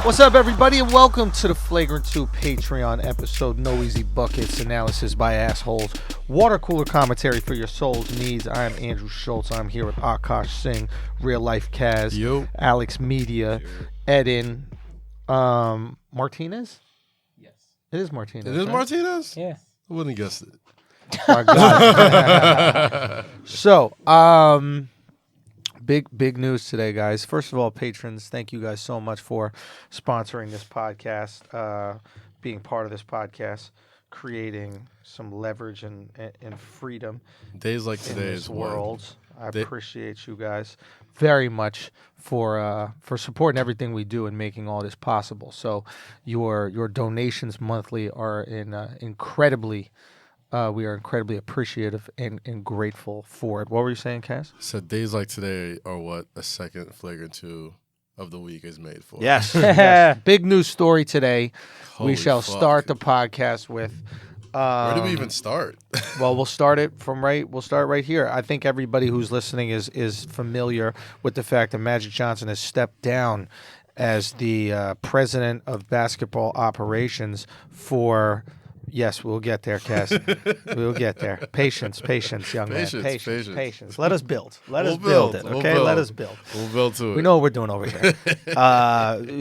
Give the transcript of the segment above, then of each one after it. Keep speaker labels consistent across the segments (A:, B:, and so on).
A: What's up, everybody, and welcome to the Flagrant 2 Patreon episode. No easy buckets, analysis by assholes, water cooler commentary for your soul's needs. I am Andrew Schulz. I'm here with Akash Singh, Real Life Kaz,
B: Yo.
A: Alex Media, Edin, Martinez? Yes. It is Martinez.
B: It is
A: right?
B: Martinez?
C: Yeah.
B: I wouldn't have guessed it.
A: I got it. So, Big news today, guys. First of all, patrons, thank you guys so much for sponsoring this podcast, being part of this podcast, creating some leverage and freedom.
B: Days like
A: in
B: today
A: this
B: is
A: world. I appreciate you guys very much for supporting everything we do and making all this possible. So your donations monthly are incredibly. We are incredibly appreciative and grateful for it. What were you saying, Cass?
B: So days like today are what a second Flagrant 2 of the week is made for.
A: Yes. Yes. Big news story today.
B: Holy
A: we shall
B: fuck.
A: start the podcast with.
B: Where do we even start?
A: Well, we'll start it from right. We'll start right here. I think everybody who's listening is familiar with the fact that Magic Johnson has stepped down as the president of basketball operations for. Yes, we'll get there, Cass. We'll get there. Patience, young man. Patience. Let us build. Let us build it, okay? Let us build.
B: We'll build to it.
A: We know what we're doing over here.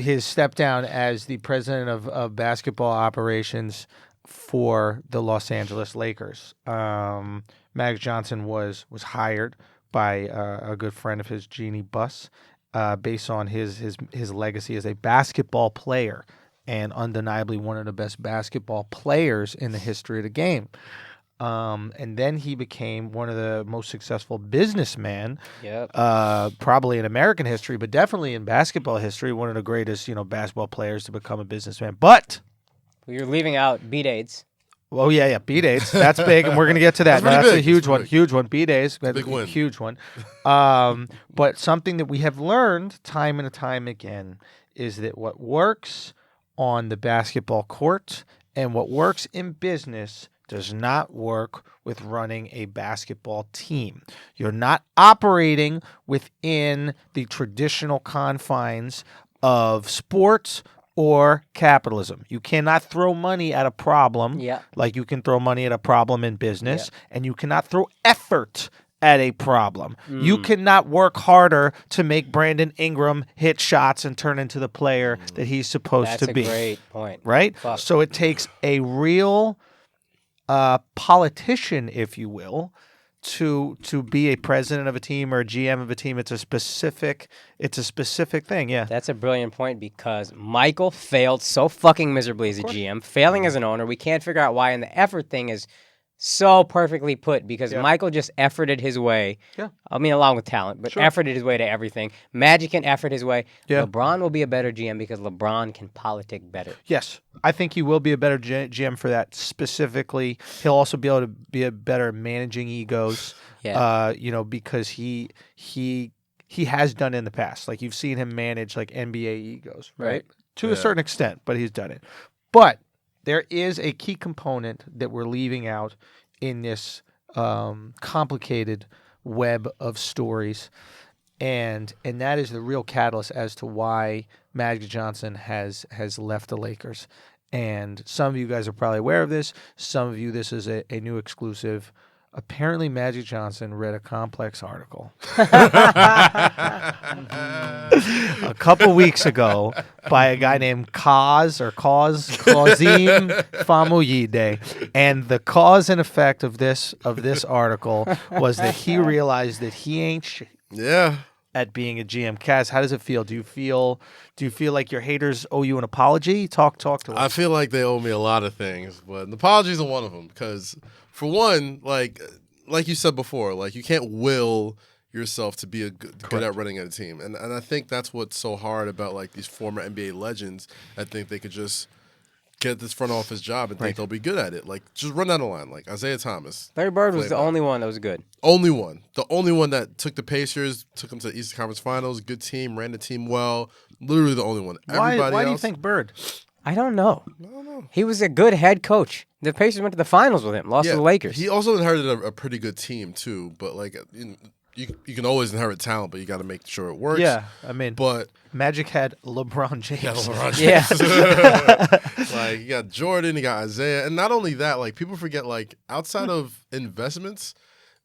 A: His step down as the president of basketball operations for the Los Angeles Lakers. Magic Johnson was hired by a good friend of his, Jeannie Buss, based on his legacy as a basketball player. And undeniably one of the best basketball players in the history of the game. And then he became one of the most successful businessmen, probably in American history, but definitely in basketball history, one of the greatest, basketball players to become a businessman. But
C: you're leaving out B-Dates.
A: Oh, yeah, B-Dates. That's big, and we're going to get to that.
B: That's
A: a huge one. Huge one. B-Days.
B: Big win.
A: Huge one. But something that we have learned time and time again is that what works on the basketball court and what works in business does not work with running a basketball team. You're not operating within the traditional confines of sports or capitalism. You cannot throw money at a problem like you can throw money at a problem in business, and you cannot throw effort at a problem. You cannot work harder to make Brandon Ingram hit shots and turn into the player that he's supposed to be.
C: That's a great point.
A: Right?
C: Fuck.
A: So it takes a real politician, if you will, to be a president of a team or a GM of a team. It's a specific thing, yeah.
C: That's a brilliant point because Michael failed so fucking miserably as a GM, failing as an owner. We can't figure out why, and the effort thing is so perfectly put because Michael just efforted his way. Yeah. I mean, along with talent, but efforted his way to everything. Magic can effort his way. Yeah. LeBron will be a better GM because LeBron can politic better.
A: Yes. I think he will be a better GM for that specifically. He'll also be able to be a better managing egos. Because he has done it in the past. Like you've seen him manage like NBA egos, right? To a certain extent, but he's done it. But there is a key component that we're leaving out in this complicated web of stories, and that is the real catalyst as to why Magic Johnson has left the Lakers. And some of you guys are probably aware of this. Some of you, this is a new exclusive. Apparently, Magic Johnson read a complex article a couple weeks ago by a guy named Kazim Famuyide, and the cause and effect of this article was that he realized that he ain't shit.
B: Yeah.
A: At being a GM. Kaz, how does it feel? Do you feel like your haters owe you an apology? Talk to us.
B: I feel like they owe me a lot of things, but an apologies are one of them because, for one, like you said before, like you can't will yourself to be good at running a team, and I think that's what's so hard about like these former NBA legends. I think they could just get this front office job and think they'll be good at it. Like, just run down the line. Like, Isaiah Thomas.
C: Larry Bird was the only one that was good.
B: Only one. The only one that took the Pacers, took them to the Eastern Conference Finals, good team, ran the team well. Literally the only one.
A: Why do you think Bird?
C: I don't know. He was a good head coach. The Pacers went to the finals with him, lost to the Lakers.
B: He also inherited a pretty good team, too. But, like, you can always inherit talent, but you got to make sure it works.
A: Yeah, I mean,
B: but
A: Magic had LeBron James.
B: yeah, LeBron
C: Yeah.
B: James. Like you got Jordan, you got Isaiah, and not only that, like people forget, like outside of investments,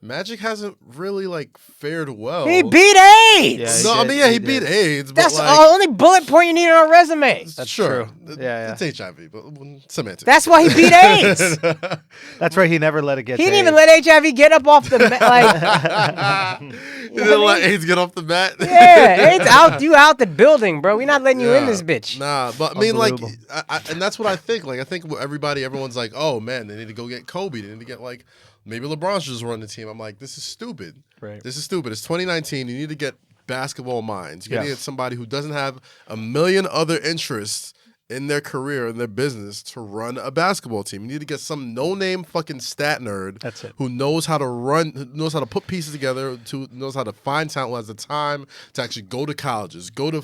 B: Magic hasn't really like fared well.
C: He beat AIDS.
A: Yeah,
B: No, I mean, he beat AIDS, but
C: That's
B: like,
C: the only bullet point you need on a resume.
A: That's
B: sure,
A: true. Yeah.
B: It's HIV, but semantics.
C: That's why he beat AIDS.
A: That's right. He never let it get.
C: He
A: to
C: didn't even
A: AIDS.
C: let HIV get up off the like.
B: He didn't let AIDS get off the mat.
C: Yeah, AIDS out. You out the building, bro. We not letting you in this bitch.
B: Nah, but I mean, like,
A: Unbelievable.
B: and that's what I think. Like, I think everyone's like, oh man, they need to go get Kobe. They need to get like. Maybe LeBron should just run the team. I'm like, this is stupid.
A: Right.
B: This is stupid. It's 2019. You need to get basketball minds. You need to
A: Yeah.
B: get somebody who doesn't have a million other interests in their career and their business to run a basketball team. You need to get some no-name fucking stat nerd.
A: That's it.
B: Who knows how to run, who knows how to put pieces together, knows how to find talent, who has the time to actually go to colleges, go to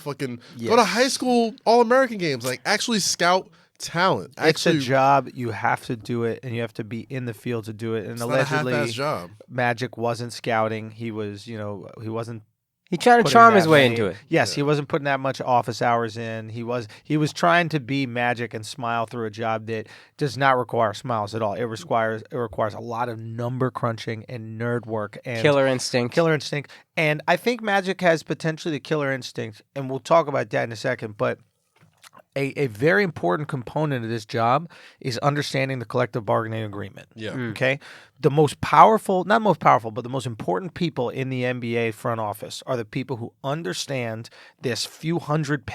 B: high school All-American games, like actually scout talent.
A: It's
B: Actually,
A: a job. You have to do it, and you have to be in the field to do it. And
B: it's not a
A: allegedly,
B: half-ass job.
A: Magic wasn't scouting. He was, he wasn't.
C: He trying to
A: putting
C: charm his
A: that
C: way
A: many-
C: into it.
A: Yes, he wasn't putting that much office hours in. He was trying to be Magic and smile through a job that does not require smiles at all. It requires a lot of number crunching and nerd work and
C: Killer instinct.
A: killer instinct. And I think Magic has potentially the killer instinct, and we'll talk about that in a second. But a very important component of this job is understanding the collective bargaining agreement.
B: Yeah.
A: Okay. The most powerful, not most powerful, but the most important people in the NBA front office are the people who understand this few hundred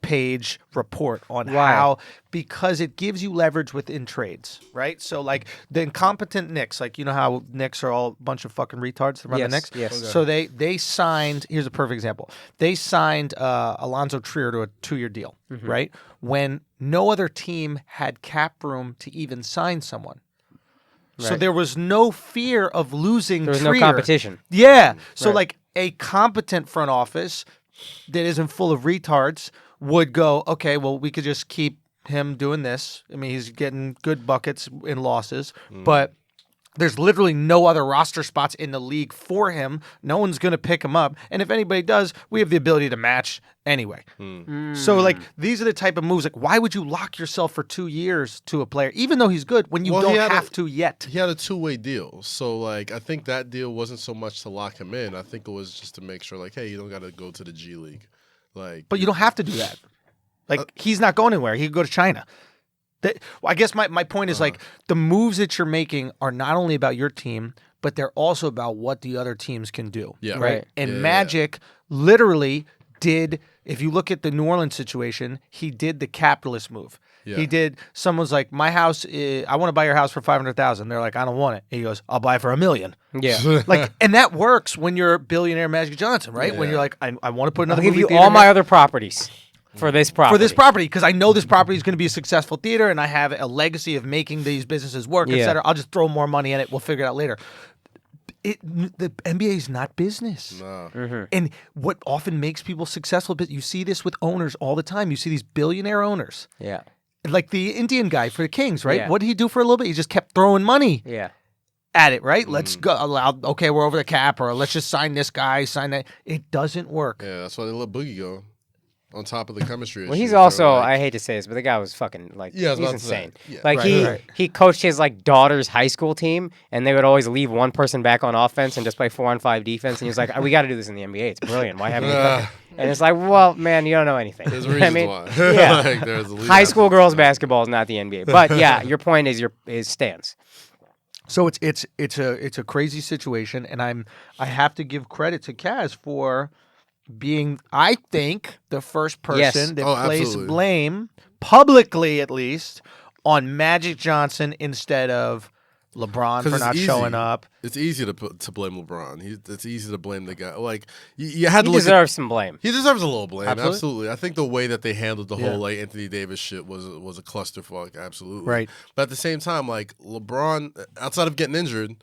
A: page report on
C: Why?
A: how, because it gives you leverage within trades, right? So like the incompetent Knicks, like you know how Knicks are all a bunch of fucking retards that run the
C: Yes,
A: Knicks?
C: yes.
A: So they signed, here's a perfect example. They signed Alonzo Trier to a 2-year deal, right? When no other team had cap room to even sign someone. So
C: Right.
A: there was no fear of losing
C: There was
A: Trier.
C: no competition.
A: Yeah. So
C: Right.
A: like a competent front office that isn't full of retards would go, okay, well, we could just keep him doing this. I mean, he's getting good buckets in losses, but there's literally no other roster spots in the league for him. No one's going to pick him up. And if anybody does, we have the ability to match anyway. So, like, these are the type of moves. Like, why would you lock yourself for 2 years to a player, even though he's good, when you
B: Well, he
A: don't
B: had
A: have to yet?
B: He had a 2-way deal. So, like, I think that deal wasn't so much to lock him in. I think it was just to make sure, like, hey, you don't got to go to the G League. Like,
A: But you don't have to do that. Like, he's not going anywhere. He could go to China. I guess my point is, like, the moves that you're making are not only about your team, but they're also about what the other teams can do.
B: Yeah.
A: Right.
C: Right.
A: And
B: Yeah, yeah,
A: Magic literally did, if you look at the New Orleans situation, he did the capitalist move.
B: Yeah.
A: He did, someone's like, my house, I want to buy your house for $500,000. They're like, I don't want it. He goes, I'll buy it for $1 million.
C: Yeah.
A: Like, and that works when you're billionaire Magic Johnson, right? When
B: Yeah.
A: you're like, I want to put
C: I'll
A: another
C: give
A: movie
C: you
A: theater
C: all
A: in
C: my
A: there
C: other properties for this property.
A: for this property because I know this property is going to be a successful theater and I have a legacy of making these businesses work,
C: Yeah.
A: et cetera. I'll just throw more money in it. We'll figure it out later. The NBA is not business.
B: nah.
A: And what often makes people successful, but you see this with owners all the time. You see these billionaire owners,
C: Yeah.
A: like the Indian guy for the Kings, right?
C: Yeah.
A: What did he do for a little bit? He just kept throwing money
C: Yeah.
A: at it, right? Let's go. Okay, we're over the cap, or let's just sign this guy, sign that. It doesn't work.
B: Yeah, that's why they let Boogie go. On top of the chemistry
C: Well,
B: issues,
C: he's
B: they were
C: also,
B: like-
C: I hate to say this, but the guy was fucking, like,
B: Yeah, I was
C: he's
B: about to say,
C: insane.
B: yeah.
C: Like,
A: Right, right.
C: he coached his, like, daughter's high school team, and they would always leave one person back on offense and just play 4-on-5 defense, and he was like, we got to do this in the NBA. It's brilliant. Why haven't we done it? And it's like, well, man, you don't know anything.
B: There's
C: You know
B: reasons
C: what I
B: why.
C: mean? Yeah.
B: Like, there's a lead
C: High school
B: athlete.
C: girls basketball is not the NBA. But, yeah, your point is stands.
A: So it's a crazy situation, and I have to give credit to Kaz for being, I think, the first person
C: Yes.
A: that
B: Oh,
A: placed
B: absolutely.
A: blame, publicly at least, on Magic Johnson instead of LeBron
B: 'Cause
A: for
B: it's
A: not
B: easy.
A: showing up.
B: It's easy to blame LeBron. It's easy to blame the guy. Like you had
C: He
B: to look.
C: deserves some blame.
B: He deserves a little blame.
A: Absolutely.
B: Absolutely. I think the way that they handled the
A: Yeah.
B: whole like Anthony Davis shit was a clusterfuck. Absolutely.
A: Right.
B: But at the same time, like LeBron, outside of getting injured,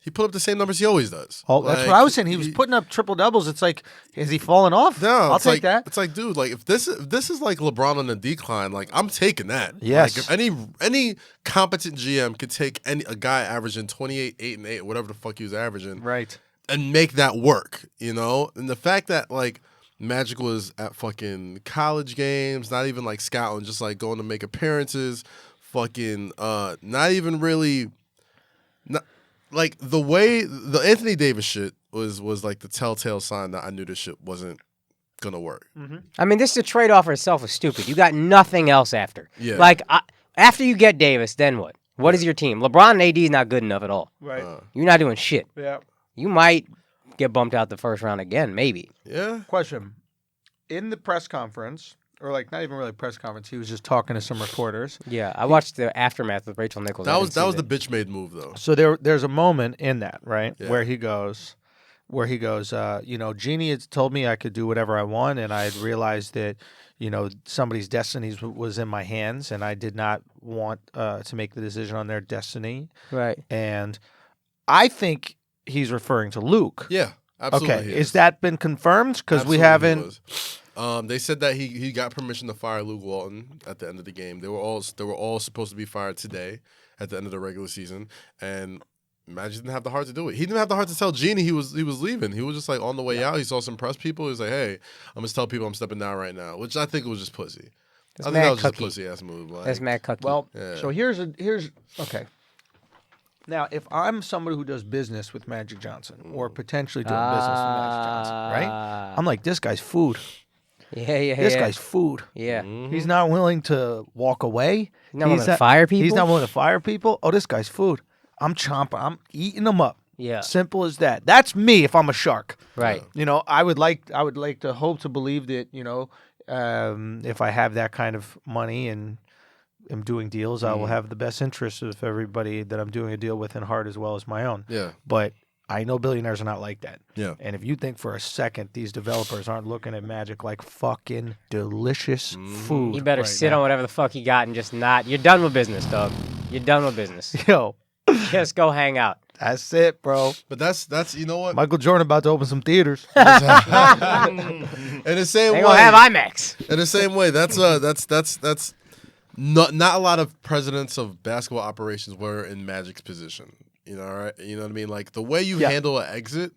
B: he put up the same numbers he always does.
A: Oh, that's
B: Like,
A: what I was saying. He was putting up triple doubles. It's like, has he fallen off?
B: No,
A: I'll
B: it's
A: take
B: like,
A: that.
B: It's like, dude, like if this is like LeBron on the decline, like I'm taking that.
A: Yes.
B: Like if any competent GM could take a guy averaging 28, 8 and 8, whatever the fuck he was averaging,
A: Right.
B: and make that work, you know? And the fact that, like, Magic was at fucking college games, not even, like, scouting, just, like, going to make appearances, fucking, not even really, like, the way, the Anthony Davis shit was like, the telltale sign that I knew this shit wasn't gonna work.
C: Mm-hmm. I mean, this the trade-off itself is stupid. You got nothing else after.
B: Yeah.
C: Like, after you get Davis, then what? What is your team? LeBron and AD is not good enough at all.
A: Right.
C: You're not doing shit.
A: Yeah.
C: You might get bumped out the first round again, maybe.
B: Yeah.
A: Question. In the press conference, or like not even really press conference, he was just talking to some reporters.
C: Yeah, I watched the aftermath with Rachel Nichols.
B: That was the bitch made move though.
A: So there's a moment in that, right? Yeah. Where he goes, you know, Jeannie had told me I could do whatever I want, and I had realized that, you know, somebody's destiny was in my hands, and I did not want to make the decision on their destiny.
C: Right.
A: And I think he's referring to Luke.
B: Yeah, absolutely.
A: Okay, is that been confirmed? Because we haven't.
B: They said that he got permission to fire Luke Walton at the end of the game. They were all supposed to be fired today at the end of the regular season, and Magic didn't have the heart to do it. He didn't have the heart to tell Jeannie he was leaving. He was just like on the way out. He saw some press people. He was like, "Hey, I'm gonna tell people I'm stepping down right now," which I think was just pussy. I think that was just a pussy ass move. Like,
C: that's mad cucky.
A: Well, so here's okay. Now, if I'm somebody who does business with Magic Johnson or potentially doing business with Magic Johnson, right? I'm like, this guy's food.
C: Yeah.
A: This guy's food.
C: Yeah.
A: Mm-hmm. He's not willing to walk away.
C: He's not willing to fire people.
A: He's not willing to fire people. Oh, this guy's food. I'm chomping. I'm eating them up.
C: Yeah.
A: Simple as that. That's me if I'm a shark.
C: Right.
A: You know, I would like to hope to believe that, you know, if I have that kind of money and am doing deals, I will have the best interests of everybody that I'm doing a deal with in heart as well as my own.
B: Yeah.
A: But I know billionaires are not like that.
B: Yeah.
A: And if you think for a second these developers aren't looking at Magic like fucking delicious food,
C: you better
A: right
C: sit
A: now.
C: on whatever the fuck you got and just not. You're done with business, dog. You're done with business.
A: Yo,
C: Just go hang out.
A: that's it, bro.
B: But that's you know what?
A: Michael Jordan about to open some theaters.
B: In the same
C: They
B: way,
C: gonna have IMAX.
B: in the same way, that's not a lot of presidents of basketball operations were in Magic's position. You know, right? You know what I mean? Like the way you handle an exit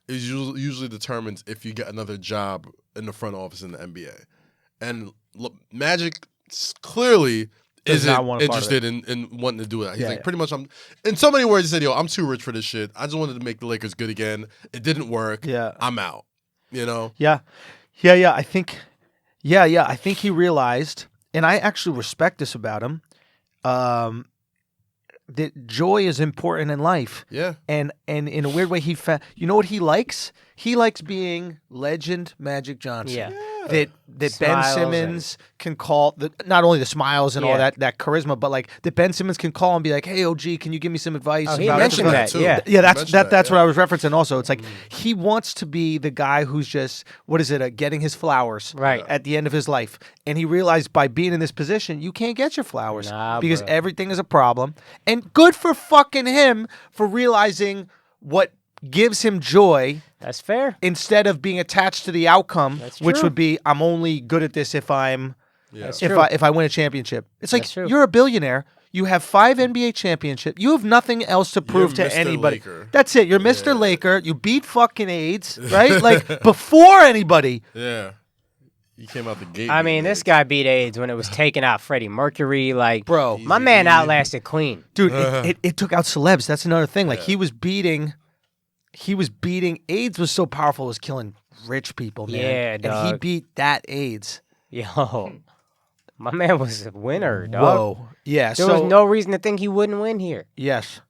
B: is usually determines if you get another job in the front office in the NBA. And look, Magic clearly isn't interested in wanting to do that. He's like, pretty much, I'm in so many words. He said, "Yo, I'm too rich for this shit. I just wanted to make the Lakers good again. It didn't work.
A: Yeah,
B: I'm out." You know?
A: Yeah. I think he realized, and I actually respect this about him, that joy is important in life.
B: Yeah.
A: And in a weird way, he found. You know what he likes? He likes being legend Magic Johnson.
C: Yeah.
A: That Ben Simmons can call not only the smiles and all that charisma, but like that Ben Simmons can call and be like, "Hey, OG, can you give me some advice?"
C: Oh, he mentioned that.
B: Too.
C: Yeah.
A: That's what I was referencing. Also, it's like he wants to be the guy who's just getting his flowers
C: right
A: at the end of his life, and he realized by being in this position, you can't get your flowers because everything is a problem. And good for fucking him for realizing what gives him joy.
C: That's fair.
A: Instead of being attached to the outcome, which
C: true.
A: would be I'm only good at this if I'm
C: That's
A: if
C: true.
A: I win a championship. It's like
C: That's true.
A: you're a billionaire. You have 5 NBA championships. You have nothing else to prove to
B: Mr.
A: anybody.
B: Laker.
A: That's it. You're Mr. Laker. You beat fucking AIDS, right? Like before anybody.
B: Yeah. You came out the gate.
C: I mean, this guy beat AIDS when it was taking out Freddie Mercury. Like,
A: Bro.
C: my man outlasted Queen.
A: Dude, it took out celebs. That's another thing. Like he was beating AIDS was so powerful it was killing rich people, man.
C: Yeah, dog.
A: And he beat that AIDS.
C: Yo, my man was a winner, dog.
A: Whoa. Yeah.
C: There was no reason to think he wouldn't win here.
A: Yes.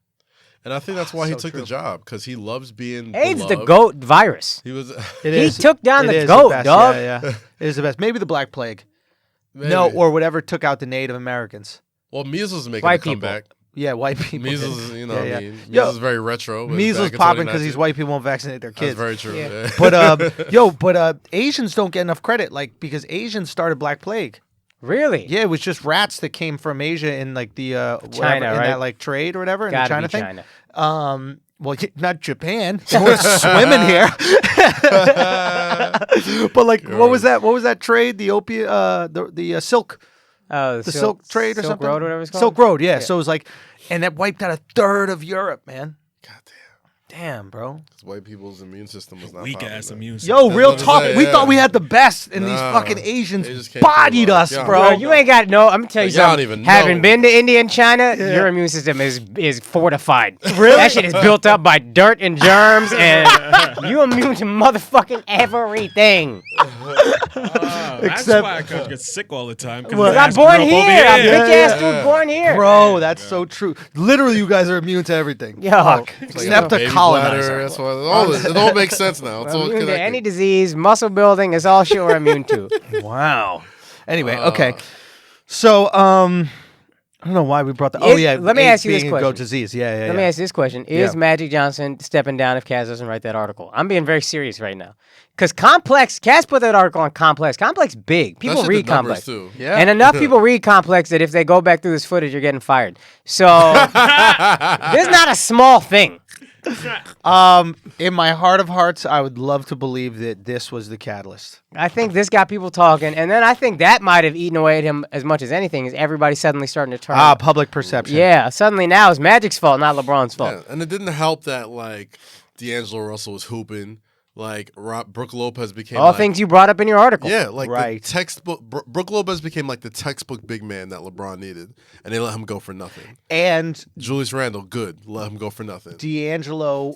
B: And I think that's why he took the job, because he loves being
C: AIDS,
B: beloved.
C: the GOAT virus.
B: He was.
C: He took down the GOAT, dog.
A: Yeah. It is the best. Maybe the Black Plague.
B: Maybe.
A: No, or whatever took out the Native Americans.
B: Well, measles is making
C: White
B: a comeback.
A: Yeah, white people.
B: Measles,
A: did.
B: you know,
A: Yeah,
B: I mean,
A: Yo,
B: measles is very retro. But
A: measles
B: back in
A: popping because
B: 2019
A: these white people won't vaccinate their kids.
B: That's very true.
C: Yeah.
B: Yeah.
A: But Asians don't get enough credit, like because Asians started Black Plague.
C: Really?
A: Yeah, it was just rats that came from Asia in like the
C: China,
A: in
C: right?
A: that like trade or whatever in the
C: Gotta
A: China
C: be
A: thing.
C: China.
A: Well, not Japan. We're swimming here. But like, what was that? What was that trade? The opium, the silk.
C: Oh,
A: the silk trade or
C: Silk
A: something?
C: Road, whatever it's called?
A: Silk Road, yeah. So it was like, and that wiped out a third of Europe, man.
B: Goddamn.
A: Damn, bro.
B: Because white people's immune system was not
D: weak ass
B: there.
D: immune system.
A: Yo, real talk.
B: say,
A: We
B: yeah.
A: thought we had the best, and these
B: Nah,
A: fucking
B: they
A: Asians
B: just came
A: bodied
B: through,
A: us,
B: yeah.
A: bro.
C: Bro, you ain't got no. I'm gonna tell you
B: Y'all don't
C: something.
B: even
C: Having
B: know.
C: been to India and China, your immune system is fortified. Really? That shit is built up by dirt and germs, and you immune to motherfucking everything.
D: That's
A: Except-
D: why I get sick all the time.
A: Well,
C: I got born here. I'm bitch ass dude born here.
A: Bro, that's so true. Literally, you guys are immune to everything.
C: Yo.
A: Fuck.
B: It's like
A: Except
B: a
A: the
B: baby
A: colonizer.
B: bladder, that's why it all makes sense now. It's all
C: Immune to
B: connected.
C: any disease, muscle building is all shit we're immune to.
A: Wow. Anyway, okay. So, I don't know why we brought that. Oh, yeah.
C: Let me
A: AIDS
C: ask you this
A: being a goat
C: question.
A: disease. Yeah.
C: Let me ask you this question. Is
A: Yeah.
C: Magic Johnson stepping down if Kaz doesn't write that article? I'm being very serious right now. Because Kaz put that article on Complex. Complex big. People
B: shit
C: read
B: did numbers,
C: Complex.
B: too.
A: Yeah.
C: And enough people read Complex that if they go back through this footage, you're getting fired. So, this is not a small thing.
A: In my heart of hearts, I would love to believe that this was the catalyst.
C: I think this got people talking. And then I think that might have eaten away at him as much as anything, is everybody suddenly starting to turn.
A: Public perception.
C: Yeah, suddenly now it's Magic's fault, not LeBron's fault.
B: Yeah, and it didn't help that like D'Angelo Russell was hooping. Like Brooke Lopez became
C: All
B: like,
C: things you brought up in your article.
B: Yeah, like
A: Right.
B: the textbook. Brooke Lopez became like the textbook big man that LeBron needed, and they let him go for nothing.
A: And
B: Julius Randle, good, let him go for nothing.
A: D'Angelo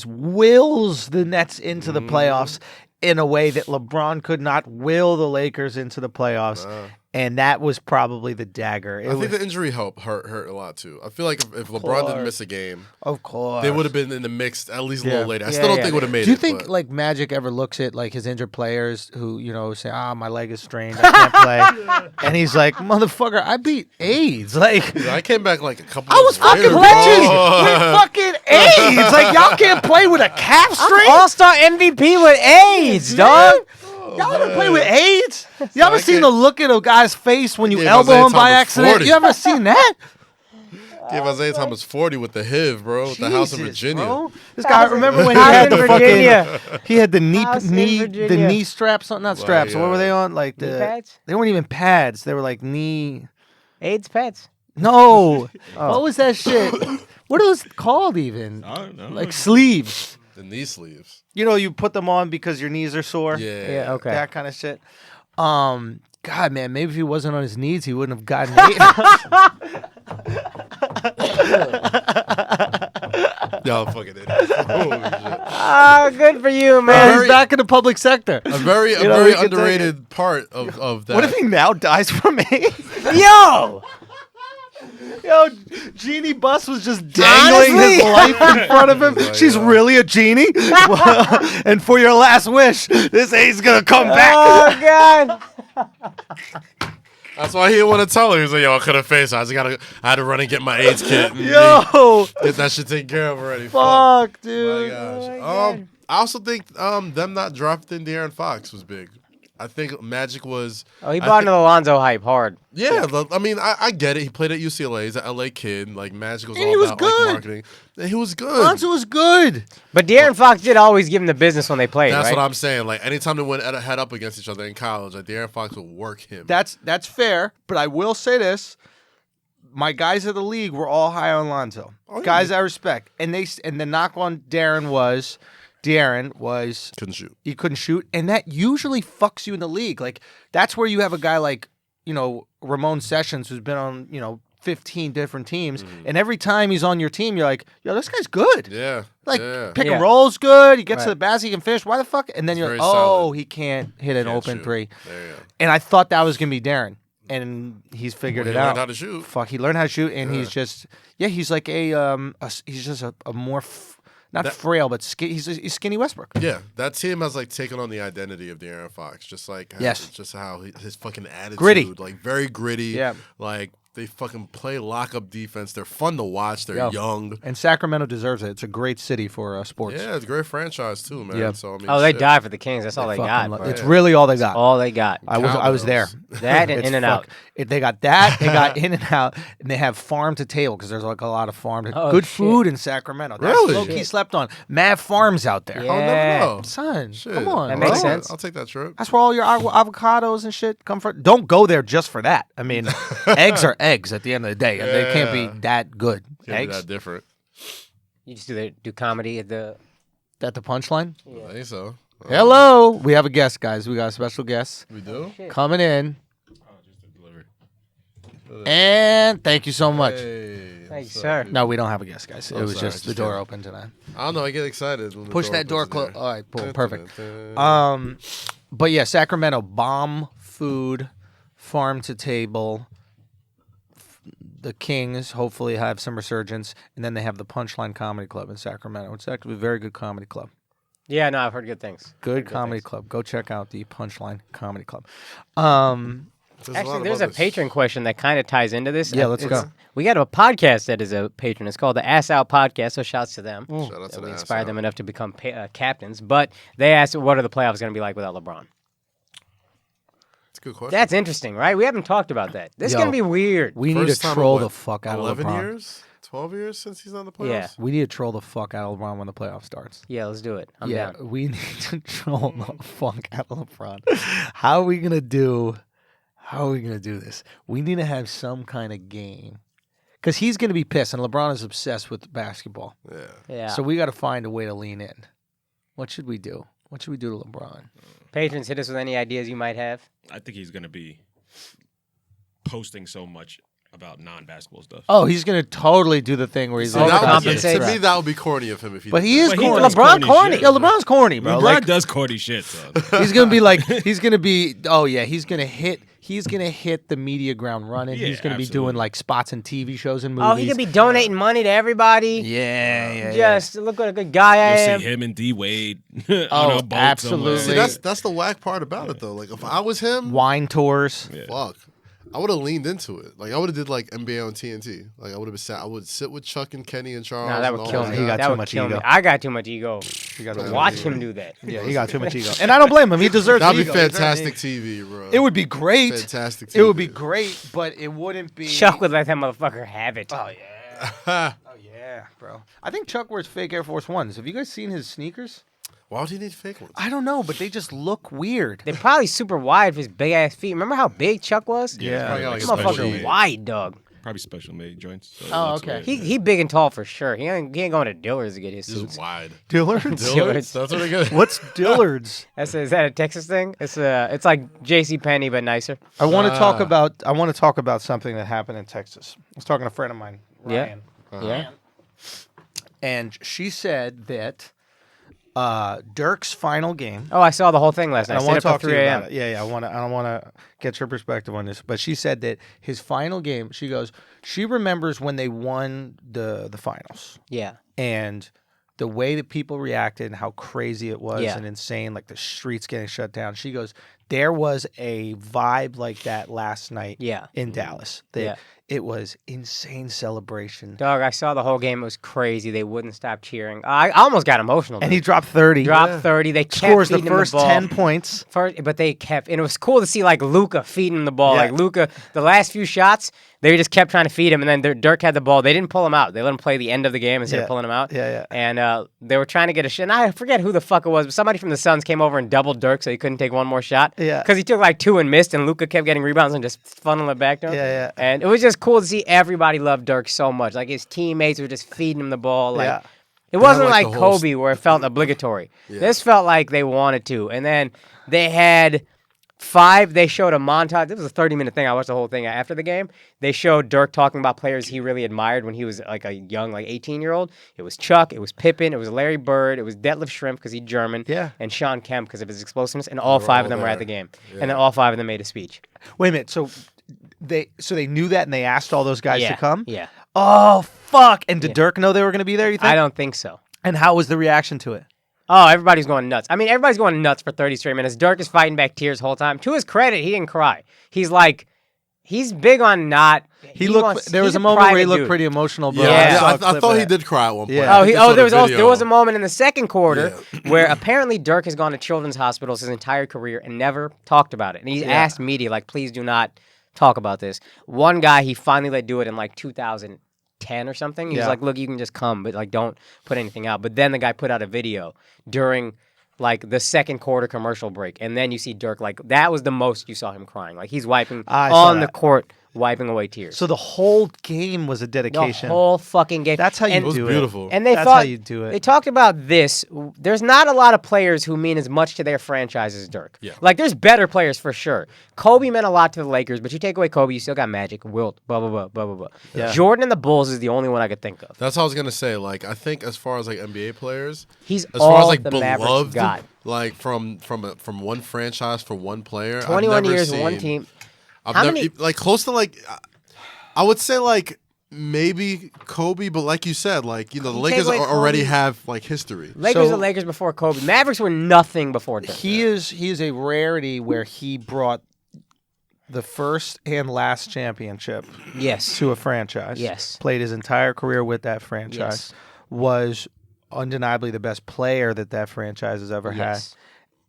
A: wills the Nets into the playoffs in a way that LeBron could not will the Lakers into the playoffs. And that was probably the dagger.
B: I think the injury hurt a lot too. I feel like if LeBron didn't miss a game,
A: of course,
B: they would have been in the mix at least a little later. I
C: Yeah,
B: still don't
C: yeah.
B: think would have made it.
A: Do you think
B: but-
A: like Magic ever looks at like his injured players who say, my leg is strained, I can't play, and he's like, motherfucker, I beat AIDS. Like
B: I came back like a couple.
A: I was
B: months
A: fucking
B: later,
A: playing
B: bro.
A: with fucking AIDS. Like y'all can't play with a calf strain.
C: All-star MVP with AIDS, dog.
A: Y'all ever play with AIDS? You ever
B: I
A: seen
B: can't-
A: the look in a guy's face when you
B: Yeah,
A: elbow
B: Isaiah
A: him by
B: Thomas
A: accident?
B: 40.
A: You ever seen that?
B: Gave Isaiah Thomas 40 with the HIV, bro, with the House in
A: Jesus,
B: Virginia.
A: bro. This guy, remember when he
C: House
A: had
C: in
A: the
C: Virginia.
A: fucking, he had the
C: House in
A: the
C: Virginia.
A: knee straps on, not straps. What were they on? Like
C: Knee
A: the
C: pads?
A: They weren't even pads. They were like knee.
C: AIDS pets.
A: No, what was that shit? What are those called even?
D: I don't know.
A: Like sleeves.
B: The knee sleeves.
A: You put them on because your knees are sore.
B: Yeah.
C: Yeah, okay.
A: That kind of shit. God, man, maybe if he wasn't on his knees, he wouldn't have gotten
B: Y'all fucking idiots. Holy shit.
C: Oh, good for you,
A: Man,
C: man.
A: he's back in the public sector.
B: A very
A: You know, we can take
B: underrated part of that.
A: What if he now dies from AIDS?
C: Yo!
A: Yo, Genie Bus was just dangling his
C: Honestly?
A: life in front of him.
B: Oh my
A: She's
B: God.
A: really a genie? And for your last wish, this AIDS gonna come back.
C: Oh, God.
B: That's why he didn't want to tell her. He was like, "Yo, I couldn't face it. I had to run and get my AIDS kit. And
A: Yo,
B: get that shit taken care of already."
A: fuck,
B: My
A: dude.
B: gosh. I also think them not drafting De'Aaron Fox was big. I think Magic was.
C: Oh, he brought into the Lonzo hype hard.
B: Yeah, I mean, I get it. He played at UCLA. He's an LA kid. Like Magic was
A: And
B: all
A: he was
B: about
A: good.
B: like marketing. And he was good.
A: Lonzo was good.
C: But De'Aaron Fox did always give him the business when they played,
B: That's
C: right?
B: what I'm saying. Like anytime they went head up against each other in college, like De'Aaron Fox would work him.
A: That's fair, but I will say this. My guys of the league were all high on Lonzo.
B: Oh, yeah.
A: Guys I respect. And the knock on De'Aaron was
B: couldn't shoot.
A: he couldn't shoot, and that usually fucks you in the league. Like that's where you have a guy like Ramon Sessions who's been on 15 different teams, and every time he's on your team, you're like, yo, this guy's good.
B: Yeah.
A: Like
B: yeah.
A: pick
C: Yeah.
A: and roll's good. He gets to
C: Right.
A: the basket, he can finish. Why the fuck? And then
B: He's
A: you're like,
B: very
A: oh,
B: solid.
A: he can't hit an
B: Can't
A: open
B: shoot.
A: three.
B: There you go.
A: And I thought that was gonna be Darren, and he's figured
B: Well,
A: it
B: he
A: out.
B: learned how to shoot.
A: Fuck, he learned how to shoot, and he's just he's like he's just a more not frail, but he's skinny Westbrook.
B: Yeah, that team has like taken on the identity of De'Aaron Fox, just like
A: Yes.
B: just how his fucking attitude,
A: Gritty.
B: like very gritty.
A: Yeah.
B: like they fucking play lockup defense. They're fun to watch. They're
A: Yo.
B: young.
A: And Sacramento deserves it. It's a great city for sports.
B: Yeah, it's a great franchise too, man.
A: Yeah.
B: So I mean,
C: Oh, they
B: shit.
C: died for the Kings. That's all they
A: Fucking
C: got.
A: love-
C: bro.
A: It's really all they got.
C: All they got.
A: I was there.
C: That and
A: It's
C: In and Out.
A: They got that. They got In and Out, and they have farm to table because there's like a lot of farm.
C: Oh,
A: good
C: shit.
A: food in Sacramento. That's
B: Really?
A: low key slept on. Mad farms out there.
C: Yeah.
B: I'll never know.
A: Son,
B: Shit.
A: come on.
C: That
A: bro.
C: makes sense.
B: I'll take that trip.
A: That's where all your avocados and shit come from. Don't go there just for that. I mean, eggs are eggs at the end of the day. They can't be that good.
B: Can't be
A: Eggs.
B: that different.
C: You just do comedy at the
A: punchline.
B: I think so.
A: Hello, we have a guest, guys. We got a special guest
B: We do?
A: coming in,
D: Oh, just a delivery.
A: and thank you so much.
B: Hey,
C: Thank you,
B: what's up,
C: sir.
B: dude?
A: No, we don't have a guest, guys. It
B: Oh,
A: was
B: sorry,
A: just the
B: just
A: door
B: kidding.
A: open tonight.
B: I don't know. I get excited when the
A: Push that door
B: opens in
A: close. All right, boom,
B: there.
A: perfect.
B: Dun, dun, dun.
A: But yeah, Sacramento, bomb food, farm to table. The Kings hopefully have some resurgence, and then they have the Punchline Comedy Club in Sacramento. It's actually a very good comedy club.
C: Yeah, no, I've heard good things.
A: Good
C: Heard
A: comedy
C: things.
A: club. Go check out the Punchline Comedy Club.
C: Actually, there's a patron question that kind of ties into this.
A: Yeah, let's go.
C: We got a podcast that is a patron. It's called the Ass Out Podcast, so shouts to them.
B: Shout out to
C: We
B: the
C: inspired
B: Ass
C: them
B: Out.
C: enough to become captains. But they asked, what are the playoffs going to be like without LeBron?
B: It's a good question.
C: That's interesting, right? We haven't talked about that. This is
A: Yo.
C: going to be weird.
A: We need
B: First
A: to
B: time in
A: troll
B: what,
A: the fuck out of
B: 11
A: LeBron.
B: years? 12 years since he's on the playoffs?
C: Yeah.
A: We need to troll the fuck out of LeBron when the playoff starts.
C: Yeah, let's do it. I'm
A: yeah,
C: down.
A: we need to troll the fuck out of LeBron. How are we gonna do this? We need to have some kind of game. Because he's gonna be pissed, and LeBron is obsessed with basketball.
B: Yeah.
C: Yeah.
A: So we gotta find a way to lean in. What should we do? What should we do to LeBron?
C: Patrons, hit us with any ideas you might have.
D: I think he's gonna be posting so much about non-basketball stuff.
A: Oh, he's gonna totally do the thing where he's
B: See,
A: like,
B: that would,
C: Overcompensate.
B: to me, that would be corny of him if he
A: but
B: did
A: he
B: that.
A: is
D: But he
A: corny.
D: does
C: LeBron corny.
D: shit.
A: Yeah, LeBron's corny, bro.
D: LeBron
A: Like,
D: does corny shit, son.
A: he's gonna be like, he's gonna be. Oh yeah, he's gonna hit the media ground running.
D: Yeah,
A: He's gonna be
D: absolutely.
A: doing like spots in TV shows and movies.
C: Oh, he could be donating money to everybody.
A: Yeah.
C: Just look what a good guy I
D: You'll
C: am.
D: see him and D Wade
A: Oh,
D: on a boat
A: absolutely.
D: somewhere.
B: See, that's the whack part about it, though. Like, if I was him,
A: Wine tours.
D: Yeah.
B: fuck. I would have leaned into it. Like, I would have did, like, NBA on TNT. Like, I would have sat. I would sit with Chuck and Kenny and Charles.
C: No, that
B: and
C: would
B: all
C: kill
B: those
C: me.
A: He got
B: guys.
A: too
C: That
A: much
C: would kill
A: ego.
C: me. I got too much ego.
A: He got
B: Yeah.
A: too
C: Watch
A: much
C: him
A: ego.
C: do that.
A: Yeah, he got too much ego, and I don't blame him. He deserves.
B: That'd
A: the
B: be
A: ego.
B: fantastic TV, bro.
A: It would be great.
B: Fantastic TV.
A: It would be great, but it wouldn't be.
C: Chuck would let that motherfucker have it.
A: Oh yeah. Oh yeah, bro. I think Chuck wears fake Air Force Ones. Have you guys seen his sneakers?
B: Why would he need fake ones?
A: I don't know, but they just look weird.
C: They're probably super wide for his big ass feet. Remember how big Chuck was?
A: Yeah.
D: Probably like
C: This
D: a special
C: motherfucker
D: made-
C: wide, dog.
D: Probably special made joints. So it
A: Oh,
D: looks
A: okay.
D: weird.
C: He big and tall for sure. He ain't going to Dillard's to get his
B: Just
C: suits.
B: wide.
A: Dillard's.
B: Dillard's? That's what they get.
A: What's Dillard's?
C: Is that a Texas thing? It's like J.C. Penney but nicer.
A: I want to talk about something that happened in Texas. I was talking to a friend of mine, Ryan,
C: Yeah.
A: and she said that Dirk's final game.
C: Oh, I saw the whole thing last night.
A: And I want to
C: Stayed up
A: talk
C: till
A: to
C: 3
A: you
C: a.m.
A: about it. Yeah. I don't want to get your perspective on this, but she said that his final game. She goes. She remembers when they won the finals
C: Yeah.
A: and the way that people reacted and how crazy it was
C: Yeah.
A: and insane, like the streets getting shut down. She goes, there was a vibe like that last night
C: Yeah.
A: in Dallas. That
C: Yeah.
A: It was insane celebration.
C: Dog, I saw the whole game. It was crazy. They wouldn't stop cheering. I almost got emotional.
A: And
C: dude.
A: he dropped 30.
C: dropped 30. They kept
A: Scores the
C: feeding him
A: first
C: ball.
A: 10 points.
C: But they kept, and it was cool to see like Luka feeding him the ball.
A: Yeah.
C: Like Luka, the last few shots, they just kept trying to feed him, and then Dirk had the ball. They didn't pull him out. They let him play the end of the game instead
A: Yeah.
C: of pulling him out.
A: Yeah.
C: And they were trying to get a shot. And I forget who the fuck it was, but somebody from the Suns came over and doubled Dirk so he couldn't take one more shot.
A: Yeah.
C: Because he took like 2 and missed, and Luka kept getting rebounds and just funneling it back to him.
A: Yeah.
C: And it was just cool to see everybody love Dirk so much. Like his teammates were just feeding him the ball. Like
A: Yeah.
C: it wasn't
B: like
C: like
B: the whole
C: Kobe where it felt obligatory.
B: Yeah.
C: This felt like they wanted to. And then they had 5. They showed a montage. This was a 30-minute thing. I watched the whole thing after the game. They showed Dirk talking about players he really admired when he was like a young, like 18-year-old. It was Chuck. It was Pippen. It was Larry Bird. It was Detlef Schrempf because he's German.
A: Yeah.
C: And Sean Kemp because of his explosiveness. And all
B: They were
C: 5
B: all
C: of them were
B: there.
C: at the game.
B: Yeah.
C: And then all 5 of them made a speech.
A: Wait a minute. So they knew that and they asked all those guys
C: yeah.
A: to come?
C: Yeah.
A: Oh, fuck. And did Dirk know they were going to be there, you think?
C: I don't think so.
A: And how was the reaction to it?
C: Oh, everybody's going nuts. I mean, everybody's going nuts for 30 straight minutes. Dirk is fighting back tears the whole time. To his credit, he didn't cry. He's big on not.
A: There was
C: he's
A: a moment where he
C: private
A: looked
C: dude.
A: pretty emotional, bro.
C: Yeah.
A: saw a
B: I
A: clip
B: thought
A: of
B: he
A: that.
B: did cry at one point.
A: Yeah.
B: I
C: Oh,
B: just saw the
C: there was a
B: video.
C: moment in the second quarter where apparently Dirk has gone to children's hospitals his entire career and never talked about it. And he's asked media, like, please do not talk about this. One guy, he finally let do it in like 2010 or something. He was
A: Yeah.
C: like, look, you can just come, but like don't put anything out. But then the guy put out a video during like the second quarter commercial break. And then you see Dirk, like, that was the most you saw him crying. Like he's wiping
A: I saw
C: on the
A: that.
C: court wiping away tears.
A: So the whole game was a dedication.
C: The whole fucking game.
A: That's how you
B: It was
A: do
B: beautiful.
A: it.
C: And they
A: That's
C: thought
A: how you do it.
C: They talked about this. There's not a lot of players who mean as much to their franchise as Dirk.
B: Yeah.
C: Like there's better players for sure. Kobe meant a lot to the Lakers, but you take away Kobe, you still got Magic, Wilt, blah blah blah blah blah blah.
A: Yeah.
C: Jordan and the Bulls is the only one I could think of.
B: That's what I was gonna say. Like, I think as far as like NBA players,
C: He's
B: as
C: all
B: far as like
C: the Mavericks
B: beloved,
C: got.
B: like from one franchise for one player.
C: 21
B: I've never
C: years,
B: seen,
C: one team.
B: I've
C: How
B: never
C: many-
B: like close to like. I would say like maybe Kobe, but like you said, like the
C: take
B: Lakers
C: away
B: already
C: Kobe-
B: have like history.
C: Lakers
A: So-
C: are Lakers before Kobe. Mavericks were nothing before Dirk.
A: He is a rarity where he brought the first and last championship
C: Yes.
A: to a franchise.
C: Yes.
A: Played his entire career with that franchise.
C: Yes.
A: Was undeniably the best player that franchise has ever
C: Yes.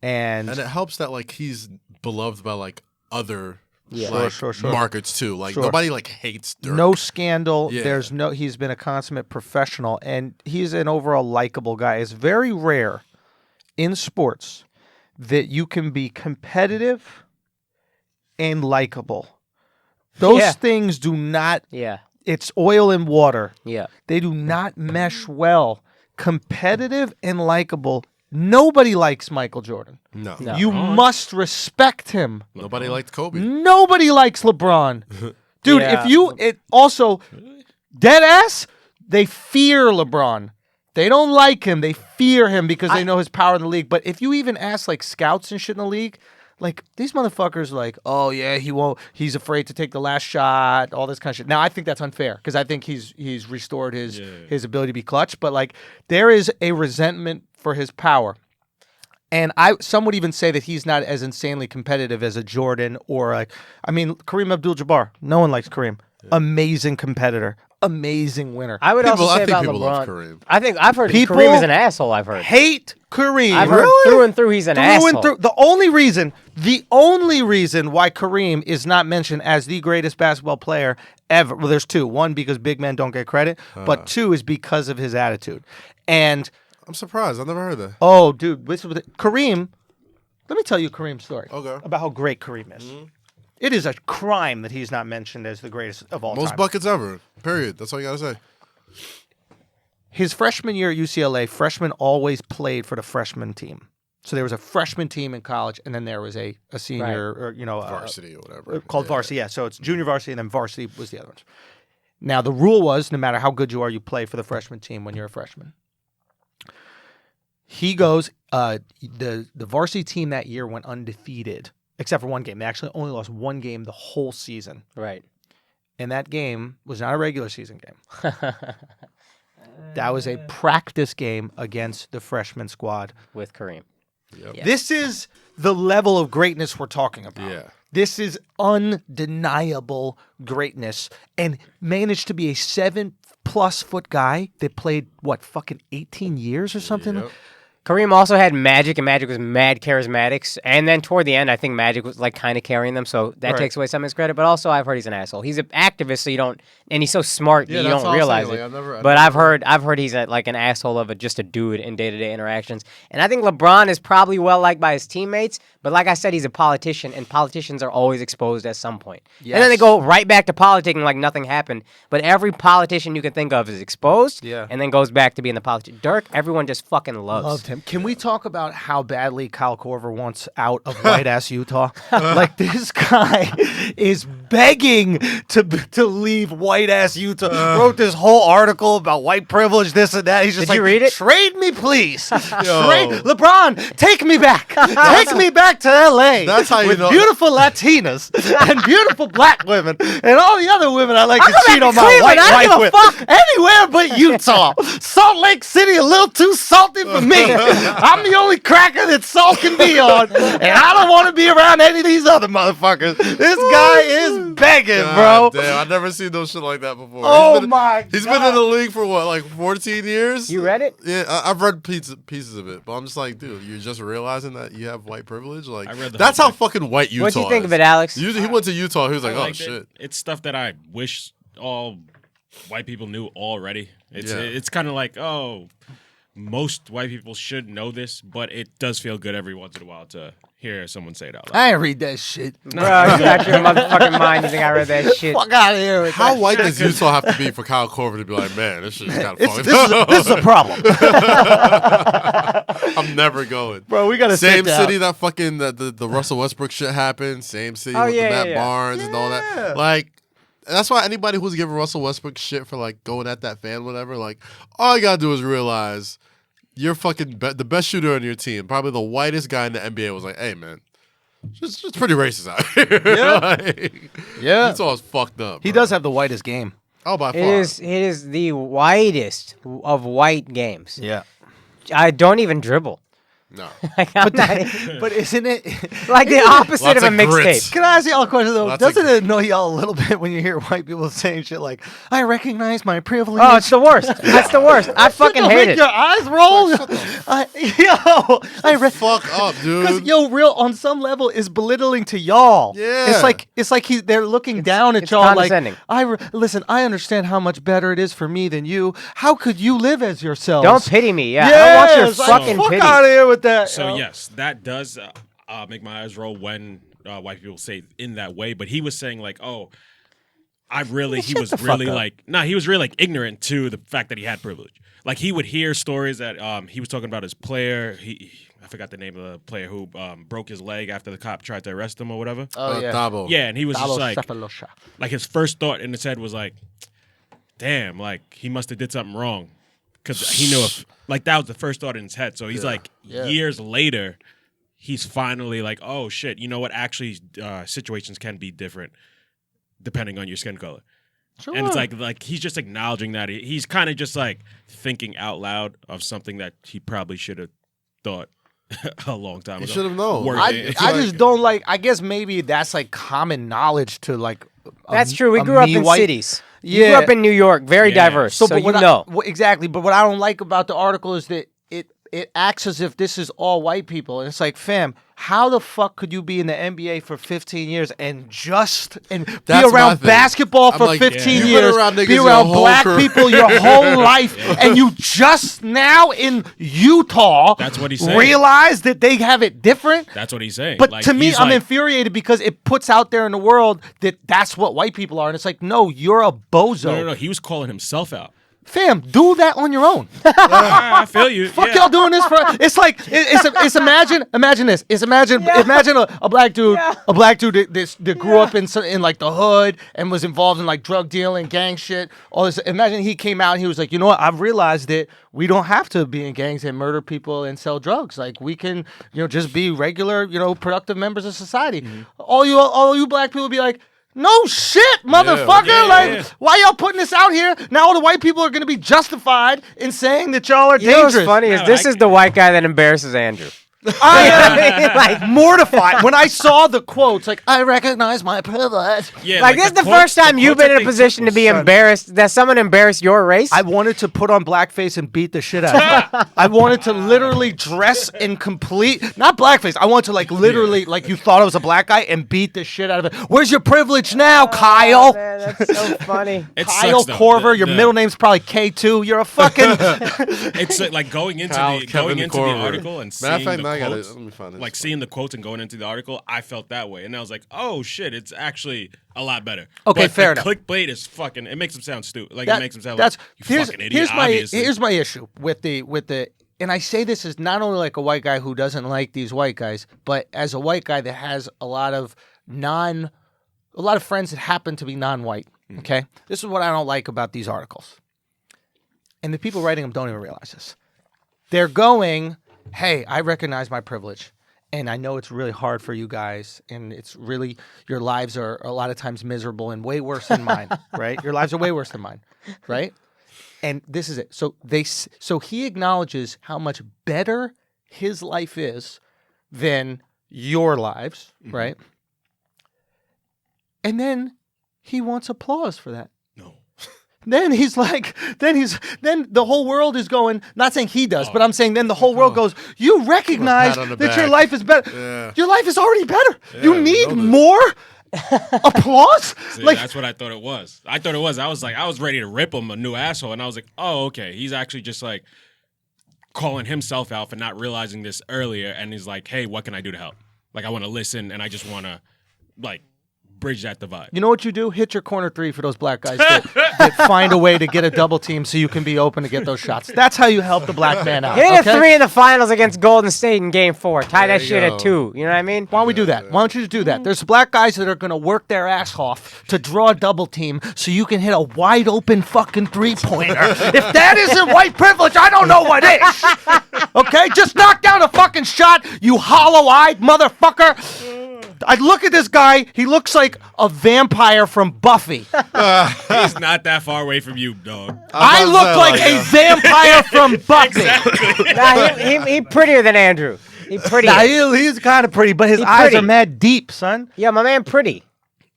A: had. And
B: And it helps that like he's beloved by like other
C: Yeah.
B: like,
A: Sure.
B: markets too. Like
A: Sure.
B: nobody like hates Dirk.
A: no scandal.
B: Yeah.
A: He's been a consummate professional and he's an overall likable guy. It's very rare in sports that you can be competitive and likable. Those
C: Yeah.
A: things do not,
C: Yeah.
A: it's oil and water.
C: Yeah.
A: They do not mesh well. Competitive and likable. Nobody likes Michael Jordan.
B: No.
C: No.
A: You must respect him.
B: Nobody liked Kobe.
A: Nobody likes LeBron. Dude,
C: Yeah.
A: if you it also dead ass, they fear LeBron. They don't like him. They fear him because they know his power in the league. But if you even ask like scouts and shit in the league, like these motherfuckers like, oh yeah, he won't. He's afraid to take the last shot. All this kind of shit. Now I think that's unfair because I think he's restored his ability to be clutch. But like there is a resentment for his power. And some would even say that he's not as insanely competitive as a Jordan or Kareem Abdul-Jabbar. No one likes Kareem. Amazing competitor. Amazing winner.
C: I would
B: People-
C: also
B: I
C: say
B: think
C: about
B: people love
C: LeBron.
B: Kareem.
C: I've heard
A: People
C: Kareem is an asshole. I've heard.
A: Hate Kareem.
C: I've heard through and through he's an
A: Through
C: asshole.
A: and through. The only reason why Kareem is not mentioned as the greatest basketball player ever, well, there's two. One, because big men don't get credit, but two is because of his attitude. And
B: I'm surprised. I've never heard that.
A: oh, dude, Kareem. Let me tell you Kareem's story.
B: Okay.
A: About how great Kareem is. It is a crime that he's not mentioned as the greatest of all
B: Most
A: time.
B: buckets ever. Period. That's all you gotta say.
A: His freshman year at UCLA, freshmen always played for the freshman team. So there was a freshman team in college, and then there was a senior, or
B: Varsity or whatever.
A: called varsity. Yeah, so it's junior varsity, and then varsity was the other ones. Now the rule was, no matter how good you are, you play for the freshman team when you're a freshman. He goes. The varsity team that year went undefeated, except for one game. They actually only lost one game the whole season,
C: Right.
A: and that game was not a regular season game. That was a practice game against the freshman squad.
C: With Kareem.
B: Yep.
C: Yeah.
A: This is the level of greatness we're talking about.
B: Yeah.
A: This is undeniable greatness and managed to be a 7+ foot guy that played, fucking 18 years or something?
B: Yep.
C: Kareem also had Magic, and Magic was mad charismatics. And then toward the end, I think Magic was like kind of carrying them, so that
A: Right.
C: takes away some of his credit. But also, I've heard he's an asshole. He's an activist, so you don't, and he's so smart
B: Yeah,
C: that you
B: that's
C: don't
B: what I'm
C: realize
B: saying.
C: it.
B: Like, I've
C: But
B: never-
C: I've heard he's like an asshole of just a dude in day-to-day interactions. And I think LeBron is probably well liked by his teammates. But like I said, he's a politician, and politicians are always exposed at some point. And then they
A: Yes.
C: go right back to politicking like nothing happened. But every politician you can think of is exposed,
A: Yeah.
C: and then goes back to being the politician. Dirk, everyone just fucking loves.
A: Loved him. Can we talk about how badly Kyle Korver wants out of white ass Utah? Like this guy is begging to leave white ass Utah. Wrote this whole article about white privilege, this and that. He's just
C: Did you
A: like,
C: read it?
A: trade me, please. Trade LeBron, take me back. Take me back to LA.
B: That's how you
A: with
B: know-
A: beautiful Latinas and beautiful black women and all the other women I like to
C: go
A: cheat
C: back
A: on
C: to
A: my
C: Cleveland.
A: white
C: I don't
A: wife
C: give a
A: with.
C: fuck.
A: Anywhere but Utah. Salt Lake City, a little too salty for me. I'm the only cracker that salt can be on, and I don't want to be around any of these other motherfuckers. This guy is begging, bro.
B: God damn, I've never seen no shit like that before.
A: Oh my
B: He's been in the league for what, like 14 years?
C: You read it?
B: Yeah, I've read pieces of it, but I'm just like, dude, you're just realizing that you have white privilege. Like,
D: I read the
B: that's
D: whole
B: how fucking white Utah.
C: What'd you think
B: is.
C: of it, Alex?
B: He went to Utah. He was like,
D: I
B: oh
D: liked it.
B: shit.
D: It's stuff that I wish all white people knew already. It's
B: Yeah.
D: it's kind of like, oh, most white people should know this, but it does feel good every once in a while to hear someone say it out loud.
A: I ain't read that shit.
C: Bro, you got your motherfucking mind. You think I read that shit?
A: Fuck out of here. With
B: How
A: that
B: white
A: shit.
B: does Utah have to be for Kyle Korver to be like, man, this shit's kind of
A: This
B: fucked
A: is a problem.
B: I'm never going.
A: Bro, we got to
B: Same
A: sit down.
B: city that fucking the Russell Westbrook shit happened. Same city
C: Oh,
B: with
C: yeah,
B: the Matt
C: yeah, yeah.
B: Barnes and all that. Like, that's why anybody who's giving Russell Westbrook shit for like going at that fan, whatever, like, all you gotta do is realize you're fucking the best shooter on your team, probably the whitest guy in the NBA, was like, hey man, just pretty racist out here.
A: Yeah.
B: Like,
A: Yeah.
B: Utah's fucked up.
A: He
B: bro.
A: does have the whitest game.
B: Oh, by far.
C: It is the whitest of white games.
A: Yeah.
C: I don't even dribble.
B: No.
C: Like, I'm not even-
A: But isn't it
C: like the opposite
B: Lots
C: of a
B: of grits.
C: mixtape.
A: Can I ask y'all a question though?
B: Lots of-
A: Doesn't it annoy y'all a little bit when you hear white people saying shit like, "I recognize my privilege"?
C: Oh, it's the worst. That's the worst. I fucking
A: Shit,
C: hate
A: make
C: it.
A: your eyes roll.
B: Fuck up,
A: Because
B: dude.
A: real on some level is belittling to y'all.
B: Yeah.
A: it's like they're looking down at
C: it's
A: y'all like,
C: condescending.
A: listen. I understand how much better it is for me than you. How could you live as yourselves?
C: Don't pity me. Yeah, I don't want your
A: Yes, like,
C: fucking
A: fuck
C: pity.
A: out of here with that.
D: So
A: yo.
D: yes, that does make my eyes roll when white people say it in that way. But he was saying like, "Oh, he was
A: the fuck
D: really
A: up.
D: like, he was really like ignorant to the fact that he had privilege. Like he would hear stories that he was talking about his player. I forgot the name of the player who broke his leg after the cop tried to arrest him or whatever.
A: Oh yeah.
B: Dabo.
D: Yeah, and he was just
A: Dabo
D: like,
A: Cephalosha.
D: his first thought in his head was like, damn, like he must have did something wrong. Because he knew that was the first thought in his head. So he's years later, he's finally like, oh shit, you know what? Actually, situations can be different depending on your skin color.
A: Sure.
D: And it's like he's just acknowledging that. He's kind of just like thinking out loud of something that he probably should have thought a long time
B: You
D: ago.
B: should have known.
D: Worth
A: I
D: it.
A: just don't like. I guess maybe that's like common knowledge to like.
C: That's true. We grew up in
A: white
C: cities. You
A: Yeah.
C: grew up in New York, very
D: Yeah.
C: diverse. So
A: but
C: you know.
A: exactly. But what I don't like about the article is that it acts as if this is all white people, and it's like, fam, how the fuck could you be in the NBA for 15 years and be
B: That's my
A: around
B: thing.
A: basketball
B: I'm
A: for
B: like,
A: 15
B: you've been
A: years,
B: around niggas
A: be
B: your
A: around
B: whole
A: black
B: career.
A: people your whole life, and you just now in Utah
D: That's what he's saying.
A: realize that they have it different?
D: That's what he's saying.
A: But
D: Like,
A: to me,
D: he's
A: I'm
D: like,
A: infuriated because it puts out there in the world that that's what white people are. And it's like, no, you're a bozo.
D: No. He was calling himself out.
A: Fam, do that on your own.
D: I feel you.
A: Fuck
D: yeah.
A: y'all doing this for? It's like it's imagine this. It's imagine a black dude, that grew up in like the hood and was involved in like drug dealing, gang shit, all this. Imagine he came out and he was like, you know what? I've realized that we don't have to be in gangs and murder people and sell drugs. Like we can, just be regular, productive members of society.
D: Mm-hmm.
A: All you black people be like, no shit, motherfucker.
D: yeah.
A: Why y'all putting this out here? Now all the white people are going to be justified in saying that y'all are
C: You know
A: dangerous.
C: what's funny is
D: No,
C: this is the white guy that embarrasses Andrew.
A: I am like mortified when I saw the quotes. Like, I recognize my privilege.
D: Yeah,
C: Like, this is the
D: quotes-
C: first time you've
D: quotes
C: been in
D: that
C: a
D: they
C: position
D: took
C: to be
D: was-
C: embarrassed, that someone embarrassed your race.
A: I wanted to put on blackface and beat the shit out of it. I wanted to literally dress in complete, not blackface. I wanted to like literally, like you thought I was a black guy and beat the shit out of it. Where's your privilege now, Kyle?
C: Man, that's so funny.
D: It
A: Kyle
D: sucks, though.
A: Korver, your
D: The-
A: middle name's probably K2. You're a fucking.
D: It's like going into
B: Kyle
D: the
B: Kevin Korver.
D: article and
B: Matter of
D: seeing
B: fact,
D: the
B: now I gotta
D: quotes,
B: let me find this.
D: like seeing the quotes and going into the article. I felt that way, and I was like, "Oh shit, it's actually a lot better."
A: Okay,
D: but
A: fair
D: the
A: enough.
D: Clickbait is fucking. It makes him sound stupid. Like
A: That-
D: it makes him sound
A: that's
D: like you fucking idiot. Obviously,
A: here's my issue with the and I say this as not only like a white guy who doesn't like these white guys, but as a white guy that has a lot of friends that happen to be non-white. Okay, this is what I don't like about these articles, and the people writing them don't even realize this. They're going, "Hey, I recognize my privilege." And I know it's really hard for you guys, and it's really, your lives are a lot of times miserable and way worse than mine, right? Your lives are way worse than mine, right? And this is it. So he acknowledges how much better his life is than your lives, right? And then he wants applause for that.
D: no.
A: Then he's like, then the whole world is going, not saying he does, but I'm saying then the whole world goes, you recognize
B: pat on the
A: that your
B: back.
A: life is better.
B: Yeah.
A: Your life is already better.
B: Yeah,
A: You
B: we
A: need
B: know this.
A: more applause?
D: See,
A: Like,
D: that's what I thought it was. I was ready to rip him a new asshole, and I was like, "Oh, okay." He's actually just like calling himself out for not realizing this earlier, and he's like, hey, what can I do to help? Like, I want to listen, and I just want to, like, bridge that divide.
A: You know what you do? Hit your corner three for those black guys that find a way to get a double team so you can be open to get those shots. That's how you help the black man out.
C: Hit a 3 in the finals against Golden State in Game 4. Tie that shit at 2. You know what I mean?
A: Why don't we do that? Why don't you just do that? There's black guys that are going to work their ass off to draw a double team so you can hit a wide open fucking 3-pointer. If that isn't white privilege, I don't know what is. Okay? Just knock down a fucking shot, you hollow-eyed motherfucker. I look at this guy. He looks like a vampire from Buffy.
D: He's not that far away from you, dog.
A: I look like a vampire from Buffy.
C: Nah, he prettier than Andrew. He prettier.
A: Nah, he's kind of pretty, but his eyes
C: pretty.
A: are mad deep, son.
C: Yeah, my man pretty.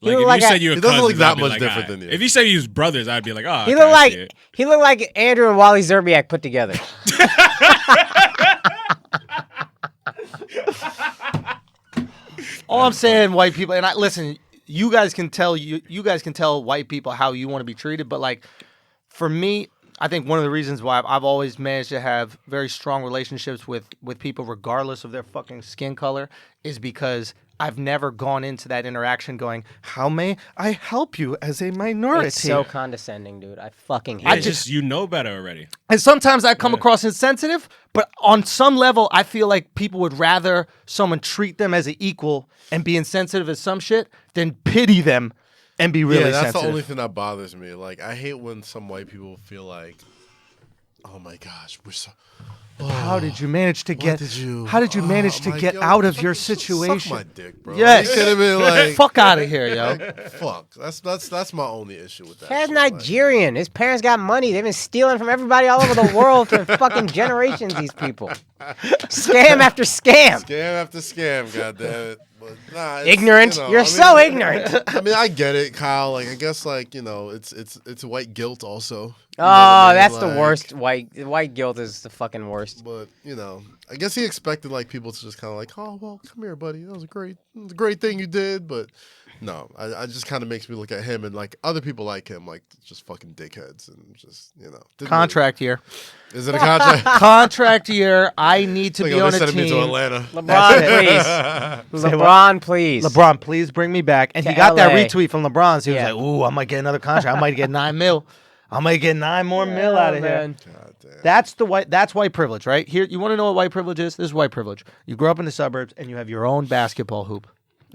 D: Like, if you said you were
B: He doesn't look
D: cousins,
B: that
D: I'd be
B: much
D: like,
B: different
D: alright.
B: than you.
D: If you said he was brothers, I'd be like, oh,
C: He
D: okay,
C: looked
D: I see it.
C: like Andrew and Wally Zerbiak put together.
A: All I'm saying, white people, and listen, you guys can tell white people how you want to be treated, but like for me, I think one of the reasons why I've always managed to have very strong relationships with people regardless of their fucking skin color is because I've never gone into that interaction going, how may I help you as a minority?
C: It's so condescending, dude. I fucking hate
D: Yeah,
C: it.
D: just you know better already.
A: And sometimes I come across insensitive, but on some level, I feel like people would rather someone treat them as an equal and be insensitive as some shit than pity them and be really
B: that's
A: sensitive.
B: the only thing that bothers me. Like, I hate when some white people feel like, oh my gosh, we're so...
A: How did you manage to get? How did you manage to get
B: God,
A: out of your
B: suck
A: situation?
B: my dick, bro.
A: Yes.
B: You kidding me? Like,
A: Fuck out of here, yo.
B: fuck. That's my only issue with that.
C: Cat's
B: shit. Like,
C: Nigerian. His parents got money. They've been stealing from everybody all over the world for fucking generations, these people. Scam after scam.
B: Scam after scam, goddammit. But nah,
C: Ignorant. You're so ignorant.
B: I mean, I get it, Kyle. Like, I guess, like, you know, it's white guilt also. You know
C: Oh,
B: what I mean?
C: that's the
B: Like,
C: worst. White guilt is the fucking worst.
B: But you know, I guess he expected like people to just kind of like, oh well, come here, buddy. That was a great thing you did. But no, I just kind of makes me look at him and like other people like him, like just fucking dickheads and just
A: Contract year.
B: Is it a contract?
A: Contract year. I need to
B: Like,
A: be
B: oh,
A: on
B: they
A: a
B: sent me to
A: team.
B: Atlanta.
C: LeBron, please. LeBron, please.
A: LeBron, please bring me back. And
C: To
A: he got that
C: LA.
A: retweet from LeBron. So he
C: Yeah.
A: was like, ooh, I might get another contract. I might get $9 million. I might get 9 more mil out of here.
C: man.
B: God damn.
A: That's white privilege, right? Here, you want to know what white privilege is? This is white privilege. You grow up in the suburbs and you have your own basketball hoop,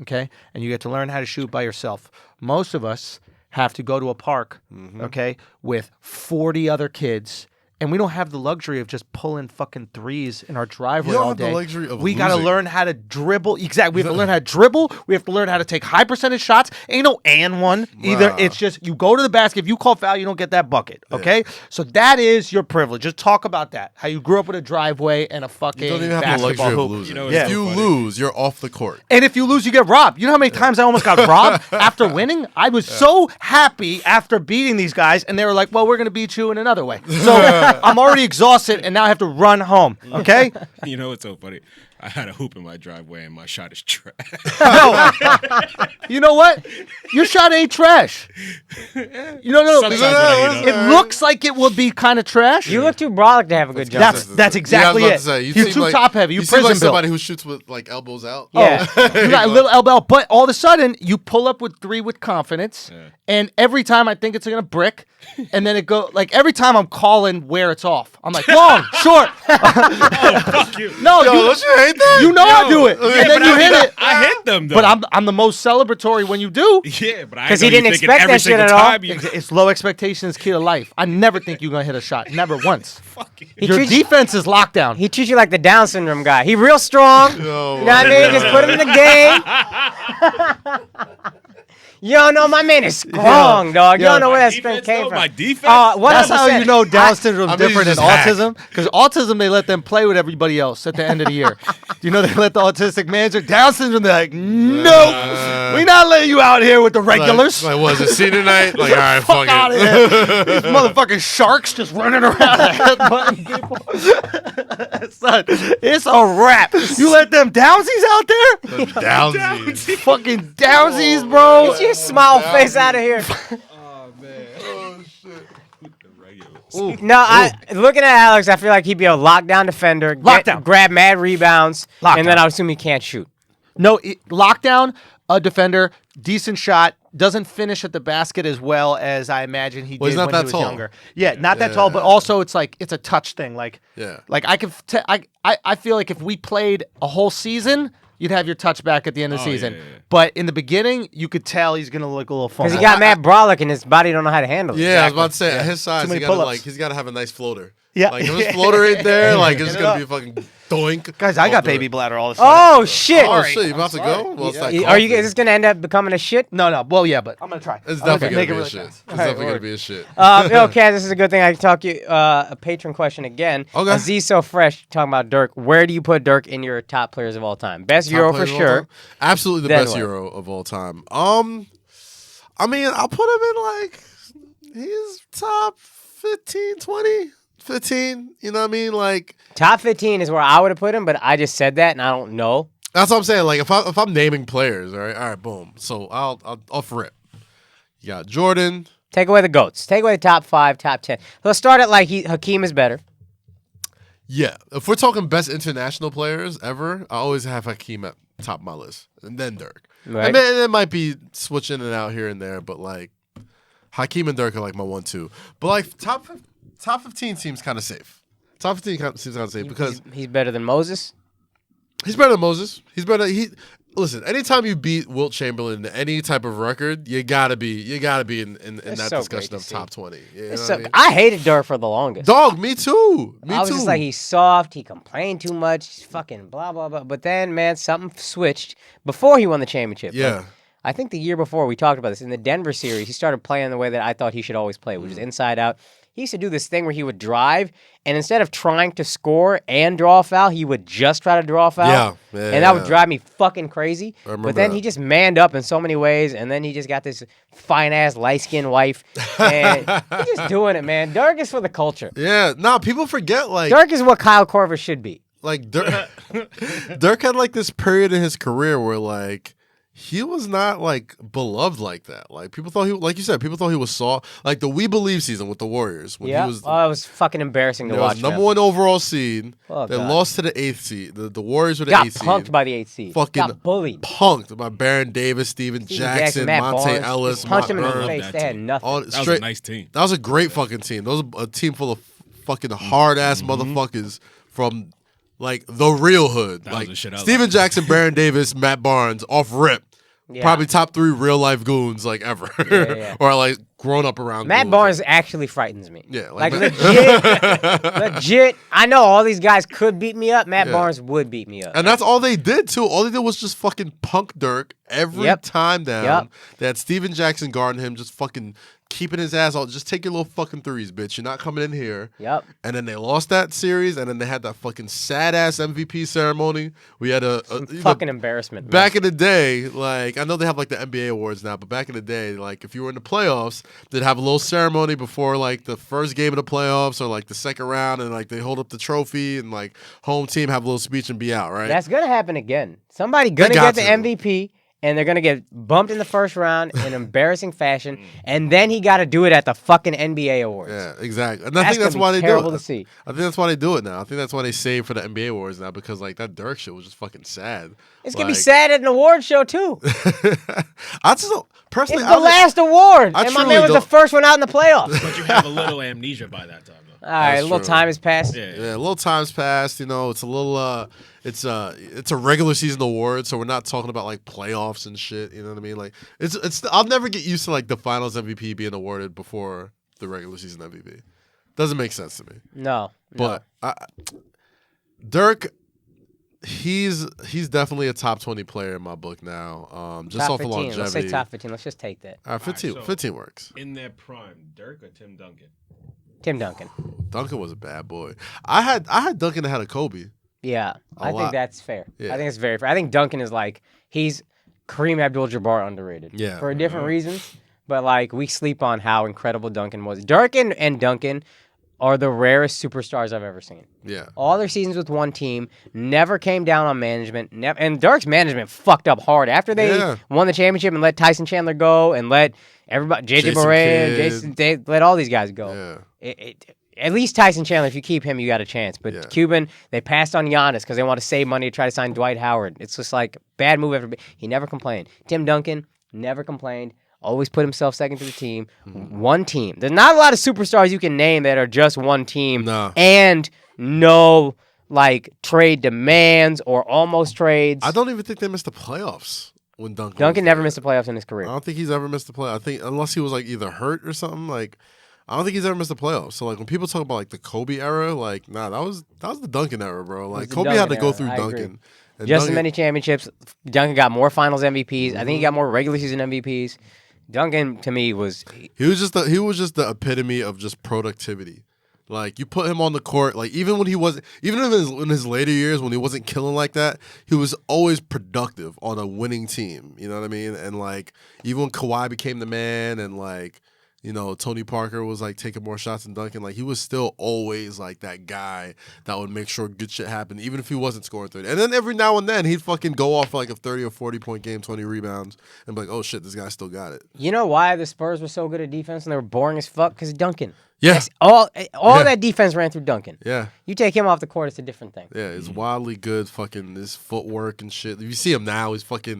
A: okay? And you get to learn how to shoot by yourself. Most of us have to go to a park, okay, with 40 other kids. And we don't have the luxury of just pulling fucking threes in our driveway
B: You don't
A: all
B: have the
A: day.
B: luxury of
A: we got to
B: losing.
A: learn how to dribble. Exactly. We have to learn how to dribble. We have to learn how to take high percentage shots. Ain't no and one either.
B: Nah.
A: It's just you go to the basket. If you call foul, you don't get that bucket. Okay? So that is your privilege. Just talk about that. How you grew up with a driveway and a fucking
B: You don't even have the
A: basketball
B: luxury of
A: hoop.
B: losing.
D: You know,
B: if
D: it's
B: you
D: so funny.
B: lose, you're off the court.
A: And if you lose, you get robbed. You know how many times I almost got robbed after winning? I was so happy after beating these guys, and they were like, well, we're going to beat you in another way. So I'm already exhausted, and now I have to run home, okay?
D: You know what's so funny? I had a hoop in my driveway, and my shot is trash.
A: No. You know what? Your shot ain't trash. You know, no.
D: Sometimes when I heat up.
A: It looks like it would be kind of trash.
C: You look too brolic to have a good job.
A: That's exactly
B: Yeah, I
A: it.
B: was about to say,
A: You're
B: seem
A: too
B: like-
A: top heavy. You
B: seem
A: prison
B: like
A: built.
B: somebody who shoots with like elbows out.
C: Yeah.
A: You got a little elbow, but all of a sudden you pull up with 3 with confidence, and every time I think it's gonna brick, and then it go like every time I'm calling where it's off. I'm like long, short.
D: Fuck you.
A: No,
B: Yo, don't you hate that?
A: you know I do it,
B: Yeah,
A: and then
D: But
A: you
D: I
A: hit
D: mean,
A: it.
D: I hit them though.
A: But I'm the most celebratory when you do.
D: yeah, but I
C: 'Cause
D: know
C: he didn't
D: you thinking
C: expect
D: every
C: that shit
D: single
C: at all.
D: time you
A: It's low expectations, key to life. I never think you're gonna hit a shot. Never once.
D: fucking.
A: Your
C: treats you-
A: defense is locked down.
C: He treats you like the Down syndrome guy. He real strong.
B: Oh,
C: You know what I mean? Just put him in the game. You don't know my man is strong, dog. You
A: Yo,
C: don't know where
D: my
C: that strength
D: defense,
C: came
D: though,
C: from.
D: my defense?
A: That's how
C: 100%.
A: you know Down syndrome is
B: I mean,
A: different
B: you
A: than
B: just hack.
A: autism. Because autism, they let them play with everybody else at the end of the year. Do you know they let the autistic manager? Down syndrome, they're like, nope, we not letting you out here with the regulars.
B: Like, was it senior night? Like, all right,
A: Fuck
B: fuck
A: out of
B: it.
A: here. These motherfucking sharks just running around headbutting people. Son, it's a wrap. You let them downsies out there?
B: Downsies.
A: Fucking downsies, bro.
C: Get your smile face out of here.
B: Oh man. Oh shit.
C: No, looking at Alex, I feel like he'd be a lockdown defender, grab mad rebounds, and then I would assume he can't shoot.
A: No, lockdown, a defender, decent shot, doesn't finish at the basket as well as I imagine he did when he was younger. Yeah, not that tall, but also it's like it's a touch thing. Like I feel like if we played a whole season, you'd have your touch back at the end of the season. But in the beginning, you could tell he's gonna look a little funny.
C: Because he got mad brolic and his body don't know how to handle it.
B: Yeah, I was about to say, at his size, he's got to have a nice floater.
A: Yeah.
B: Like, if his floater ain't there, like, it's going to be a fucking doink.
A: Guys, I got baby bladder all of a sudden.
C: Oh, shit.
B: Oh, shit, you about to go? Well,
C: is this going to end up becoming a shit?
A: No. Well, yeah, but I'm going to try.
B: It's definitely going to be a shit. It's definitely going to be a shit.
C: Okay, this is a good thing I can talk you. A patron question again.
B: Okay.
C: Aziz So Fresh talking about Dirk. Where do you put Dirk in your top players of all time? Best Euro for sure.
B: Absolutely the best Euro of all time. I mean, I'll put him in, like, he's top 15, 20. 15, you know what I mean? Like
C: top 15 is where I would have put him, but I just said that and I don't know.
B: That's what I'm saying. Like if I'm naming players, all right, boom. So I'll off rip. You got Jordan.
C: Take away the GOATs. Take away the top 5, top 10. Let's start it like Hakeem is better.
B: Yeah, if we're talking best international players ever, I always have Hakeem at top of my list, and then Dirk. Right. And it might be switching it out here and there, but like Hakeem and Dirk are like my 1-2. But like top 15 seems kind of safe. Top 15 seems kind of safe because
C: he's better than Moses.
B: He's better than Moses. He's better. Listen. Anytime you beat Wilt Chamberlain in any type of record, you gotta be in that discussion of top 20. You know what I mean?
C: I hated Dirk for the longest.
B: Dog, me too. I
C: was just like, he's soft. He complained too much. He's fucking blah blah blah. But then, man, something switched before he won the championship.
B: Yeah.
C: Like, I think the year before we talked about this in the Denver series, he started playing the way that I thought he should always play, which is inside out. He used to do this thing where he would drive, and instead of trying to score and draw a foul, he would just try to draw a foul.
B: Yeah,
C: and that would drive me fucking crazy.
B: But
C: then he just manned up in so many ways, and then he just got this fine-ass, light-skinned wife. And he's just doing it, man. Dirk is for the culture.
B: Yeah, people forget, like...
C: Dirk is what Kyle Korver should be.
B: Like, Dirk had, like, this period in his career where, like... He was not like beloved like that. Like people thought like you said, people thought he was soft. Like the We Believe season with the Warriors when he was.
C: It was fucking embarrassing to watch.
B: Number 1 overall seed.
C: Oh,
B: they lost to the 8th seed. The Warriors were the 8th seed.
C: Got punked by the 8th seed.
B: Fucking
C: got bullied.
B: Punked by Baron Davis, Steven Jackson, Monte Ellis.
C: Punched him in the face. They had nothing.
D: That was a nice team.
B: That was a great fucking team. That was a team full of fucking hard ass motherfuckers from. Like the real hood. Like Steven Jackson, Baron Davis, Matt Barnes, off rip. Yeah. Probably top 3 real life goons like ever, or like grown up around.
C: Matt Barnes actually frightens me.
B: Yeah,
C: like legit. I know all these guys could beat me up. Matt Barnes would beat me up,
B: and that's all they did too. All they did was just fucking punk Dirk every time down. They had Steven Jackson guarding him, just fucking keeping his ass out. Just take your little fucking threes, bitch. You're not coming in here.
C: Yep.
B: And then they lost that series, and then they had that fucking sad ass MVP ceremony. We had a
C: fucking embarrassment.
B: Back in the day, like I know they have like the NBA awards now, but back in the day, like if you were in the playoffs, they'd have a little ceremony before like the first game of the playoffs or like the second round, and like they hold up the trophy and like home team have a little speech and be out. Right.
C: That's gonna happen again. Somebody gonna get the MVP. And they're going to get bumped in the first round in embarrassing fashion. And then he got to do it at the fucking NBA Awards.
B: Yeah, exactly. And I think that's why they do it.
C: Terrible to see.
B: I think that's why they do it now. I think that's why they save for the NBA Awards now because, like, that Dirk shit was just fucking sad.
C: It's going to be sad at an award show, too.
B: I just don't, personally...
C: It's the last award. And my man was the first one out in the playoffs.
D: But you have a little amnesia by that time, though.
C: All right, a little time has passed.
B: Yeah, a little time's passed. You know, it's a little... It's a regular season award, so we're not talking about like playoffs and shit. You know what I mean? Like it's. I'll never get used to like the Finals MVP being awarded before the regular season MVP. Doesn't make sense to me.
C: No,
B: but Dirk, he's definitely a top 20 player in my book now. Just
C: top
B: off
C: 15.
B: of longevity.
C: Let's say top 15. Let's just take that.
B: 15 works.
D: In their prime, Dirk or Tim Duncan?
C: Tim Duncan.
B: Duncan was a bad boy. I had Duncan ahead of Kobe.
C: Yeah, I think that's fair.
B: Yeah.
C: I think it's very fair. I think Duncan is like, he's Kareem Abdul-Jabbar underrated.
B: Yeah.
C: For different reasons. But like, we sleep on how incredible Duncan was. Dirk and Duncan are the rarest superstars I've ever seen.
B: Yeah.
C: All their seasons with one team, never came down on management. And Dirk's management fucked up hard. After they won the championship and let Tyson Chandler go and let everybody, JJ Barea and Jason, they let all these guys go.
B: Yeah.
C: at least Tyson Chandler, if you keep him, you got a chance. But Cuban, they passed on Giannis because they want to save money to try to sign Dwight Howard. It's just like bad move. He never complained. Tim Duncan never complained. Always put himself second to the team. One team. There's not a lot of superstars you can name that are just one team.
B: No.
C: And no like trade demands or almost trades.
B: I don't even think they missed the playoffs when
C: Duncan never missed the playoffs in his career.
B: I don't think he's ever missed the playoffs. I think unless he was like either hurt or something, like I don't think he's ever missed the playoffs. So like when people talk about like the Kobe era, like nah, that was the Duncan era, bro. Like Kobe had to go through Duncan.
C: And just as many championships. Duncan got more Finals MVPs. I think he got more regular season MVPs. Duncan to me was
B: he was just the epitome of just productivity. Like you put him on the court, like even in his later years when he wasn't killing like that, he was always productive on a winning team. You know what I mean? And like even when Kawhi became the man, and like Tony Parker was like taking more shots than Duncan, like he was still always like that guy that would make sure good shit happened, even if he wasn't scoring 30. And then every now and then he'd fucking go off like a 30 or 40 point game, 20 rebounds, and be like, oh shit, this guy still got it.
C: You know why the Spurs were so good at defense and they were boring as fuck? Because Duncan.
B: Yeah.
C: Yes, all that defense ran through Duncan.
B: Yeah.
C: You take him off the court, it's a different thing.
B: Yeah, it's wildly good fucking his footwork and shit. If you see him now, he's like a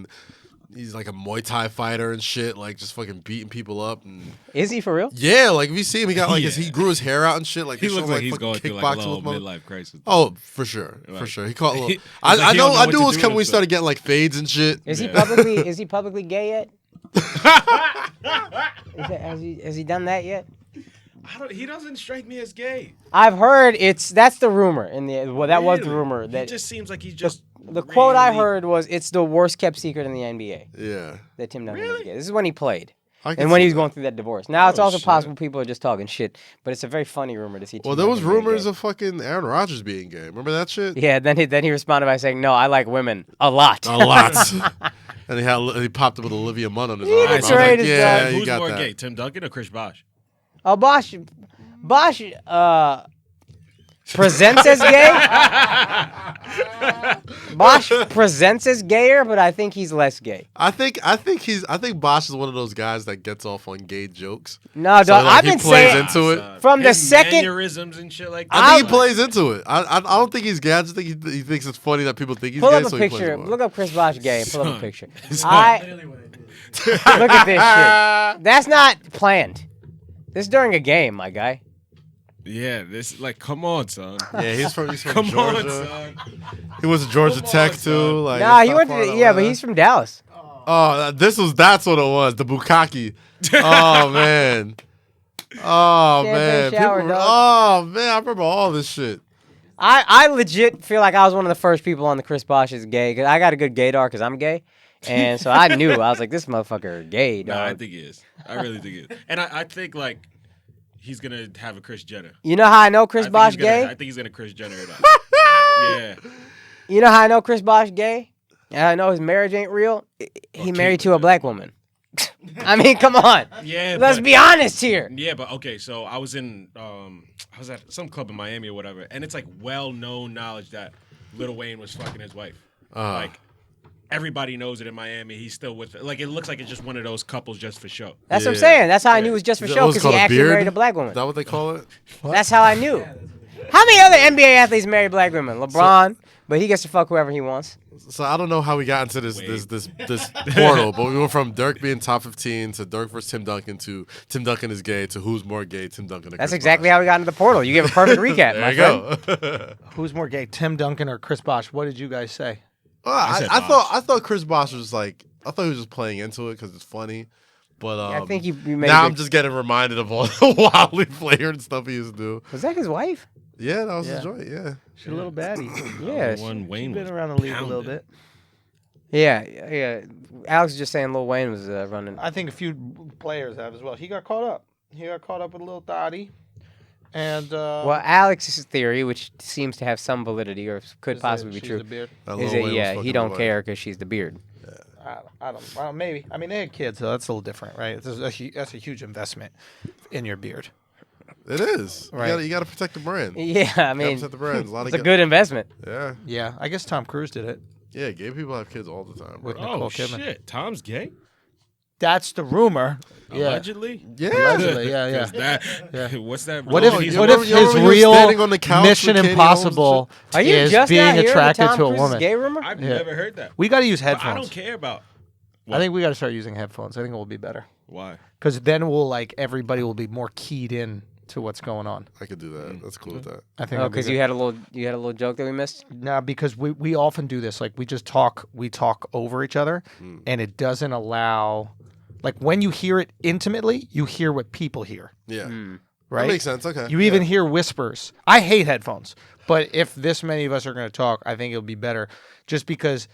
B: Muay Thai fighter and shit, like just fucking beating people up. And
C: is he for real?
B: Yeah, like if you see him, he got like he grew his hair out and shit. Like
D: he looks like he's going through like a little midlife crisis.
B: Oh, for sure, for sure. He caught a little. I knew it was coming when we started getting like fades and shit.
C: Is he publicly gay yet? Has he done that yet?
D: He doesn't strike me as gay.
C: I've heard that's the rumor was the rumor that
D: it just seems like he's just
C: the quote I heard was it's the worst kept secret in the NBA.
B: Yeah,
C: that Tim Duncan is gay. This is when he played
B: and
C: when he was going through that divorce. Now it's also possible people are just talking shit, but it's a very funny rumor to see.
B: Well, there was rumors of fucking Aaron Rodgers being gay. Remember that shit?
C: Yeah. Then he responded by saying, "No, I like women a lot."
B: A lot. And he popped up with Olivia Munn on his arm.
C: That's right.
B: Yeah,
D: who's more gay, Tim Duncan or Chris Bosh?
C: Oh, Bosh presents as gay. Bosh presents as gayer, but I think he's less gay.
B: I think Bosh is one of those guys that gets off on gay jokes.
C: No,
B: so,
C: dog, I've been saying
B: into it
C: from the second
D: mannerisms and shit like that.
B: I think he plays into it. I don't think he's gay. I just think he thinks it's funny that people think he's gay.
C: Pull up a picture. Look up Chris Bosh gay and pull up a picture. Look at this shit. That's not planned. This is during a game, my guy.
D: Yeah, this come on, son.
B: Yeah, he's from
D: come
B: Georgia.
D: On, son.
B: He was at Georgia Tech too. Like,
C: he went to but he's from Dallas.
B: Oh, that's what it was. The bukkake. Oh man. Oh man. Oh man, I remember all this shit.
C: I legit feel like I was one of the first people on the Chris Bosh is gay because I got a good gaydar because I'm gay. And so I knew. I was like, this motherfucker gay, dog.
D: No, I think he is. I really think he is. And I think, like, he's going to have a Kris Jenner.
C: You know how I know Chris Bosh gay?
D: I think he's going to Kris Jenner it up. Yeah.
C: You know how I know Chris Bosh gay? And I know his marriage ain't real? He married to a black woman. I mean, come on.
D: Yeah.
C: Let's be honest here.
D: Yeah, but okay, so I was at some club in Miami or whatever, and it's like well-known knowledge that Lil Wayne was fucking his wife. Like, everybody knows it in Miami. He's still with her. Like, it looks like it's just one of those couples just for show.
C: That's what I'm saying. That's how I knew it was just for show, because he actually married a black woman.
B: Is that what they call it?
C: What? That's how I knew. How many other NBA athletes marry black women? LeBron, but he gets to fuck whoever he wants.
B: So I don't know how we got into this portal, but we went from Dirk being top 15 to Dirk versus Tim Duncan to Tim Duncan is gay to who's more gay, Tim Duncan or
C: That's
B: Chris
C: exactly
B: Bosh.
C: how we got into the portal. You gave a perfect recap,
B: there
C: my
B: you
C: friend.
B: go.
A: Who's more gay, Tim Duncan or Chris Bosh? What did you guys say?
B: Well, I thought Chris Bosh was like, I thought he was just playing into it because it's funny. But
C: I think you made
B: now I'm just getting reminded of all the wildly flavored stuff he used to do.
C: Was that his wife?
B: Yeah, that was his joint. Yeah,
A: she's a little baddie.
C: Yeah,
A: she's been around the league a little bit.
C: Yeah. Alex was just saying Lil Wayne was running.
A: I think a few players have as well. He got caught up. He got caught up with a little thotty. And
C: well, Alex's theory, which seems to have some validity or could possibly be true, is that he don't care because she's the beard.
A: I don't. Well, maybe. I mean, they had kids, so that's a little different, right? That's a huge investment in your beard.
B: It is.
A: Right.
B: You got to protect the brand.
C: Yeah, I mean,
B: protect the brands.
C: It's a good investment.
B: Yeah.
A: Yeah, I guess Tom Cruise did it.
B: Yeah, gay people have kids all the time.
A: With
D: Oh,
A: Nicole Kidman.
D: shit. Tom's gay?
A: that's the rumor. Yeah.
D: Allegedly?
B: Yeah.
A: Allegedly, yeah.
D: 'Cause what's that?
A: What
B: Oh,
A: if
B: you
A: what
B: remember-
A: if
B: you
A: his
B: remember he was
A: real
B: standing on the couch
A: Mission
B: with Katie
A: Impossible
C: Are you
A: is
C: just
A: being
C: now hearing
A: attracted
C: Tom
A: to a
C: Cruise's
A: woman?
C: gay rumor?
D: I've never heard that.
A: We got to use
D: But
A: headphones.
D: I don't care about.
A: I think we got to start using headphones. I think it will be better
D: Why?
A: because then we'll everybody will be more keyed in to what's going on.
B: I could do that. That's cool with that.
A: I think.
C: Oh, because you had a little joke that we missed.
A: No, because we often do this. Like we just talk over each other, and it doesn't allow. Like when you hear it intimately, you hear what people hear.
B: Yeah.
A: Right.
B: That makes sense. Okay.
A: You even hear whispers. I hate headphones, but if this many of us are going to talk, I think it'll be better, just because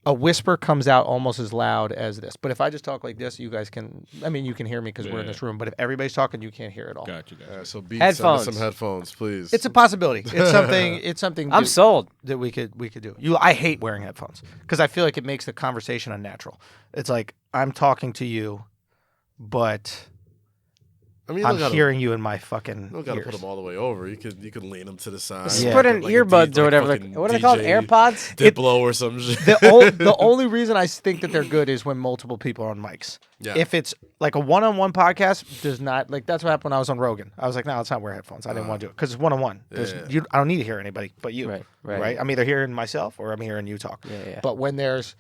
A: a whisper comes out almost as loud as this. But if I just talk like this, you guys can. I mean, you can hear me because we're in this room. But if everybody's talking, you can't hear it all.
D: Gotcha.
B: So Beats,
C: Headphones.
B: send us some headphones, please.
A: It's a possibility. It's something. It's something.
C: I'm sold.
A: That we could do. I hate wearing headphones because I feel like it makes the conversation unnatural. It's like I'm talking to you, but
B: I mean,
A: I'm hearing you in my fucking
B: You don't gotta
A: ears.
B: put them all the way over. You could lean them to the side.
C: Just
A: Yeah.
C: put in
B: Like a
C: earbuds or whatever.
B: fucking
C: What are they called?
B: DJ
C: AirPods?
B: Diplo or some shit.
A: The only reason I think that they're good is when multiple people are on mics.
B: Yeah.
A: If it's like a one-on-one podcast, does not that's what happened when I was on Rogan. I was like, no, let's not wear headphones. I didn't want to do it because it's one-on-one. I don't need to hear anybody but you.
C: Right.
A: I'm either hearing myself or I'm hearing you talk.
C: Yeah.
A: But when there's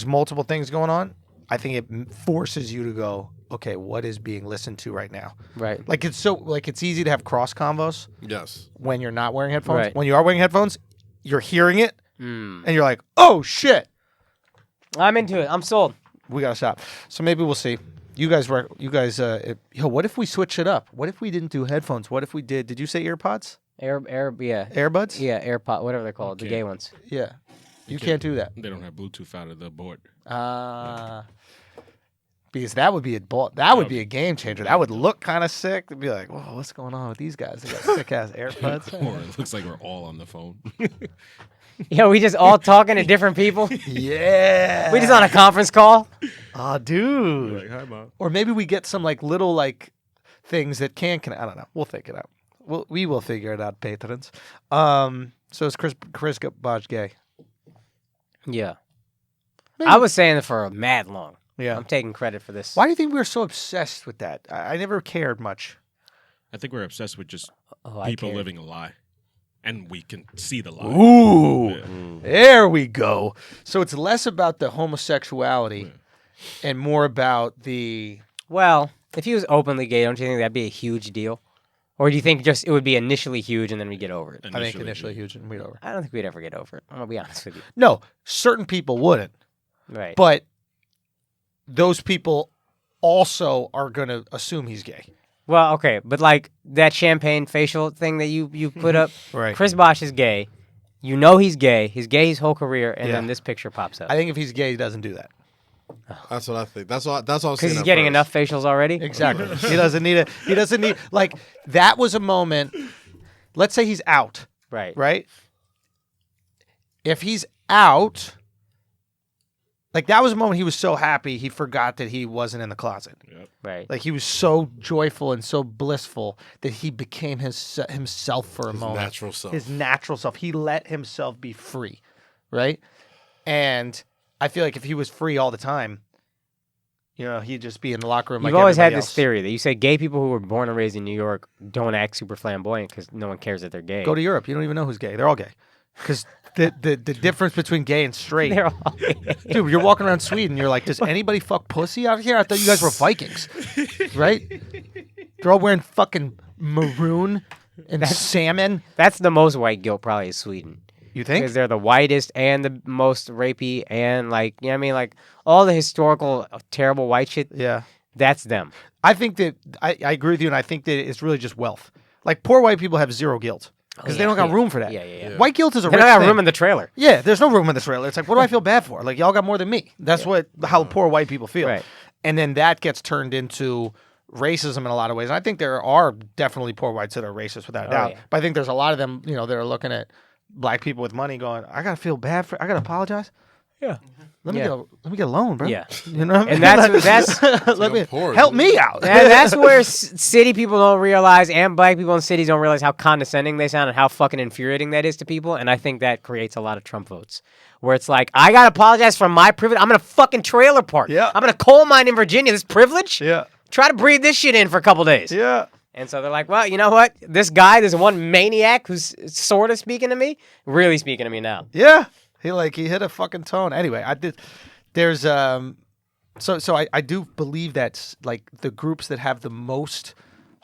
A: multiple things going on, I think it forces you to go, okay, what is being listened to right now?
C: Right.
A: Like it's easy to have cross convos
B: Yes.
A: when you're not wearing headphones.
C: Right.
A: When you are wearing headphones, you're hearing it and you're like, oh shit.
C: I'm into it. I'm sold.
A: We gotta stop. So maybe we'll see. You guys, what if we switch it up? What if we didn't do headphones? What if we did you say earpods?
C: Yeah.
A: Airbuds?
C: Yeah, AirPod, whatever they're called, the gay ones.
A: Yeah. You can't do that.
D: They don't have Bluetooth out of the board.
A: Because that would be a game changer. That would look kind of sick. To be like, whoa, what's going on with these guys? They got sick ass AirPods.
D: Or it looks like we're all on the phone.
C: Yeah, we just all talking to different people.
A: Yeah.
C: We just on a conference call.
A: Oh, dude.
D: Like, hi, Mom.
A: Or maybe we get some little things that can I don't know. We'll think it out. We will figure it out, patrons. So is Chris Bosch gay?
C: Yeah.
A: Maybe.
C: I was saying it for a mad long.
A: Yeah.
C: I'm taking credit for this.
A: Why do you think we were so obsessed with that? I never cared much.
D: I think we're obsessed with just
C: I
D: people
C: cared.
D: living a lie. And we can see the lie.
A: Ooh, there we go. So it's less about the homosexuality and more about the.
C: Well, if he was openly gay, don't you think that'd be a huge deal? Or do you think just it would be initially huge and then we get over it?
A: I think initially huge and we'd over.
C: I don't think we'd ever get over it. I'm gonna be honest with you.
A: No, certain people wouldn't,
C: Right.
A: but those people also are gonna assume he's gay.
C: Well, okay, but that champagne facial thing that you put up,
A: Right.
C: Chris Bosch is gay. You know he's gay. He's gay his whole career, and
A: Yeah.
C: then this picture pops up.
A: I think if he's gay, he doesn't do that.
B: That's what I think. That's what I was saying.
C: Because he's getting enough facials already.
A: Exactly. He doesn't need it. He doesn't need that was a moment. Let's say he's out.
C: Right.
A: Right? If he's out, that was a moment he was so happy he forgot that he wasn't in the closet.
D: Yep.
C: Right.
A: He was so joyful and so blissful that he became himself for a moment.
B: natural self.
A: His natural self. He let himself be free. Right? And I feel like if he was free all the time, he'd just be in the locker room.
C: You've always had this theory that you say gay people who were born and raised in New York don't act super flamboyant because no one cares that they're gay.
A: Go to Europe. You don't even know who's gay. They're all gay. Because the difference between gay and straight.
C: They're all gay.
A: Dude, you're walking around Sweden. You're like, does anybody fuck pussy out here? I thought you guys were Vikings. Right? They're all wearing fucking maroon and salmon.
C: That's the most white guilt probably is Sweden.
A: You think?
C: Because they're the whitest and the most rapey and all the historical terrible white shit.
A: Yeah.
C: That's them.
A: I think that I agree with you, and I think that it's really just wealth. Poor white people have zero guilt because they don't got room for that.
C: Yeah.
A: White guilt is a
C: They
A: rich
C: don't have
A: thing.
C: room in the trailer.
A: Yeah, there's no room in the trailer. It's what do I feel bad for? Y'all got more than me. That's how poor white people feel.
C: Right.
A: And then that gets turned into racism in a lot of ways. And I think there are definitely poor whites that are racist without a doubt.
C: yeah.
A: But I think there's a lot of them, that are looking at black people with money going, I got to feel bad I got to apologize.
C: Yeah.
A: Let me get a loan, bro.
C: Yeah.
A: You know what I mean?
C: And that's
A: help me out.
C: that's where city people don't realize, and black people in cities don't realize how condescending they sound and how fucking infuriating that is to people. And I think that creates a lot of Trump votes, where it's like, I gotta apologize for my privilege. I'm in a fucking trailer park.
A: Yeah.
C: I'm in a coal mine in Virginia. This privilege.
A: Yeah.
C: Try to breathe this shit in for a couple days.
A: Yeah.
C: And so they're like, well, you know what? This guy, one maniac who's sort of speaking to me, really speaking to me now.
A: Yeah. He hit a fucking tone. Anyway, there's so I do believe that like the groups that have the most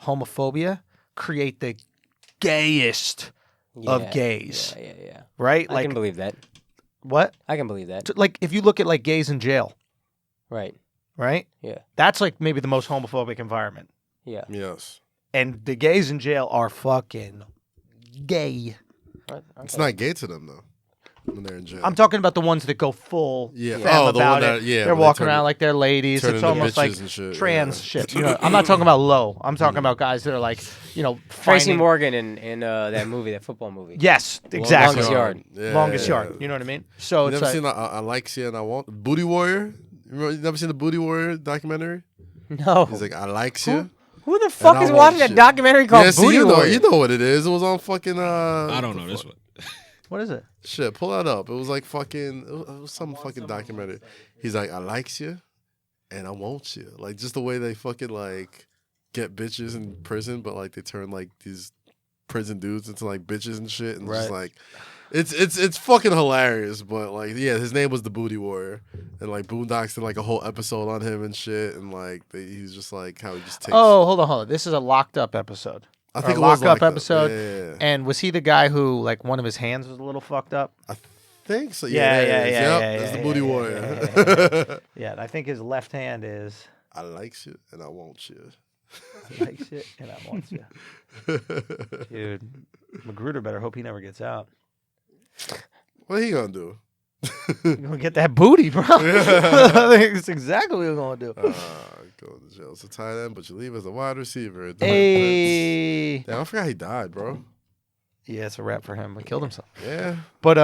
A: homophobia create the gayest of gays.
C: Yeah.
A: Right?
C: I can believe that.
A: What?
C: I can believe that.
A: Like if you look at like gays in jail,
C: Right.
A: Yeah. That's like maybe the most homophobic environment.
C: Yeah.
B: Yes.
A: And the gays in jail are fucking gay.
B: It's not gay to them though. When they're in jail.
A: I'm talking about the ones that go full
B: femme
A: about
B: the one
A: it.
B: that,
A: they're walking around like they're ladies. It's almost like
B: shit,
A: trans shit. You know, I'm not talking about low. I'm talking about guys that are like,
C: Tracy Morgan in that movie, that football movie.
A: Yes, exactly.
C: Longest Yard.
A: Longest Yard. You know what I mean? So
B: you
A: it's
B: never seen Alexia and I Want Booty Warrior? You never seen the Booty Warrior documentary?
C: No.
B: He's like, Alexia.
C: Who the fuck is watching that documentary called Booty Warrior?
B: You know what it is. It was on fucking
D: I don't know this one.
A: What is it?
B: Shit, pull that up. It was like fucking. It was some fucking documentary. He's like, I likes you, and I want you. Like just the way they fucking like get bitches in prison, but like they turn like these prison dudes into like bitches and shit, and just like it's fucking hilarious. But like, yeah, his name was the Booty Warrior, and like Boondocks did like a whole episode on him and shit, and like he's just like how he just takes.
A: Oh, hold on. This is a Locked Up episode.
B: I think it
A: Locked
B: was
A: Up
B: like
A: episode.
B: Yeah.
A: And was he the guy who like one of his hands was a little fucked up?
B: I think so.
A: Yeah.
B: That's the Booty Warrior.
A: Yeah, I think his left hand is.
B: I likes you and I want you.
A: I like shit and I want you. Dude, Magruder better hope he never gets out.
B: What he gonna do?
A: You're gonna get that booty, bro. I think it's exactly what you're gonna do.
B: Go to jail as a tight end, but you leave as a wide receiver.
A: Hey.
B: Damn, I forgot he died, bro.
A: Yeah, it's a wrap for him. He killed himself.
B: Yeah.
A: But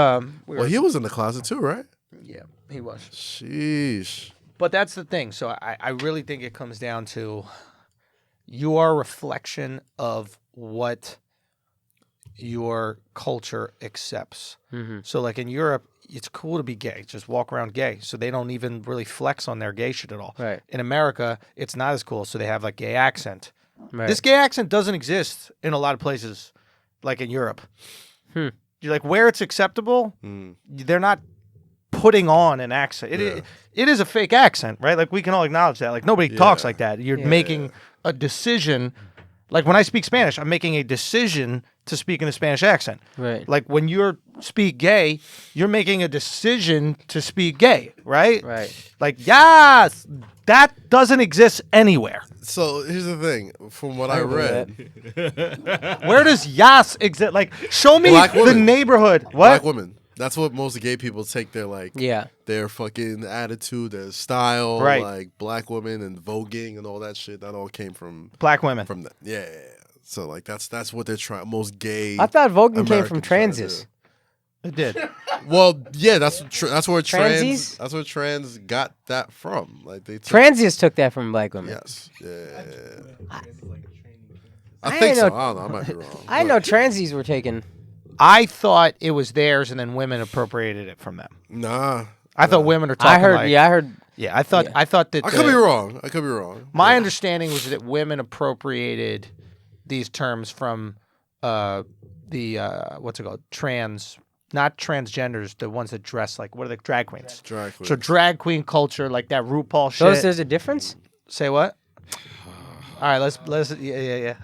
B: well, he was in the closet too, right?
A: Yeah, he was.
B: Sheesh.
A: But that's the thing. So I really think it comes down to you are a reflection of what your culture accepts.
C: Mm-hmm.
A: So like in Europe, it's cool to be gay. Just walk around gay. So they don't even really flex on their gay shit at all.
C: Right.
A: In America, it's not as cool. So they have like gay accent.
C: Right.
A: This gay accent doesn't exist in a lot of places, like in Europe. You're like where it's acceptable, they're not putting on an accent. It is a fake accent, right? Like we can all acknowledge that. Like nobody talks like that. You're making a decision. Like when I speak Spanish, I'm making a decision to speak in a Spanish accent.
C: Right.
A: Like when you speak gay, you're making a decision to speak gay, right?
C: Right.
A: Like, yes, that doesn't exist anywhere.
B: So here's the thing. From what I read,
A: Where does yas exist? Like, show me
B: Black
A: the
B: women.
A: neighborhood. What?
B: black women. That's what most gay people take their like their fucking attitude, their style,
A: Right.
B: like black women and voguing and all that shit. That all came from
A: Black women.
B: that. Yeah. So like that's what they're trying. Most gay.
C: I thought voguing came from
B: Americans try to
C: transes.
A: It did.
B: Well, yeah, that's where
C: Transies?
B: that's where trans got that from. Like they took,
C: Transies took that from black women.
B: Yes. Yeah. I
C: I
B: think so.
C: know-
B: I don't know. I might be wrong.
C: I know transies were taken.
A: I thought it was theirs, and then women appropriated it from them.
B: Nah.
A: I thought women are talking.
C: I heard.
A: like-
C: I heard.
A: Yeah, I thought.
C: Yeah.
A: I thought that.
B: I could be wrong. I could be wrong.
A: My understanding was that women appropriated these terms from the what's it called? Not transgenders, the ones that dress like, what are the drag queens?
B: Drag queen.
A: So drag queen culture, like that RuPaul shit.
C: There's a difference.
A: Say what? All right, let's yeah.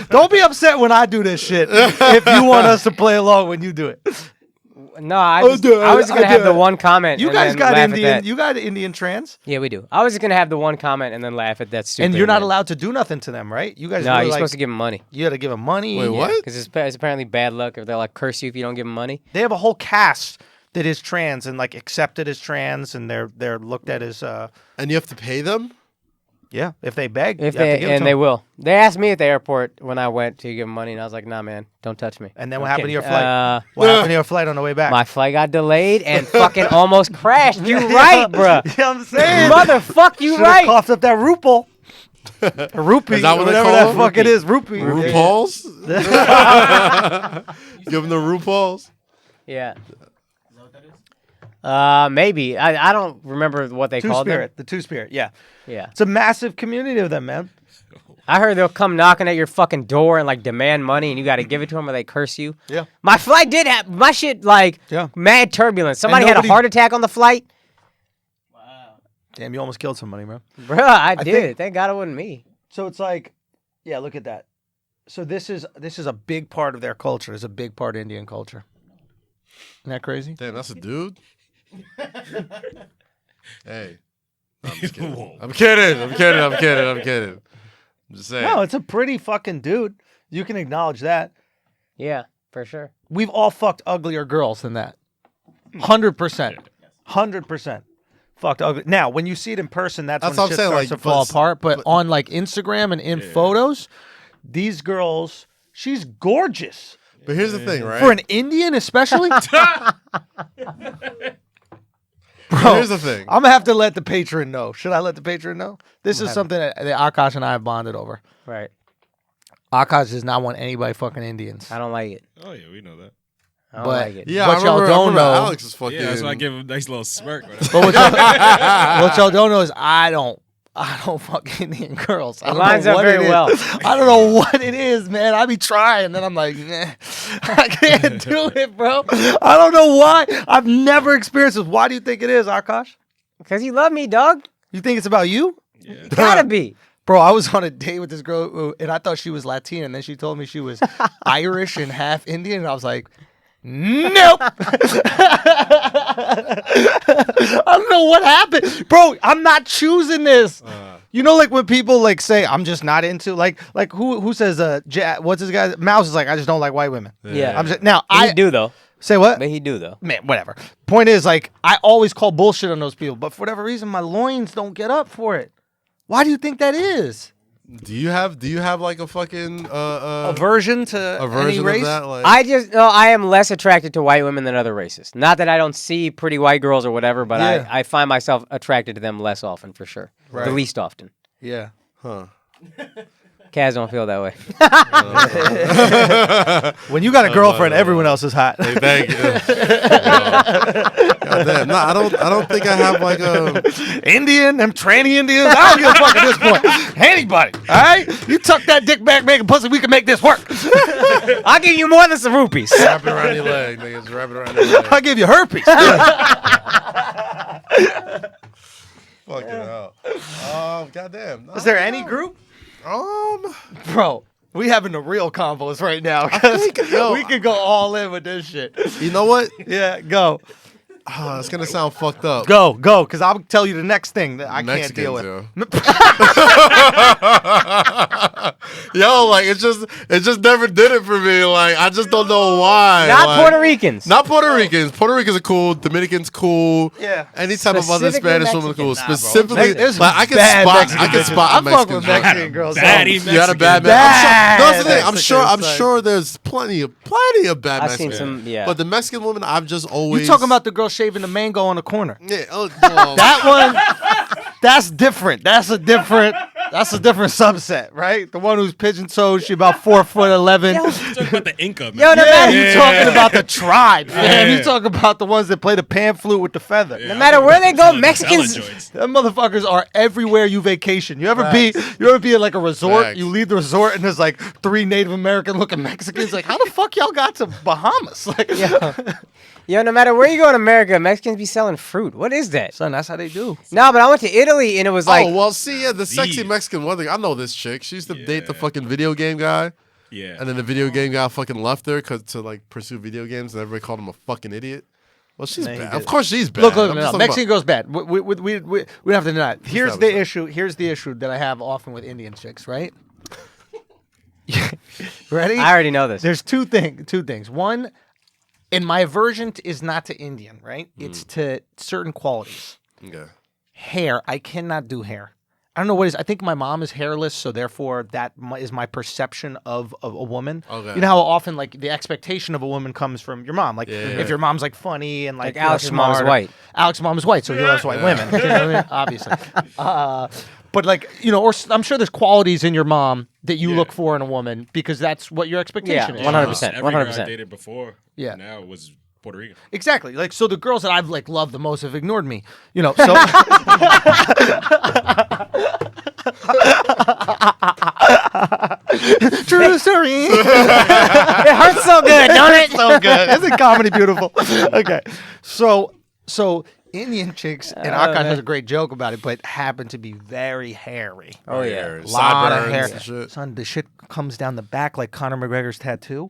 A: Don't be upset when I do this shit. If you want us to play along when you do it.
C: No, I was gonna have the one comment.
A: You
C: and
A: guys
C: then
A: got
C: laugh at
A: Indian.
C: that.
A: You got Indian trans,
C: Yeah, we do. I was just gonna have the one comment and then laugh at that stupid.
A: and you're not
C: one.
A: allowed to do nothing to them, right? You guys.
C: No,
A: were
C: you're
A: like,
C: supposed to give them money.
A: You got to give them money.
B: Wait, what?
C: Because it's apparently bad luck if they'll like curse you if you don't give them money.
A: They have a whole cast that is trans and like accepted as trans, and they're looked at as
B: And you have to pay them?
A: Yeah, if they beg,
C: If
A: you have to
C: they
A: give it to
C: and they
A: them.
C: will. They asked me at the airport when I went to give them money, and I was like, "Nah, man, don't touch me."
A: And then what
C: I'm
A: happened to your
C: kidding.
A: flight? What happened to your flight on the way back?
C: My flight got delayed and fucking almost crashed. You right, bruh.
A: You know what I'm saying?
C: Motherfuck, you
A: Should've
C: right.
A: coughed up that rupee. A rupee,
B: Is that what they
A: whatever
B: call
A: that
B: it?
A: fuck it is, rupee.
B: RuPaul's? Give them the RuPaul's?
C: Yeah. Maybe. I don't remember what they called
A: Two-Spirit, the Two-Spirit, yeah.
C: them. Yeah.
A: It's a massive community of them, man.
C: I heard they'll come knocking at your fucking door and like demand money, and you got to give it to them or they curse you.
A: Yeah.
C: My flight did have my shit like
A: Yeah.
C: mad turbulence. Somebody had a
A: nobody-
C: heart attack on the flight.
A: Damn, you almost killed somebody, bro.
C: Bruh, I did.
A: think-
C: Thank God it wasn't me.
A: So it's like, yeah, look at that. So this is a big part of their culture. It's a big part of Indian culture. Isn't that crazy?
B: Damn, that's a dude? Hey. No, I'm just kidding.
D: Whoa.
B: I'm kidding. I'm just saying.
A: No, it's a pretty fucking dude. You can acknowledge that.
C: Yeah, for sure.
A: We've all fucked uglier girls than that. 100%. 100%. Fucked ugly. Now, when you see it in person, that's when
B: what I'm
A: shit
B: saying,
A: starts
B: like,
A: to fall
B: but-
A: apart. But on like Instagram and in photos, these girls, she's gorgeous.
B: But here's the thing, right?
A: For an Indian, especially.
B: Bro, here's the thing.
A: I'm gonna have to let the patron know. Should I let the patron know? This is something that Akash and I have bonded over.
C: Right.
A: Akash does not want anybody fucking Indians.
C: I don't like it.
D: Oh yeah, we know that.
C: I don't
A: But-
C: like it.
B: Yeah,
A: What
B: I
A: y'all
B: remember,
A: don't know-
B: Alex is fucking.
D: Yeah, that's why I give him a nice little smirk.
A: But what y'all don't know is I don't fuck Indian girls. I don't
C: lines
A: know
C: up
A: what
C: very
A: it is.
C: well.
A: I don't know what it is, man. I be trying, then I'm like, nah, I can't do it, bro. I don't know why. I've never experienced this. Why do you think it is, Akash?
C: Because you love me, dog.
A: You think it's about you?
C: Gotta be.
A: Bro, I was on a date with this girl, and I thought she was Latina, and then she told me she was Irish and half Indian, and I was like, nope. I don't know what happened. Bro, I'm not choosing this. You know, like when people like say, I'm just not into, like who says, what's this guy? Mouse is like, I just don't like white women.
C: Yeah.
A: I'm just, now,
C: But
A: I
C: he do, though.
A: say what?
C: But he do, though.
A: Man, whatever. Point is, like, I always call bullshit on those people, but for whatever reason, my loins don't get up for it. Why do you think that is?
B: Do you have like a fucking
A: Aversion to
B: a version
A: any race?
B: of that? Like,
C: I am less attracted to white women than other races. Not that I don't see pretty white girls or whatever, but
A: Yeah.
C: I find myself attracted to them less often, for sure.
A: Right.
C: The least often.
A: Yeah.
B: huh?
C: Kaz don't feel that way.
A: When you got a girlfriend, everyone else is hot.
B: Hey, thank you. God damn. No, I don't think I have like a.
A: Indian, them tranny Indians. I don't give a fuck at this point. Anybody, all right? You tuck that dick back, make a pussy. We can make this work.
C: I'll give you more than some rupees.
B: Wrap it around your leg, niggas. Wrap it around your leg.
A: I'll give you herpes.
B: Fucking hell. Goddamn. No,
A: Is there any group, bro? We having the real combos right now. 'Cause
B: yo-
A: we could go all in with this shit.
B: You know what?
A: Yeah, go.
B: It's gonna sound fucked up.
A: Go, because I'll tell you the next thing that I can't deal with.
B: Yo, like it just never did it for me. Like I just don't know why.
C: Not
B: like,
C: Puerto Ricans.
B: Not Puerto Ricans. Puerto Ricans are cool. Dominicans cool.
A: Yeah.
B: Any type of other
C: Specifically
B: Spanish woman cool.
C: Mexican. Nah, bro.
B: Specifically,
A: There's
B: like I can
A: bad
B: spot.
A: Mexican
B: I can
A: bitches.
B: spot a
A: I fuck
B: Mexican.
A: with
B: chick.
A: Mexican girls.
D: Baddie
B: You got a bad
A: Bad
B: man. I'm sure, no, that's the thing. I'm
A: Mexicans,
B: sure there's plenty of bad
C: I've seen
B: Mexicans.
C: some, yeah.
B: But the Mexican woman, I've just always.
A: You talking about the girl shaving the mango on the corner?
B: Yeah. Oh, well,
A: That one, that's different. That's a different subset, right? The one who's pigeon-toed, she about 4'11".
D: You talking about the Inca, man.
C: Yo, no
A: Yeah,
C: matter,
A: you talking about the tribe, man.
D: Yeah.
A: You talking about the ones that play the pan flute with the feather.
C: no matter where they go, Mexicans.
A: Them motherfuckers are everywhere you vacation. You ever be at like a resort?
B: Facts.
A: You leave the resort and there's like 3 Native American looking Mexicans. Like, how the fuck y'all got to Bahamas? Like,
C: Yo, no matter where you go in America, Mexicans be selling fruit. What is that?
A: son, that's how they do.
C: No, but I went to Italy and it was like,
B: oh well, see, yeah, the sexy
D: Yeah.
B: Mexican one thing. I know this chick. She used to date the
D: Yeah.
B: fucking video game guy,
D: Yeah.
B: and then the video game guy fucking left her to like pursue video games, and everybody called him a fucking idiot. Well, she's
A: he
B: bad.
A: did.
B: Of course, she's bad.
A: Look,
B: I'm just
A: no,
B: talking
A: Mexican
B: about-
A: girl's bad. We have to deny it. Here's the
B: establish
A: issue. Here's the issue that I have often with Indian chicks, right? Ready?
C: I already know this.
A: There's two things. One, and my aversion is not to Indian, right? It's to certain qualities.
B: Okay.
A: Hair, I cannot do hair. I don't know what it is. I think my mom is hairless, so therefore that is my perception of a woman.
B: Okay.
A: You know how often like the expectation of a woman comes from your mom. Like if your mom's like funny and like
C: Alex's mom is white.
A: Alex's mom is white, so he loves white women. You know what I mean? Obviously. But like, you know, or I'm sure there's qualities in your mom that you look for in a woman because that's what your expectation is.
C: 100%.
D: Every girl I
C: 100%.
D: dated before, now was Puerto Rican.
A: Exactly. Like, so the girls that I've like loved the most have ignored me. You know, so. True story.
C: It hurts so good, don't it?
A: So good. Isn't comedy beautiful? Okay. So Indian chicks, and Akash has a great joke about it, but happen to be very hairy.
C: Oh, yeah.
A: A lot of hair.
B: And shit.
A: Son, the shit comes down the back like Conor McGregor's tattoo.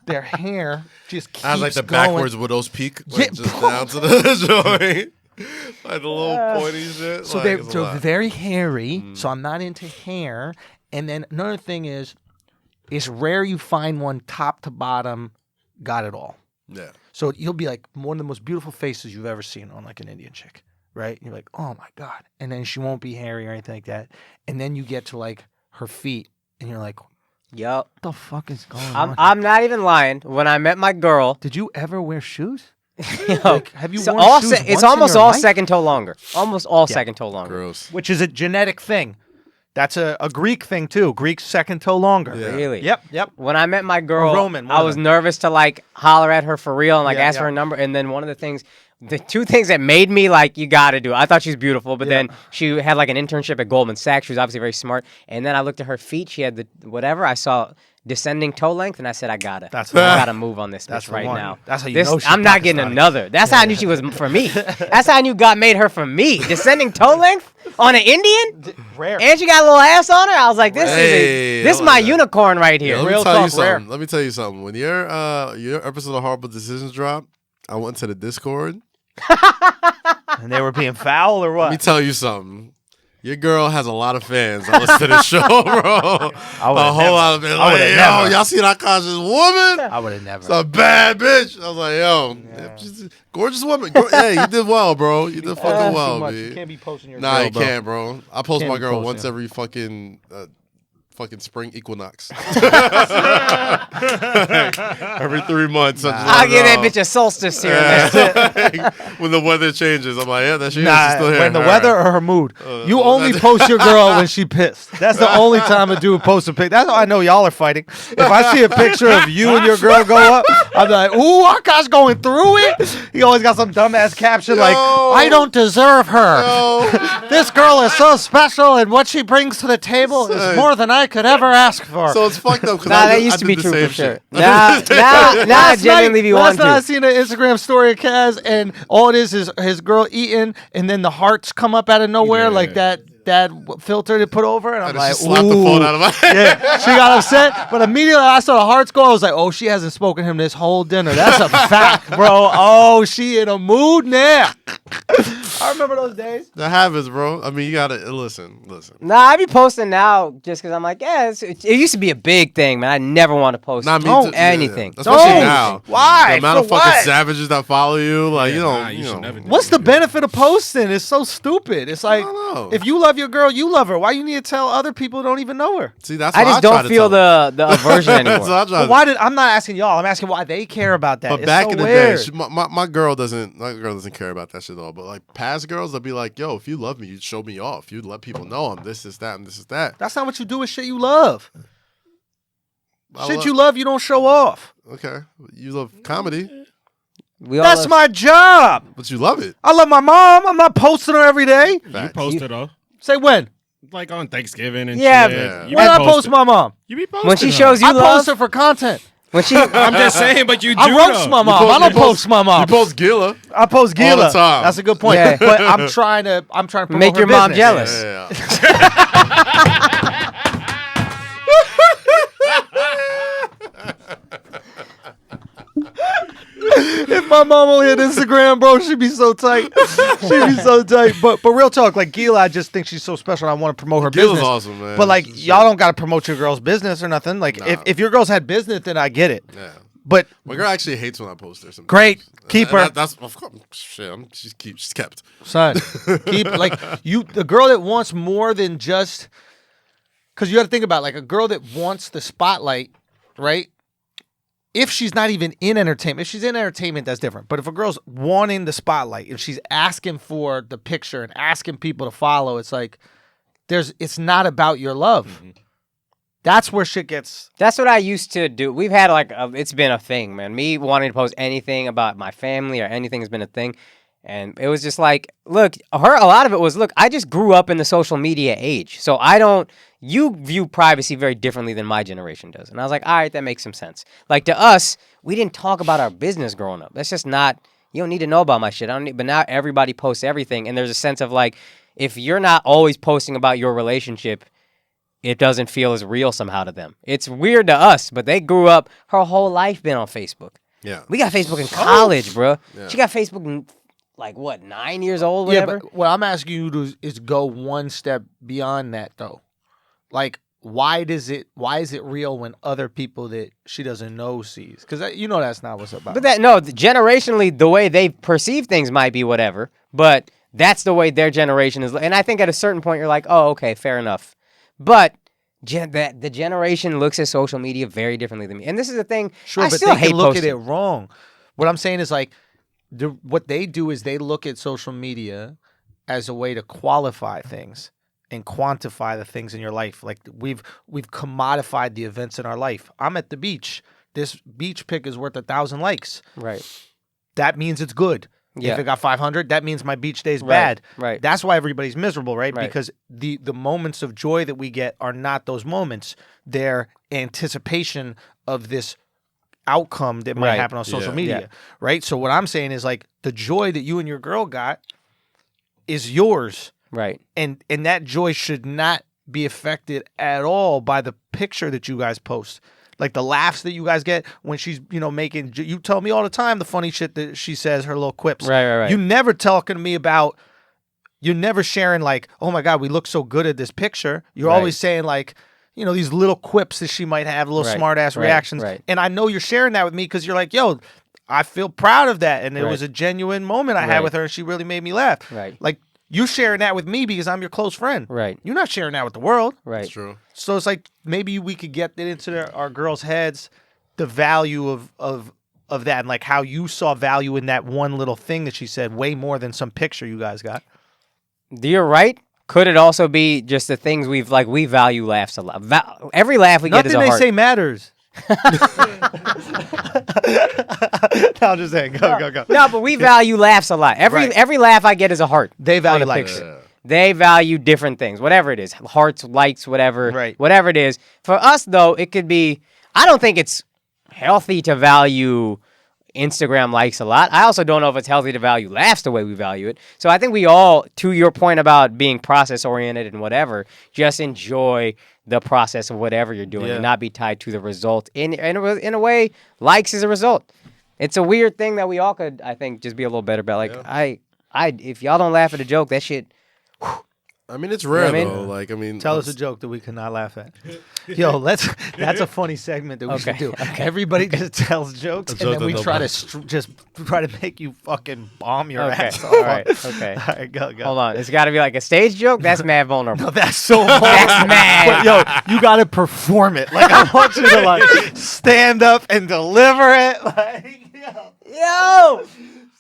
A: Their hair just keeps
B: I was like the
A: going.
B: backwards widow's peak, like just down to the joint. Like the little pointy shit.
A: So
B: like,
A: they're
B: it's a
A: so
B: lot.
A: very hairy. So I'm not into hair. And then another thing is, it's rare you find one top to bottom got it all.
B: Yeah.
A: So you'll be like one of the most beautiful faces you've ever seen on like an Indian chick, right? And you're like, oh my God. And then she won't be hairy or anything like that. And then you get to like her feet and you're like, what
C: Yup.
A: the fuck is going on?
C: I'm not even lying. When I met my girl,
A: Did you ever wear shoes?
C: yo,
A: Like, have you
C: so
A: worn
C: all
A: shoes
C: it's
A: once in
C: almost
A: your
C: all
A: life?
C: second toe longer. Almost all second toe longer.
B: Gross.
A: Which is a genetic thing. That's a Greek thing too. Greek's second toe longer.
B: Yeah.
C: Really?
A: Yep.
C: When I met my girl,
A: Roman, one
C: I
A: of
C: was
A: them.
C: nervous to like holler at her for real and like
A: Yeah,
C: ask
A: yeah.
C: for her number. And then one of the two things that made me like, you got to do it. I thought she was beautiful, but then she had like an internship at Goldman Sachs. She was obviously very smart. And then I looked at her feet. She had the whatever. I saw descending toe length, and I said, I gotta move on this
A: That's
C: bitch
A: the
C: right
A: one.
C: now.
A: That's how you
C: This-
A: know she's
C: I'm not getting
A: Pakistani.
C: another. That's how I knew she was for me. That's how I knew God made her for me. Descending toe length on an Indian,
A: Rare.
C: and she got a little ass on her. I was like, this
B: Hey,
C: this is
B: I
C: my
B: like that.
C: unicorn right here.
B: Let me
A: Real
B: tell you
A: talk, rare.
B: something. Let me tell you something. When your episode of Horrible Decisions dropped, I went to the Discord.
A: And they were being foul or
B: Let me
A: what?
B: tell you something. Your girl has a lot of fans. I listen to the show, bro. A whole lot of fans.
A: I would've
B: Like, yo,
A: never.
B: y'all see that conscious woman?
A: I would have never.
B: It's a bad bitch. I was like, yo, she's a gorgeous woman. Hey, you did well, bro. You did fucking well,
A: You
B: B.
A: can't be posting your
B: Nah,
A: girl,
B: you
A: bro.
B: can't, bro. I post
A: Can't
B: my
A: be
B: girl
A: posting
B: once
A: her.
B: every fucking spring equinox. Every 3 months.
C: I'll give that bitch a solstice here.
B: When the weather changes, I'm like, yeah, that shit is
A: Nah,
B: still here.
A: when the
B: All
A: weather
B: right.
A: or her mood. You
B: well,
A: only
B: that's-
A: post your girl when she pissed. That's the only time a dude posts a pic. That's how I know y'all are fighting. If I see a picture of you and your girl go up, I'm like, ooh, Akash going through it. He always got some dumbass caption like, I don't deserve her.
B: Yo.
A: This girl is so special, and what she brings to the table is more than I could ever ask for.
B: So it's fucked up because
C: Nah, that used to be true for sure.
B: Shit.
C: Now I
A: Last
C: genuinely be
A: last
C: one
A: night I
C: to.
A: seen an Instagram story of Kaz, and all it is his girl eating, and then the hearts come up out of nowhere,
D: Yeah.
A: like that filter to put over, and I'm
B: And
A: like,
B: she slapped the phone out of my head.
A: yeah, she got upset, but immediately I saw the hearts go. I was like, oh, she hasn't spoken to him this whole dinner. That's a fact, bro. Oh, she in a mood now. I remember those days.
B: That happens, bro. I mean, you gotta listen.
C: Nah, I be posting now just because I'm like, yeah, it used to be a big thing, man. I never want to post
B: Not me too.
C: anything.
B: Yeah. Especially
A: Don't.
B: now.
A: Why?
B: The amount of
A: For
B: fucking
A: what?
B: savages that follow you, like you
D: Nah,
B: don't.
D: you
B: You
D: should
B: know.
D: never do
A: What's the
D: that.
A: benefit of posting? It's so stupid. It's like,
B: don't know.
A: if you love your girl, you love her. Why you need to tell other people who don't even know her?
B: See, that's
C: I
B: what
C: just
B: try
C: don't
B: to
C: feel
B: tell them.
C: the aversion anymore.
B: That's what I try
A: But
B: to-
A: why did I'm not asking y'all? I'm asking why they care about that.
B: But
A: It's
B: back
A: so
B: in the
A: weird.
B: day, my girl doesn't. My girl doesn't care about that shit at all. But like past girls, they'll be like, "Yo, if you love me, you'd show me off. You'd let people know I'm this is that, and this is that."
A: That's not what you do with shit you love.
B: I
A: Shit
B: love-
A: you love, you don't show off.
B: Okay, you love comedy,
C: We all
A: That's
C: love-
A: my job.
B: but you love it.
A: I love my mom. I'm not posting her every day.
D: You
B: Facts.
D: post it though,
A: Say when?
D: like on Thanksgiving and
C: Yeah,
D: shit.
B: Yeah.
D: You
A: When
D: be
A: I post
D: posting-
A: my mom?
D: You be posting
C: when she
D: her.
C: shows you
A: I
C: love.
A: post her for content.
C: When she,
D: I'm just saying, but you do.
A: I roast
D: though.
A: my mom.
B: post-
A: I don't
B: you post-
A: post my mom.
B: You post Gila.
A: I post Gila.
B: all the time.
A: That's a good point.
C: Yeah.
A: But I'm trying to promote
C: Make
A: her
C: your mom
A: business.
C: jealous.
B: Yeah.
A: If my mom only had Instagram, bro, she'd be so tight. She'd be so tight. But real talk, like Gila, I just think she's so special. I want to promote her
B: Gila's
A: business.
B: awesome, man.
A: But like
B: She's-
A: y'all don't got to promote your girl's business or nothing. Like
B: Nah.
A: if your girls had business, then I get it.
B: Yeah.
A: But
B: my girl actually hates when I post her. Sometimes.
A: Great, keep her.
B: That's of course. Shit, she's kept.
A: Son, keep the girl that wants more than just. Because you got to think about a girl that wants the spotlight, right? If she's not even in entertainment, if she's in entertainment, that's different. But if a girl's wanting the spotlight, if she's asking for the picture and asking people to follow, it's it's not about your love. Mm-hmm. That's where shit gets.
C: That's what I used to do. We've had it's been a thing, man. Me wanting to post anything about my family or anything has been a thing. And it was just look, a lot of it was, I just grew up in the social media age. So you view privacy very differently than my generation does. And I was like, all right, that makes some sense. To us, we didn't talk about our business growing up. That's just not, you don't need to know about my shit. But now everybody posts everything. And there's a sense of if you're not always posting about your relationship, it doesn't feel as real somehow to them. It's weird to us, but they grew up, her whole life been on Facebook.
B: Yeah.
C: We got Facebook in college, bro. Yeah. She got Facebook in 9 years old, whatever?
A: Yeah, but what I'm asking you to is go one step beyond that, though. Why is it real when other people that she doesn't know sees? Because that's not what's about.
C: But generationally, the way they perceive things might be whatever, but that's the way their generation is. And I think at a certain point, you're like, oh, okay, fair enough. But the generation looks at social media very differently than me. And this is the thing,
A: sure, but they can look at it wrong. What I'm saying is what they do is they look at social media as a way to qualify things and quantify the things in your life. We've commodified the events in our life. I'm at the beach. This beach pic is worth 1,000 likes.
C: Right.
A: That means it's good. Yeah. If it got 500, that means my beach day's bad.
C: Right.
A: That's why everybody's miserable, right? Because the moments of joy that we get are not those moments. They're anticipation of this outcome that might happen on social media, right? So what I'm saying is the joy that you and your girl got is yours,
C: right?
A: And that joy should not be affected at all by the picture that you guys post. The laughs that you guys get when she's making. You tell me all the time the funny shit that she says, her little quips.
C: Right.
A: You never talking to me about. You're never sharing oh my God, we look so good at this picture. You're always saying these little quips that she might have, little smart-ass reactions.
C: Right.
A: And I know you're sharing that with me because you're yo, I feel proud of that. And it was a genuine moment I had with her, and she really made me laugh.
C: Right.
A: You sharing that with me because I'm your close friend.
C: Right.
A: You're not sharing that with the world.
C: Right.
B: That's true.
A: So it's maybe we could get it into our girls' heads, the value of that, and how you saw value in that one little thing that she said way more than some picture you guys got.
C: You're right. Could it also be just the things we value laughs a lot? Every laugh we get is a heart.
A: Nothing they say matters. No, I'm just saying. Go.
C: No, but we value laughs a lot. Every laugh I get is a heart.
A: They value likes.
C: They value different things, whatever it is. Hearts, likes, whatever.
A: Right.
C: Whatever it is. For us, though, it could be... I don't think it's healthy to value Instagram likes a lot. I also don't know if it's healthy to value laughs the way we value it. So I think we all, to your point about being process-oriented and whatever, just enjoy the process of whatever you're doing and not be tied to the result. In a way, likes is a result. It's a weird thing that we all could, I think, just be a little better about. If y'all don't laugh at a joke, that shit...
B: I mean, it's rare, though.
A: Tell us a joke that we cannot laugh at. Yo, that's a funny segment that we should do. Okay. Everybody just tells jokes, and then we try to make you fucking bomb your ass.
C: All right, okay.
A: All right, go.
C: Hold on. It's got to be a stage joke? That's mad vulnerable.
A: No, that's so vulnerable.
C: That's mad.
A: But, yo, you got to perform it. I want you to, stand up and deliver it.
C: Yo!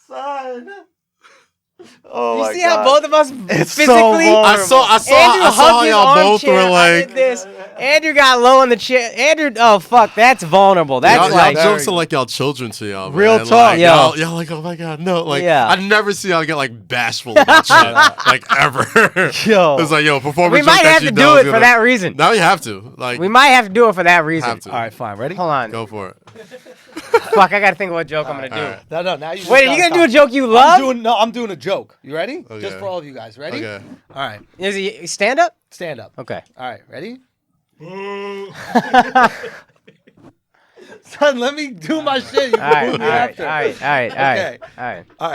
A: Son. Oh,
C: you
A: my
C: see
A: God.
C: how both of us
A: It's
C: physically...
A: so vulnerable.
B: I saw how y'all both were
C: I did this. Andrew got low in the chair. Andrew, oh fuck, that's vulnerable. That's
B: y'all jokes are like y'all children to y'all.
A: Real
B: man.
A: talk,
B: y'all oh my God, no, I never see y'all get bashful about shit, ever.
A: Yo,
B: it's performance.
C: We might have to do it for that reason.
B: Now you have to.
C: We might have to do it for that reason.
A: All right, fine. Ready?
C: Hold on.
B: Go for it.
C: Fuck, I gotta think of what joke I'm gonna do.
B: Right.
A: No. Now you.
C: Wait, are you gonna do a joke you love?
A: I'm doing a joke. You ready?
B: Okay.
A: Just for all of you guys. Ready?
B: Okay.
A: All right.
C: Is he stand up?
A: Stand up.
C: Okay.
A: All right. Ready? Son, let me do my shit. You can move me after.
C: All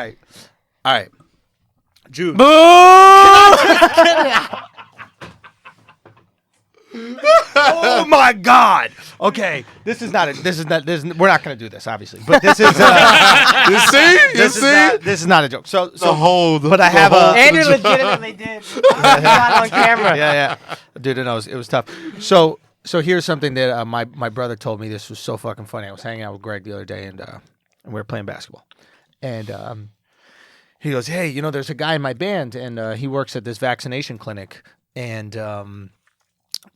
C: right.
A: Jude.
C: Boo!
A: Oh my God. Okay, this is not. We're not going to do this, obviously. But this is.
B: You see?
A: This is not a joke. So
B: hold.
A: But I have a.
C: Andrew legitimately did. Got on camera.
A: Yeah. Dude, it was tough. So here's something that my brother told me. This was so fucking funny. I was hanging out with Greg the other day, and we were playing basketball, and he goes, "Hey, there's a guy in my band, and he works at this vaccination clinic, and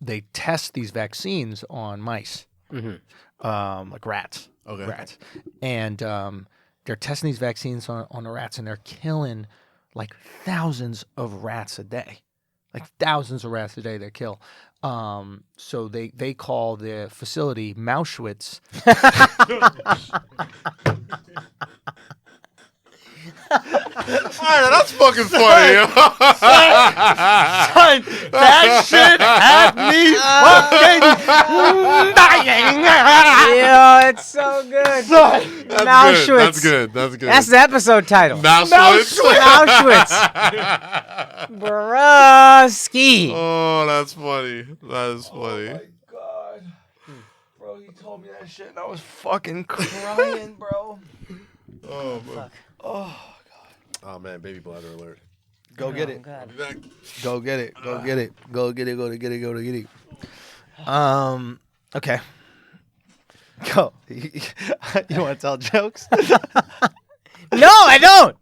A: they test these vaccines on mice, like rats, rats, and they're testing these vaccines on the rats, and they're killing like thousands of rats a day, they kill." So they call the facility Mauschwitz.
B: Alright, that's fucking funny.
A: Son, that shit had me fucking dying.
C: Yo, it's so good. Mauschwitz.
B: That's good.
C: That's the episode title.
B: Mauschwitz.
C: Broski.
B: Oh, that's funny. That is funny.
A: Oh my God. Bro, you told me that shit and I was fucking crying, bro.
B: Oh, man.
C: Fuck.
B: Oh, man, baby bladder alert.
A: Go get it.
B: I'll be back.
A: Go get it. Okay. Go. You want to tell jokes?
C: No, I don't.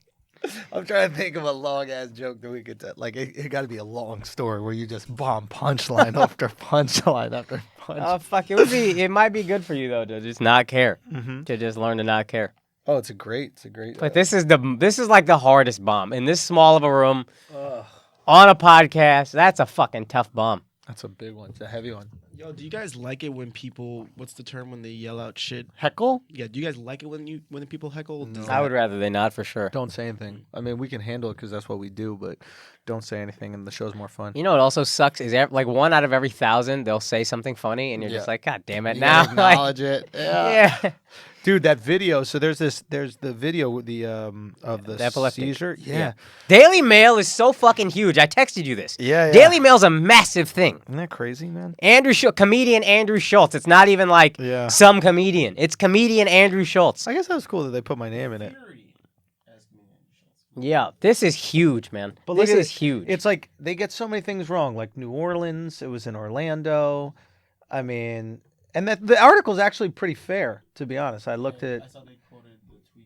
A: I'm trying to think of a long ass joke that we could tell. Like it got to be a long story where you just bomb punchline after punchline after punchline.
C: Oh fuck! It might be good for you though to just not care. To just learn to not care.
A: Oh, it's a great.
C: But this is like the hardest bomb in this small of a room on a podcast. That's a fucking tough bomb.
A: That's a big one. It's a heavy one.
E: Yo, do you guys like it when people? What's the term when they yell out shit?
A: Heckle?
E: Yeah, do you guys like it when the people heckle?
A: No.
C: I would rather they not for sure.
A: Don't say anything. I mean, we can handle it because that's what we do, but don't say anything, and the show's more fun.
C: You know what also sucks is like 1 out of every 1,000 they'll say something funny and you're just like, God damn it!
A: You
C: Now
A: gotta acknowledge it.
C: yeah.
A: Dude, that video. So there's the video with the of the
C: epileptic
A: seizure. Yeah.
C: Daily Mail is so fucking huge. I texted you this.
A: Yeah.
C: Daily Mail's a massive thing.
A: Isn't that crazy, man?
C: Comedian Andrew Schulz. It's not even like some comedian. It's comedian Andrew Schulz.
A: I guess that was cool that they put my name in it.
C: Yeah, this is huge, man.
A: But
C: this
A: look at
C: is huge.
A: It's like they get so many things wrong. Like New Orleans, it was in Orlando. I mean, and the article is actually pretty fair, to be honest. I looked at. I saw they quoted the tweets.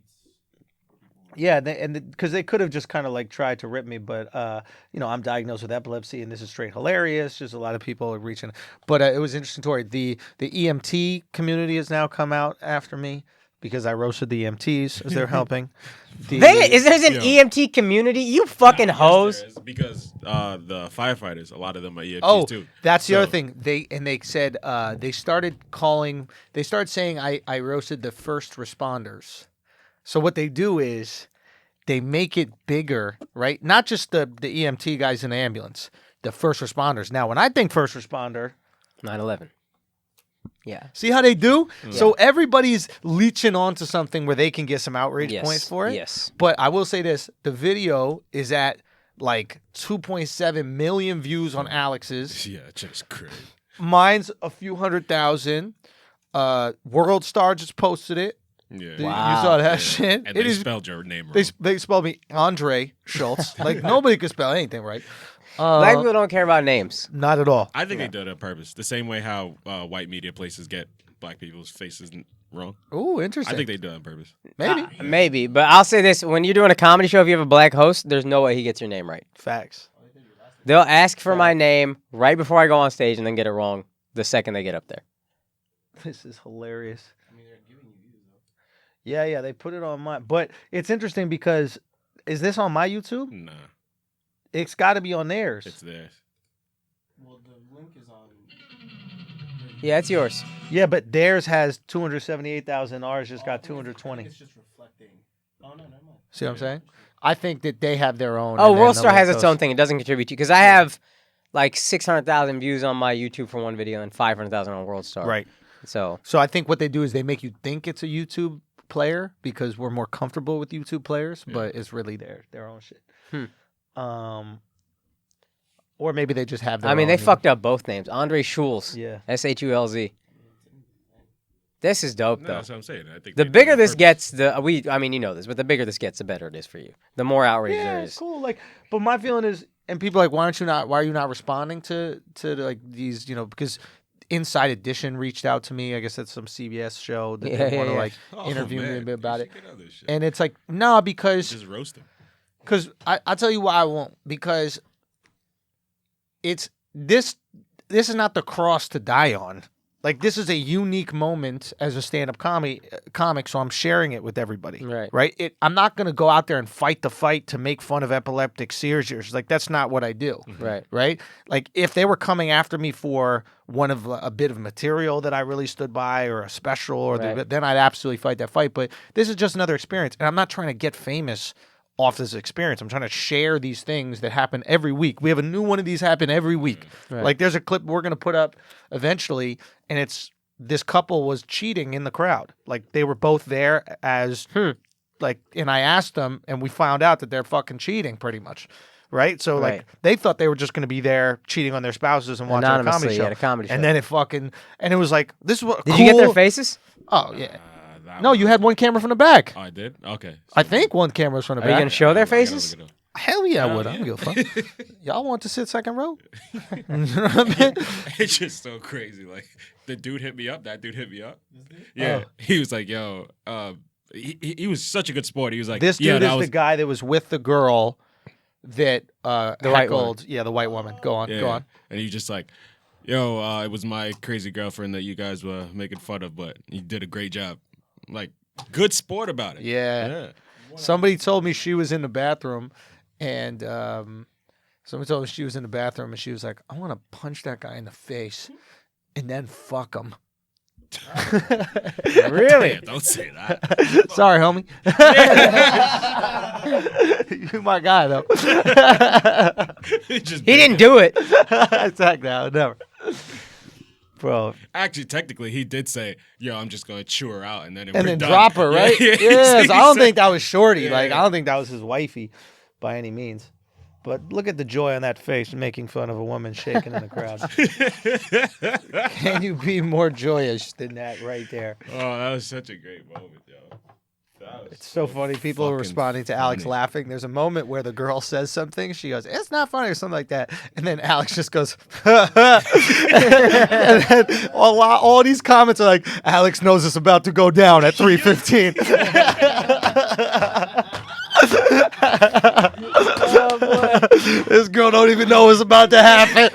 A: Yeah, because they could have just kind of like tried to rip me, but I'm diagnosed with epilepsy, and this is straight hilarious. Just a lot of people are reaching, but it was an interesting story. The EMT community has now come out after me because I roasted the EMTs as they're helping.
C: There's an EMT community? You fucking hoes.
D: Yes, because the firefighters, a lot of them are EMTs too.
A: That's the other thing. They said they started saying I roasted the first responders. So what they do is they make it bigger, right? Not just the EMT guys in the ambulance, the first responders. Now, when I think first responder,
C: 9/11. Yeah.
A: See how they do? Yeah. So everybody's leeching onto something where they can get some outrage points for it.
C: Yes.
A: But I will say this, the video is at like 2.7 million views on Alex's.
D: Yeah, just crazy.
A: Mine's a few 100,000. World Star just posted it.
D: Yeah.
C: Wow.
A: You saw that shit?
D: And they spelled your name wrong.
A: They spelled me Andre Schultz. Like nobody could spell anything right.
C: Black people don't care about names.
A: Not at all.
D: I think they do it on purpose. The same way how white media places get black people's faces wrong.
A: Ooh, interesting.
D: I think they do it on purpose.
A: Maybe.
C: Maybe. But I'll say this. When you're doing a comedy show, if you have a black host, there's no way he gets your name right.
A: Facts.
C: They'll ask for my name right before I go on stage and then get it wrong the second they get up there.
A: This is hilarious. I mean, they're giving you views, though. Yeah, they put it on mine. But it's interesting because, is this on my YouTube?
D: Nah.
A: It's got to be on theirs.
D: It's theirs.
E: Well, the link is on.
C: Yeah, it's yours.
A: Yeah, but theirs has 278,000. Ours just got 220.
E: It's just reflecting. Oh, no, never mind.
A: See what I'm saying? I think that they have their own.
C: Oh, World Star has its own thing. It doesn't contribute to, because I have like 600,000 views on my YouTube for one video and 500,000 on World Star.
A: Right.
C: So
A: I think what they do is they make you think it's a YouTube player because we're more comfortable with YouTube players, but it's really their own shit. Or maybe they just have their
C: I mean,
A: own,
C: they
A: you know?
C: fucked up both names. Andre Schulz.
A: Yeah.
C: Schulz. This is dope,
D: No,
C: though.
D: that's what I'm saying. I think
C: The
D: they did
C: bigger
D: it on
C: this
D: purpose.
C: gets, I mean, you know this, but the bigger this gets, the better it is for you. The more outrage
A: Yeah,
C: there
A: it's
C: is.
A: cool. Like, but my feeling is, and people are like, why are you not responding to like these, you know, because Inside Edition reached out to me. I guess that's some CBS show that they want to like interview me a bit about it. And it's like, no, because
D: Just roast them.
A: I'll tell you why I won't. Because it's this is not the cross to die on. Like, this is a unique moment as a stand-up comic, so I'm sharing it with everybody. Right? I'm not going to go out there and fight the fight to make fun of epileptic seizures. Like, that's not what I do. Right? Like, if they were coming after me for one of a bit of material that I really stood by or a special, or then I'd absolutely fight that fight. But this is just another experience, and I'm not trying to get famous off this experience. I'm trying to share these things that happen every week. We have a new one of these happen every week. Like, there's a clip we're going to put up eventually, and it's this couple was cheating in the crowd. Like, they were both there as like, and I asked them, and we found out that they're fucking cheating pretty much. Right? So like, they thought they were just going to be there cheating on their spouses and watching a comedy show.
C: At a comedy show.
A: And then it was like, this is what
C: Did you get their faces?
A: Oh yeah. No, you had one camera from the back.
D: Oh, I did? Okay.
A: I think one camera's from the
C: Are you
A: back.
C: going to show their faces?
A: Hell yeah, I would. I don't give a fuck. Y'all want to sit second row? You know what I mean?
D: It's just so crazy. Like, the dude hit me up. That dude hit me up. Yeah. He was like, yo, he was such a good sport. He was like,
A: This dude is the guy that was with the girl that heckled. Yeah, the white woman. Go on.
D: And he just like, yo, it was my crazy girlfriend that you guys were making fun of, but you did a great job. Like, good sport about it.
A: Yeah. Somebody told me she was in the bathroom, and somebody told me she was in the bathroom, and she was like, I want to punch that guy in the face and then fuck him.
C: Really?
D: Damn, don't say that.
A: Sorry, homie. You're my guy, though.
C: He didn't do it.
A: Exactly. I would never. Bro.
D: Actually, technically, he did say, yo, I'm just going to chew her out, and then
A: drop her, right? Yes. I don't think that was Shorty.
D: Yeah,
A: like, I don't think that was his wifey by any means. But look at the joy on that face making fun of a woman shaking in the crowd. Can you be more joyous than that right there?
D: Oh, that was such a great moment, yo.
A: It's so funny. People are responding to Alex laughing. There's a moment where the girl says something. She goes, it's not funny or something like that. And then Alex just goes, and then all these comments are like, Alex knows it's about to go down at 3:15.
C: Oh, boy.
A: This girl don't even know what's about to happen.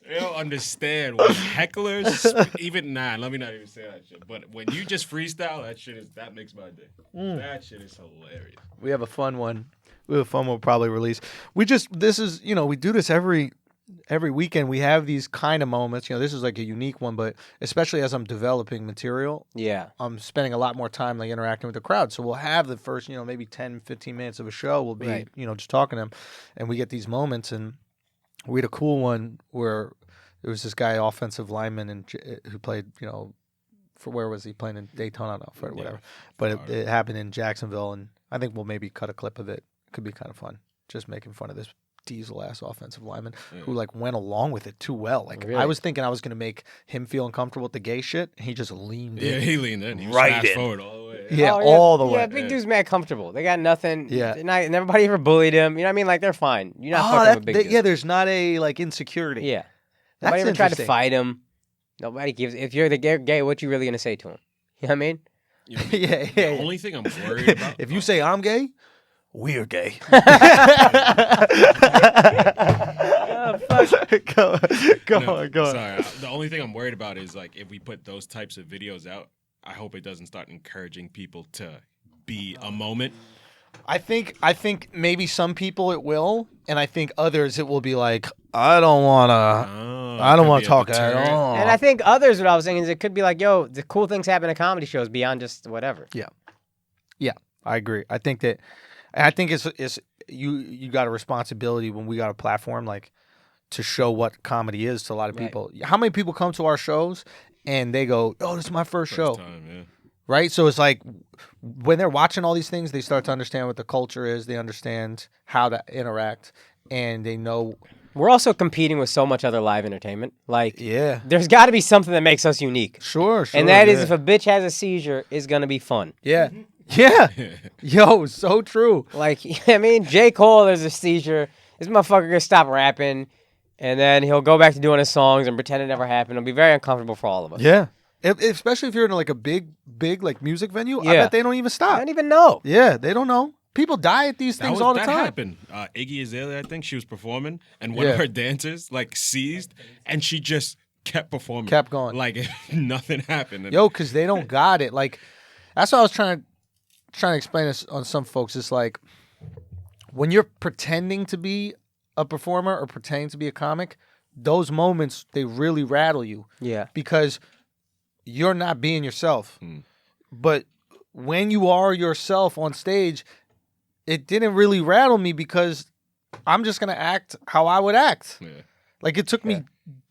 D: They don't understand when hecklers, let me not even say that shit. But when you just freestyle, that makes my day. That shit is hilarious.
A: We have a fun one. We'll probably release. We do this every weekend. We have these kind of moments. This is like a unique one, but especially as I'm developing material, I'm spending a lot more time like interacting with the crowd. So we'll have the first, maybe 10, 15 minutes of a show. We'll be, just talking to them, and we get these moments. And we had a cool one where there was this guy, offensive lineman, who played, for where was he playing in Daytona or whatever. But it happened in Jacksonville, and I think we'll maybe cut a clip of it. It could be kind of fun, just making fun of this diesel ass offensive lineman who like went along with it too well. Like, really? I was thinking I was gonna make him feel uncomfortable with the gay shit. He just leaned in.
D: Yeah, he leaned in. He was
A: right
D: fast
A: in.
D: forward all the way.
A: Yeah, all the way.
C: Yeah, big dude's mad comfortable. They got nothing.
A: Yeah.
C: And nobody ever bullied him. You know what I mean? Like, they're fine. You're not fucking with big dude.
A: Yeah, there's not a like insecurity.
C: Yeah.
A: That's
C: Nobody ever tried to
A: interesting.
C: fight him. Nobody gives. If you're the gay, what you really gonna say to him? You know what I mean?
D: The only thing I'm worried about.
A: If you say I'm gay, we're gay.
C: Oh, fuck.
A: Go on.
D: Sorry. The only thing I'm worried about is like if we put those types of videos out, I hope it doesn't start encouraging people to be a moment.
A: I think maybe some people it will, and I think others it will be like, I don't want to talk at all.
C: And I think others, what I was saying is it could be like, yo, the cool things happen at comedy shows beyond just whatever.
A: Yeah, I agree. I think it's you got a responsibility when we got a platform like to show what comedy is to a lot of people. How many people come to our shows and they go, "Oh, this is my first show."
D: Time, yeah.
A: Right? So it's like when they're watching all these things, they start to understand what the culture is. They understand how to interact. and they know.
C: We're also competing with so much other live entertainment. Like, there's got to be something that makes us unique.
A: Sure.
C: And that is if a bitch has a seizure, it's going to be fun.
A: Yeah. Yeah. Yo, so true.
C: Like, I mean, J. Cole, there's a seizure. This motherfucker going to stop rapping, and then he'll go back to doing his songs and pretend it never happened. It'll be very uncomfortable for all of us.
A: Yeah. Especially if you're in like a big like music venue, I bet they don't even stop.
C: I don't even know.
A: Yeah, they don't know. People die at these things all the time.
D: That happened. Iggy Azalea, I think she was performing, and one of her dancers like seized, and she just kept performing,
A: kept going,
D: like nothing happened.
A: Yo, because they don't got it. Like that's what I was trying to explain this on some folks. It's like when you're pretending to be a performer or pretending to be a comic, those moments they really rattle you.
C: Yeah,
A: because you're not being yourself. But when you are yourself on stage, it didn't really rattle me because I'm just going to act how I would act. Yeah. Like it took me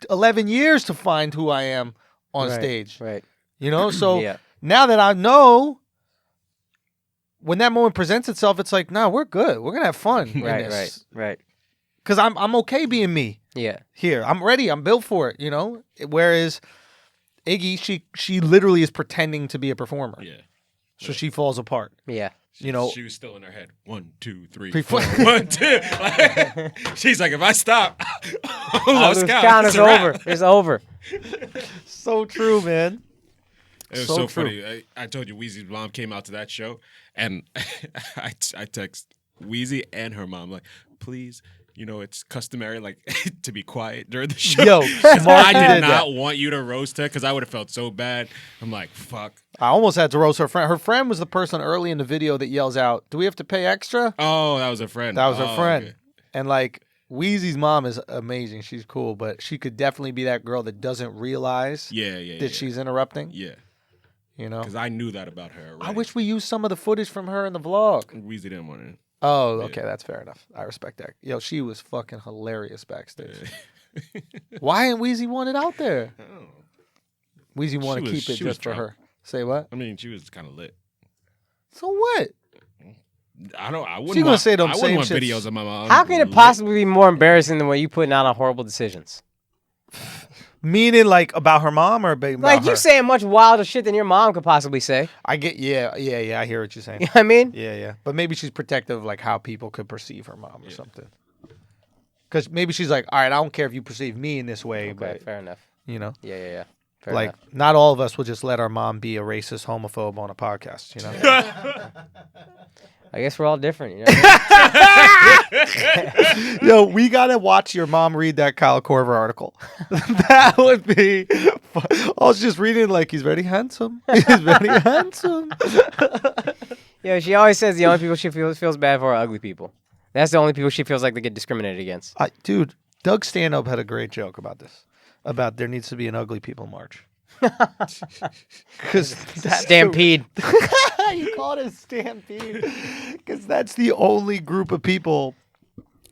A: 11 years to find who I am on stage.
C: Right.
A: You know, so now that I know, when that moment presents itself, it's like, no, we're good. We're going to have fun.
C: Right.
A: Because I'm okay being me.
C: Yeah.
A: Here. I'm ready. I'm built for it, you know? Whereas Iggy, she literally is pretending to be a performer.
D: Yeah.
A: So she falls apart.
C: Yeah.
A: You know,
D: she was still in her head. 1, 2, 3, 4. 1, 2. She's like, if I stop,
C: I'll lose count. It's over. It's over.
A: So true, man.
D: It was so funny. I told you Weezy's mom came out to that show, and I text Weezy and her mom like, please. You know, it's customary, like, to be quiet during the show.
A: Yo,
D: I did not want you to roast her because I would have felt so bad. I'm like, fuck.
A: I almost had to roast her friend. Her friend was the person early in the video that yells out, do we have to pay extra?
D: Oh, that was her friend.
A: That was her friend.
D: Okay.
A: And, like, Weezy's mom is amazing. She's cool, but she could definitely be that girl that doesn't realize that she's interrupting.
D: Yeah.
A: You know?
D: Because I knew that about her already.
A: I wish we used some of the footage from her in the vlog.
D: Weezy didn't want it.
A: Oh, okay, that's fair enough. I respect that. Yo, she was fucking hilarious backstage. Why didn't Weezy want it out there? Weezy want to keep it just for her. Say what?
D: I mean, she was kind of lit.
A: So what?
D: I wouldn't
A: she
D: want,
A: say them
D: I
A: same
D: wouldn't want
A: shits.
D: videos of my mom.
C: How can it possibly be more embarrassing than when you putting out on horrible decisions?
A: Meaning, like, about her mom or about
C: like
A: her?
C: You saying much wilder shit than your mom could possibly say.
A: I get, yeah. I hear what you're saying.
C: You know what I mean?
A: Yeah. But maybe she's protective of, like, how people could perceive her mom or something. Because maybe she's like, all right, I don't care if you perceive me in this way, but
C: fair enough.
A: You know?
C: Yeah. Fair
A: like,
C: enough.
A: not all of us will just let our mom be a racist homophobe on a podcast, you know?
C: I guess we're all different, you know?
A: Yo, we gotta watch your mom read that Kyle Korver article. That would be. I was just reading like he's very handsome. He's very handsome.
C: Yeah, she always says the only people she feels bad for are ugly people. That's the only people she feels like they get discriminated against.
A: Dude, Doug Stanhope had a great joke about this. About there needs to be an ugly people march. Because
C: stampede.
A: You call it a stampede because that's the only group of people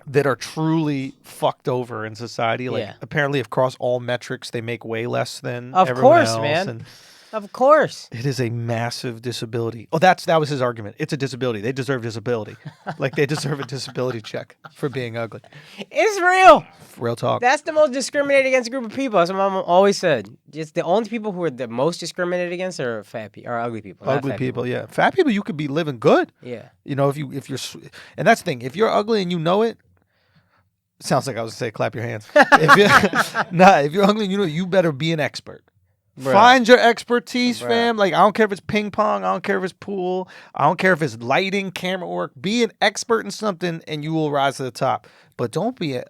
A: that are truly fucked over in society. Like apparently, across all metrics, they make way less than everyone else. Of course, man.
C: And of course,
A: it is a massive disability. Oh, that was his argument. It's a disability. They deserve disability. Like they deserve a disability check for being ugly.
C: It's real.
A: Real talk.
C: That's the most discriminated against group of people. That's what my mom always said. It's the only people who are the most discriminated against are fat people, or ugly people.
A: Ugly people, yeah. Fat people, you could be living good.
C: Yeah.
A: You know, if you're, and that's the thing. If you're ugly and you know it, sounds like I was gonna say, clap your hands. If you're ugly and you know it, you better be an expert. Bruh. Find your expertise, fam. Like I don't care if it's ping pong, I don't care if it's pool, I don't care if it's lighting, camera work. Be an expert in something, and you will rise to the top. But don't be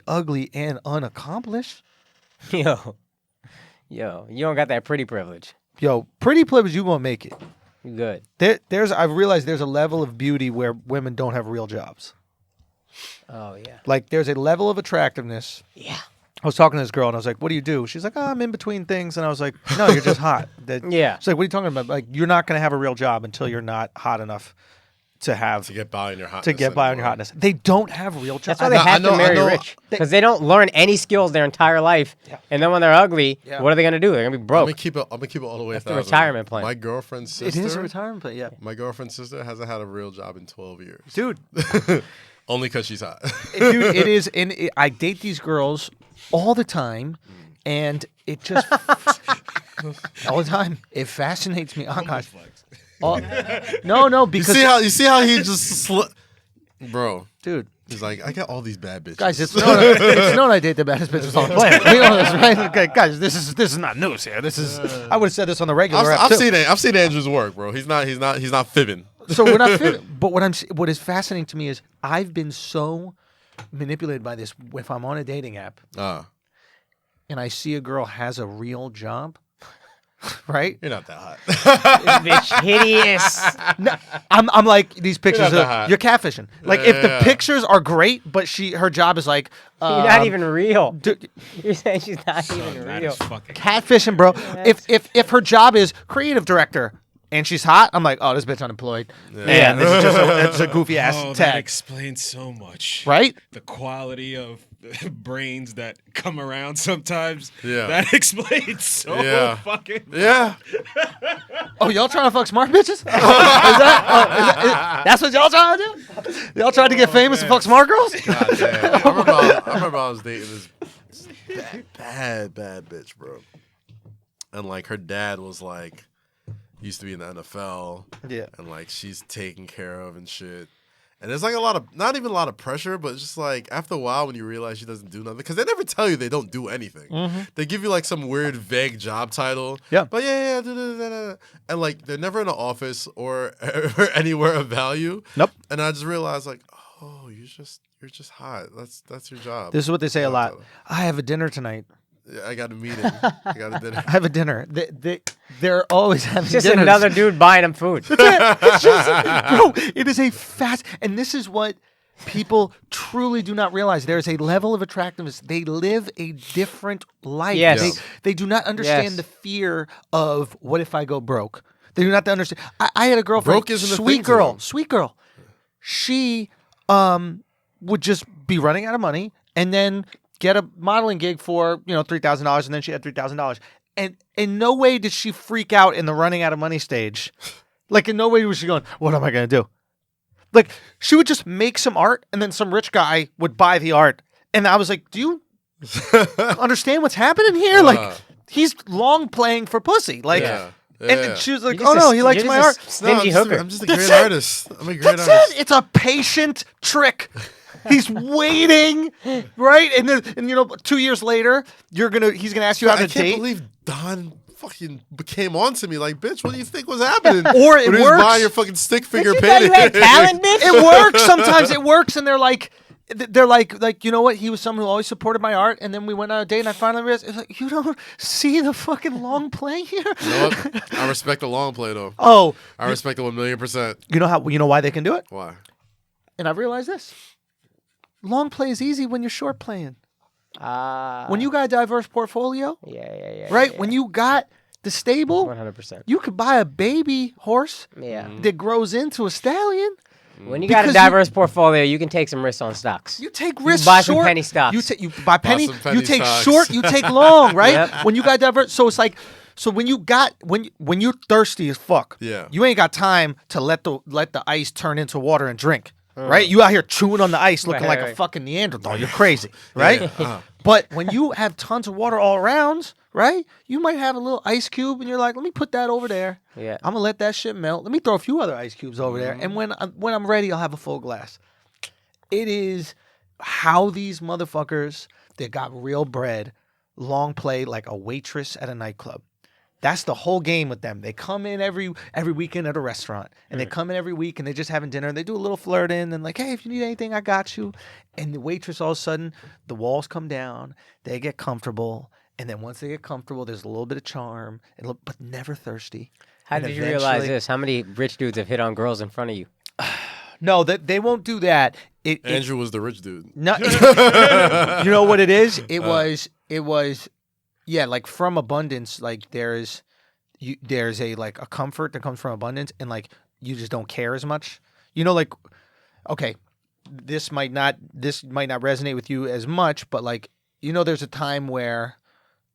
A: ugly and unaccomplished.
C: Yo, you don't got that pretty privilege.
A: Yo, pretty privilege, you gonna make it.
C: You good.
A: I've realized there's a level of beauty where women don't have real jobs.
C: Oh yeah.
A: Like there's a level of attractiveness.
C: Yeah.
A: I was talking to this girl and I was like, "What do you do?" She's like, "Oh, I'm in between things." And I was like, "No, you're just hot."
C: Yeah.
A: She's like, "What are you talking about?" Like, you're not gonna have a real job until you're not hot enough
B: get by on your hotness.
A: To get by on your hotness. They don't have real jobs.
C: That's why they have to marry rich. Because they don't learn any skills their entire life. Yeah. And then when they're ugly, what are they going to do? They're going to be broke.
B: I'm going to keep it all the way.
C: That's the retirement plan.
B: My girlfriend's sister.
A: It is a retirement plan, yeah.
B: My girlfriend's sister hasn't had a real job in 12 years.
A: Dude.
B: Only because she's hot.
A: Dude, it is. And I date these girls all the time, and it just... all the time. It fascinates me. Oh, gosh. No, because...
B: You see how he just... Bro.
A: Dude.
B: He's like, I got all these bad bitches.
A: Guys, it's known I date the baddest bitches on the planet. We know this, right? Okay, guys, this is not news here. This is... I would have said this on the regular
B: I've seen Andrew's work, bro. He's not fibbing.
A: So we're not fibbing. But what is fascinating to me is I've been so manipulated by this. If I'm on a dating app and I see a girl has a real job, right?
B: You're not that hot.
C: Bitch, hideous.
A: No, I'm like, these pictures you're catfishing. Like if the pictures are great, but her job is like
C: you're not even real. You're saying she's not even real.
A: Catfishing, bro. If her job is creative director and she's hot, I'm like, oh, this bitch unemployed. Yeah, this is just a goofy ass tag.
D: That explains so much.
A: Right?
D: The quality of brains that come around sometimes.
B: Yeah.
D: That explains so fucking much.
B: Yeah.
A: Oh, y'all trying to fuck smart bitches? That's what y'all trying to do? Y'all trying to get famous and fuck smart girls?
B: God damn. I remember I was dating this bad bitch, bro. And like her dad was like, used to be in the NFL.
A: Yeah.
B: And like she's taken care of and shit. And there's like a lot of, not even a lot of pressure, but it's just like after a while when you realize she doesn't do nothing, because they never tell you they don't do anything. Mm-hmm. They give you like some weird vague job title.
A: Yeah.
B: But and like they're never in an office or anywhere of value.
A: Nope.
B: And I just realized like, oh, you're just hot. That's your job.
A: This is what they say a lot. I have a dinner tonight.
B: Yeah, I got a meeting. I got a dinner.
A: I have a dinner. They're always having
C: just
A: dinners.
C: Another dude buying them food.
A: It's just, bro, it is a fast, and this is what people truly do not realize. There is a level of attractiveness. They live a different life.
C: Yes.
A: They do not understand the fear of what if I go broke. They do not understand. I had a girlfriend,
B: broke isn't a thing to them.
A: Sweet girl. She would just be running out of money, and then get a modeling gig for $3,000, and then she had $3,000. And in no way did she freak out in the running out of money stage. Like in no way was she going, what am I going to do? Like she would just make some art, and then some rich guy would buy the art. And I was like, do you understand what's happening here? Like he's long playing for pussy. Like, and she was like, oh no, he likes my art.
C: Stingy hooker.
B: I'm just a great artist. I'm a great artist.
A: That's it. It's a patient trick. He's waiting, right? And 2 years later, he's gonna ask you out on a date.
B: I can't believe Don fucking came on to me like, bitch, what do you think was happening?
A: Or it
B: when
A: works.
B: Buying your fucking stick figure
C: painting. You had talent, bitch.
A: It works sometimes. It works, and they're like, you know what? He was someone who always supported my art, and then we went on a date, and I finally realized, it's like, you don't see the fucking long play here.
B: You know what? I respect the long play though.
A: Oh,
B: I respect it 1,000,000%.
A: You know why they can do it?
B: Why?
A: And I've realized this. Long play is easy when you're short playing. When you got a diverse portfolio, right? When you got the stable,
C: 100%.
A: You could buy a baby horse that grows into a stallion.
C: When you got a diverse portfolio, you can take some risks on stocks.
A: You take risks.
C: You buy some penny stocks.
A: You buy penny. You take
B: stocks.
A: Short. You take long. Right? Yep. When you got diverse, so it's like, so when you're thirsty as fuck, you ain't got time to let the ice turn into water and drink. Right? You out here chewing on the ice looking like a fucking Neanderthal. You're crazy. Right? But when you have tons of water all around, right? You might have a little ice cube and you're like, let me put that over there. Yeah. I'm going to let that shit melt. Let me throw a few other ice cubes over there. And when I'm ready, I'll have a full glass. It is how these motherfuckers that got real bread long play like a waitress at a nightclub. That's the whole game with them. They come in every weekend at a restaurant, and they come in every week, and they're just having dinner. They do a little flirting, and like, hey, if you need anything, I got you. And the waitress, all of a sudden, the walls come down. They get comfortable, and then once they get comfortable, there's a little bit of charm, but never thirsty.
C: How did you realize this? How many rich dudes have hit on girls in front of you?
A: No, they won't do that.
B: Andrew was the rich dude.
A: No, you know what it is? It was. Yeah, like from abundance, like there's a like a comfort that comes from abundance, and like you just don't care as much. like, okay, this might not resonate with you as much, but like, there's a time where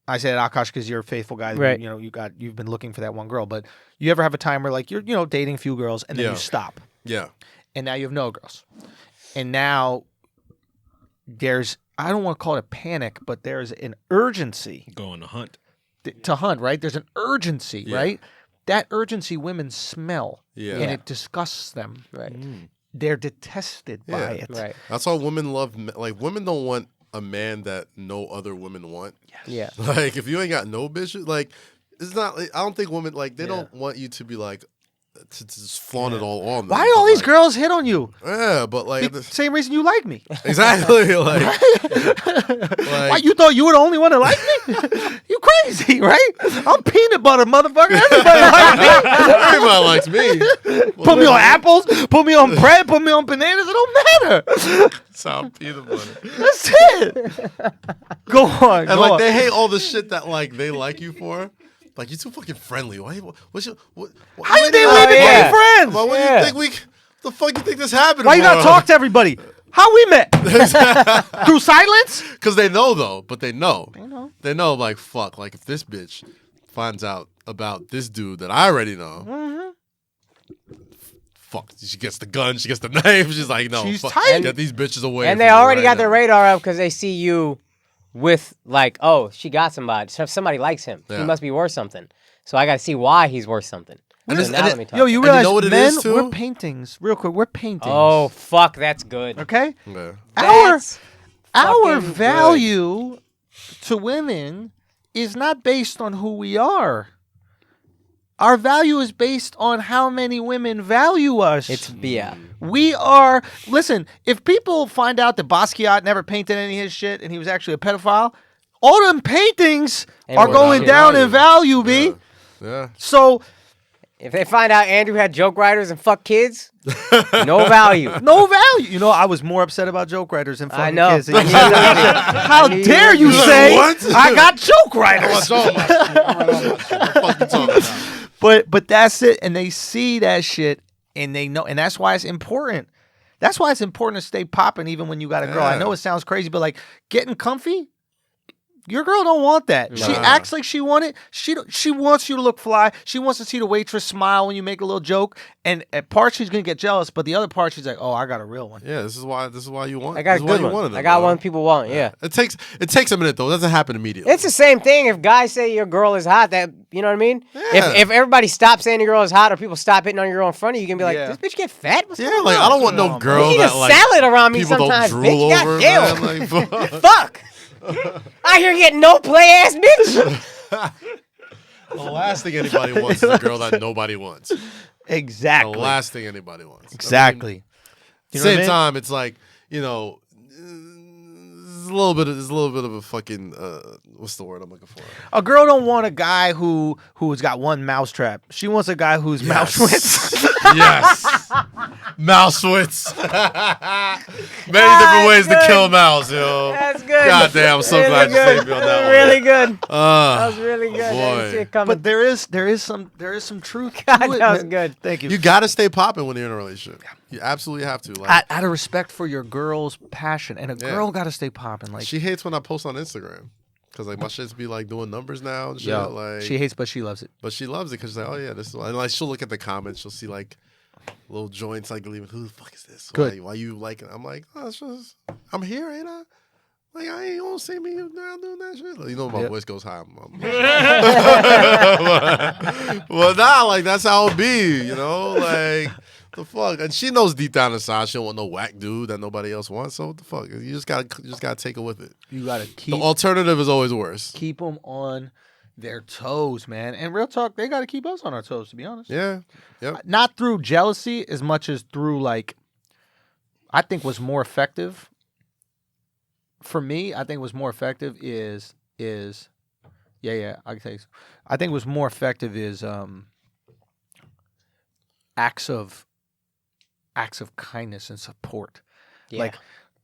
A: I said Akash because you're a faithful guy.
C: Right.
A: You've been looking for that one girl, but you ever have a time where like you're dating a few girls and then you stop.
B: Yeah.
A: And now you have no girls. And now there's, I don't want to call it a panic, but there's an urgency.
D: Going to hunt.
A: To hunt, right? There's an urgency, right? That urgency women smell.
B: Yeah.
A: And it disgusts them.
C: Right.
A: They're detested by it.
C: Right.
B: That's why women love, like, women don't want a man that no other women want.
C: Yeah.
B: Like, if you ain't got no bitches, like, it's not, like, I don't think women, like, they don't want you to be like, to just flaunt it all on them.
A: Why do all these girls hit on you?
B: Yeah, but like
A: Same reason you like me.
B: Exactly. Like,
A: why you thought you were the only one that liked me? You crazy, right? I'm peanut butter, motherfucker. Everybody likes me.
B: Everybody likes me.
A: Put me on apples, put me on bread, put me on bananas. It don't matter.
B: Sound peanut butter.
A: That's it. Go on.
B: And like they hate all the shit that like they like you for. Like, you're too fucking friendly. Why? What's your?
A: How you think we became friends?
B: What do you think we? The fuck you think this happened?
A: Why you gotta talk to everybody? How we met? Through silence?
B: Because they know though, but they know.
A: They know.
B: They know. Like fuck. Like if this bitch finds out about this dude that I already know. Fuck. She gets the gun. She gets the knife. She's like, no.
A: She's
B: fuck,
A: tight.
B: get these bitches away.
C: And
B: from
C: they
B: me
C: already
B: right
C: got their
B: now.
C: radar up because they see you with like, oh, she got somebody. Somebody likes him.
B: Yeah.
C: He must be worth something. So I got to see why he's worth something.
B: And
C: So
B: it's-
C: now
B: and
C: let
B: it-
C: me talk.
A: Yo, you
B: And
A: realize
B: you know what it
A: men,
B: is, too?
A: we're paintings. Real quick, we're paintings.
C: Oh, fuck, that's good.
A: Okay?
B: Yeah.
C: That's
A: Our
C: fucking
A: value to women is not based on who we are. Our value is based on how many women value us.
C: It's yeah.
A: We are, listen, if people find out that Basquiat never painted any of his shit and he was actually a pedophile, all them paintings
C: Ain't
A: are
C: worth
A: going
C: shit.
A: down in value, B.
B: Yeah.
A: So,
C: If they find out Andrew had joke writers and fuck kids, no value.
A: no value. I was more upset about joke writers than fucking
C: I know.
A: kids. than you. How dare you say
B: What?
A: I got joke writers?
B: What the fuck you talking about?
A: But that's it, and they see that shit, and they know, and that's why it's important. That's why it's important to stay popping even when you got a girl. I
B: Yeah.
A: know it sounds crazy, but like getting comfy, your girl don't want that. She
B: Nah.
A: acts like she want it. She wants you to look fly. She wants to see the waitress smile when you make a little joke. And at part she's gonna get jealous, but the other part she's like, oh, I got a real one.
B: Yeah, this is why you want.
C: I got a
B: this is why
C: good
B: you
C: one.
B: wanted them,
C: I got
B: bro.
C: one people want, yeah.
B: It takes a minute though. It doesn't happen immediately.
C: It's the same thing if guys say your girl is hot, that you know what I mean?
B: Yeah.
C: If everybody stops saying your girl is hot or people stop hitting on your girl in front of you, you can be like,
A: Yeah.
C: this bitch get fat? What's
B: yeah,
C: going
B: like
C: on?
B: I don't want no
A: on,
B: girl
C: You need
B: that
C: a
B: like
C: salad around me
B: people
C: sometimes,
B: don't drool
C: bitch.
B: over.
C: Goddamn.
B: Man. Like,
C: Fuck! I here getting no play ass bitch.
B: the last thing anybody wants is a girl that nobody wants.
A: Exactly.
B: The last thing anybody wants.
A: Exactly.
B: I mean,
A: You know
B: same
A: what I mean?
B: time, it's like there's a little bit of a fucking what's the word I'm looking for?
A: A girl don't want a guy who's got one mousetrap. She wants a guy who's mouse-wits.
B: Yes. Mousewits. Many different ways to kill a mouse, yo.
C: That's good.
B: God damn, I'm so
C: Really
B: glad you
C: good.
B: saved me on that one.
C: Really good. That was really good. I didn't
B: boy.
C: see it coming.
A: But there is some truth
C: God,
A: to it.
C: that was
A: man.
C: good.
A: Thank you.
B: You gotta stay popping when you're in a relationship. You absolutely have to. Like,
A: Out of respect for your girl's passion, and a girl got to stay popping. Like
B: she hates when I post on Instagram because like my shits be like doing numbers now and shit.
A: yo,
B: Like
A: she hates, but she loves it.
B: but she loves it because she's like, oh yeah, this is and like she'll look at the comments, she'll see like little joints like leaving. Who the fuck is this?
A: Good.
B: Why you like it? I'm like, oh, it's just I'm here, ain't I? Like I ain't gonna see me down doing that shit. Like, you know my voice goes high. Well, nah, like that's how it be, you know, like. The fuck, and she knows deep down inside she don't want no whack dude that nobody else wants. So what the fuck? You just gotta take it with it.
A: You got to
B: The
A: keep
B: alternative is always worse.
A: them on their toes, man. And real talk, they got to keep us on our toes, to be honest.
B: Yeah, yep.
A: Not through jealousy as much as through like, I think what's more effective for me. I think what's more effective is I can tell you. I think what's more effective is acts of kindness and support.
C: Yeah.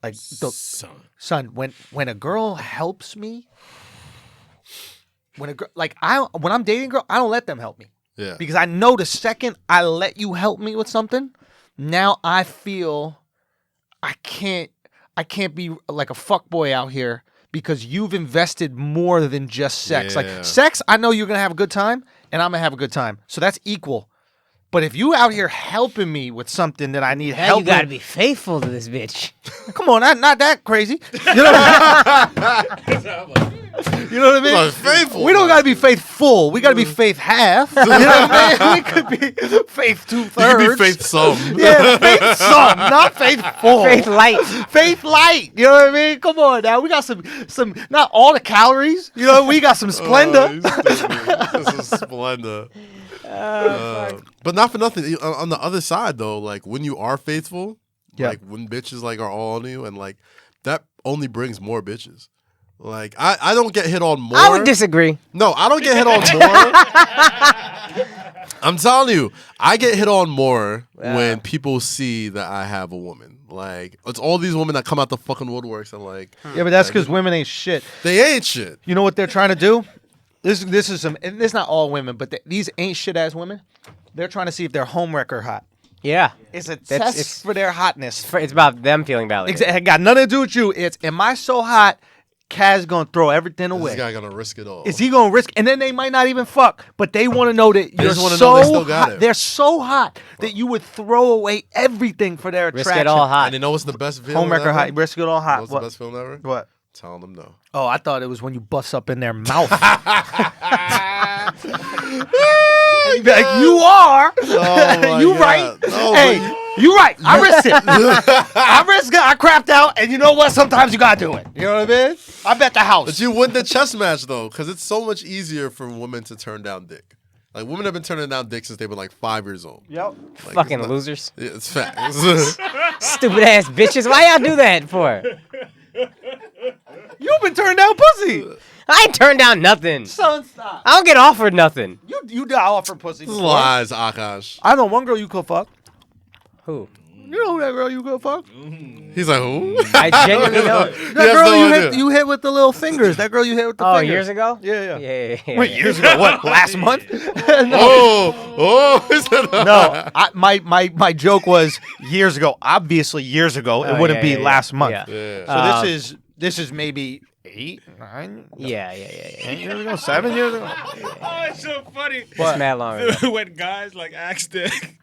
A: Like son, when a girl helps me, when I'm dating a girl, I don't let them help me.
B: Yeah.
A: Because I know the second I let you help me with something, now I feel I can't be like a fuckboy out here because you've invested more than just sex. Like sex, I know you're gonna have a good time, and I'm gonna have a good time. So that's equal. But if you out here helping me with something that I need help,
C: you gotta be faithful to this bitch.
A: Come on, not that crazy. You know what I mean? You know what I mean?
B: Like faithful.
A: We don't gotta be faithful. We gotta be faith half. You know what I mean? We could be faith 2/3.
B: You could be faith some.
A: Yeah, faith some, not faith full.
C: Faith light.
A: Faith light. You know what I mean? Come on now. We got some not all the calories. You know, we got some Splenda.
B: This is Splenda. But not for nothing. On the other side though, like when you are faithful, like when bitches like are all on you, and like that only brings more bitches. Like I don't get hit on more.
C: I would disagree.
B: No, I don't get hit on more. I'm telling you, I get hit on more when people see that I have a woman. Like it's all these women that come out the fucking woodworks and like.
A: Yeah, but that's because women ain't shit.
B: They ain't shit.
A: You know what they're trying to do? This is some. And this is not all women, but these ain't shit ass women. They're trying to see if their homewrecker hot.
C: Yeah.
A: It's a test for their hotness.
C: It's about them feeling validated.
A: It got nothing to do with you. It's, am I so hot? Kaz gonna throw everything away.
B: This guy gonna risk it all.
A: Is he gonna risk? And then they might not even fuck, but they want to know that you're
B: just wanna
A: so
B: know they still got
A: hot.
B: it.
A: They're so hot that you would throw away everything for their attraction.
C: Risk it all hot.
B: And you know what's the best feeling
A: Homewrecker
B: ever?
A: hot. Risk it all hot.
B: What's the best feeling ever?
A: What?
B: Telling them no.
A: Oh, I thought it was when you bust up in their mouth. You'd be like, you are.
B: Oh
A: You
B: God.
A: right.
B: No,
A: Hey, you right. I risked it. I risked it. I crapped out. And you know what? Sometimes you got to do it. You know what I mean? I bet the house.
B: But you win the chess match though, because it's so much easier for women to turn down dick. Like women have been turning down dick since they've been like 5 years old.
A: Yep.
B: Like,
C: Fucking
B: it's not-
C: losers.
B: Yeah, it's facts.
C: Stupid ass bitches. Why y'all do that for?
A: You've been turned down pussy.
C: I ain't turned down nothing.
A: Son, stop.
C: I don't get offered nothing.
A: You got offered pussy before.
B: Lies, Akash.
A: I know one girl you could fuck.
C: Who?
A: You know who that girl you could fuck?
B: He's like, who?
C: I genuinely know.
A: That
B: has
A: girl
B: no idea.
A: you hit with the little fingers. That girl you hit with the
C: Oh,
A: fingers.
C: years ago?
A: Yeah.
C: Yeah.
A: Wait, years ago? What? Last month?
B: Oh. He said,
A: No, my joke was years ago. Obviously, years ago. It wouldn't be last month.
C: Yeah.
A: So this is maybe 8, 9.
C: Yeah.
A: 8 years ago, 7 years ago.
D: Oh, it's so funny.
C: It's mad long ago.
D: When guys like ask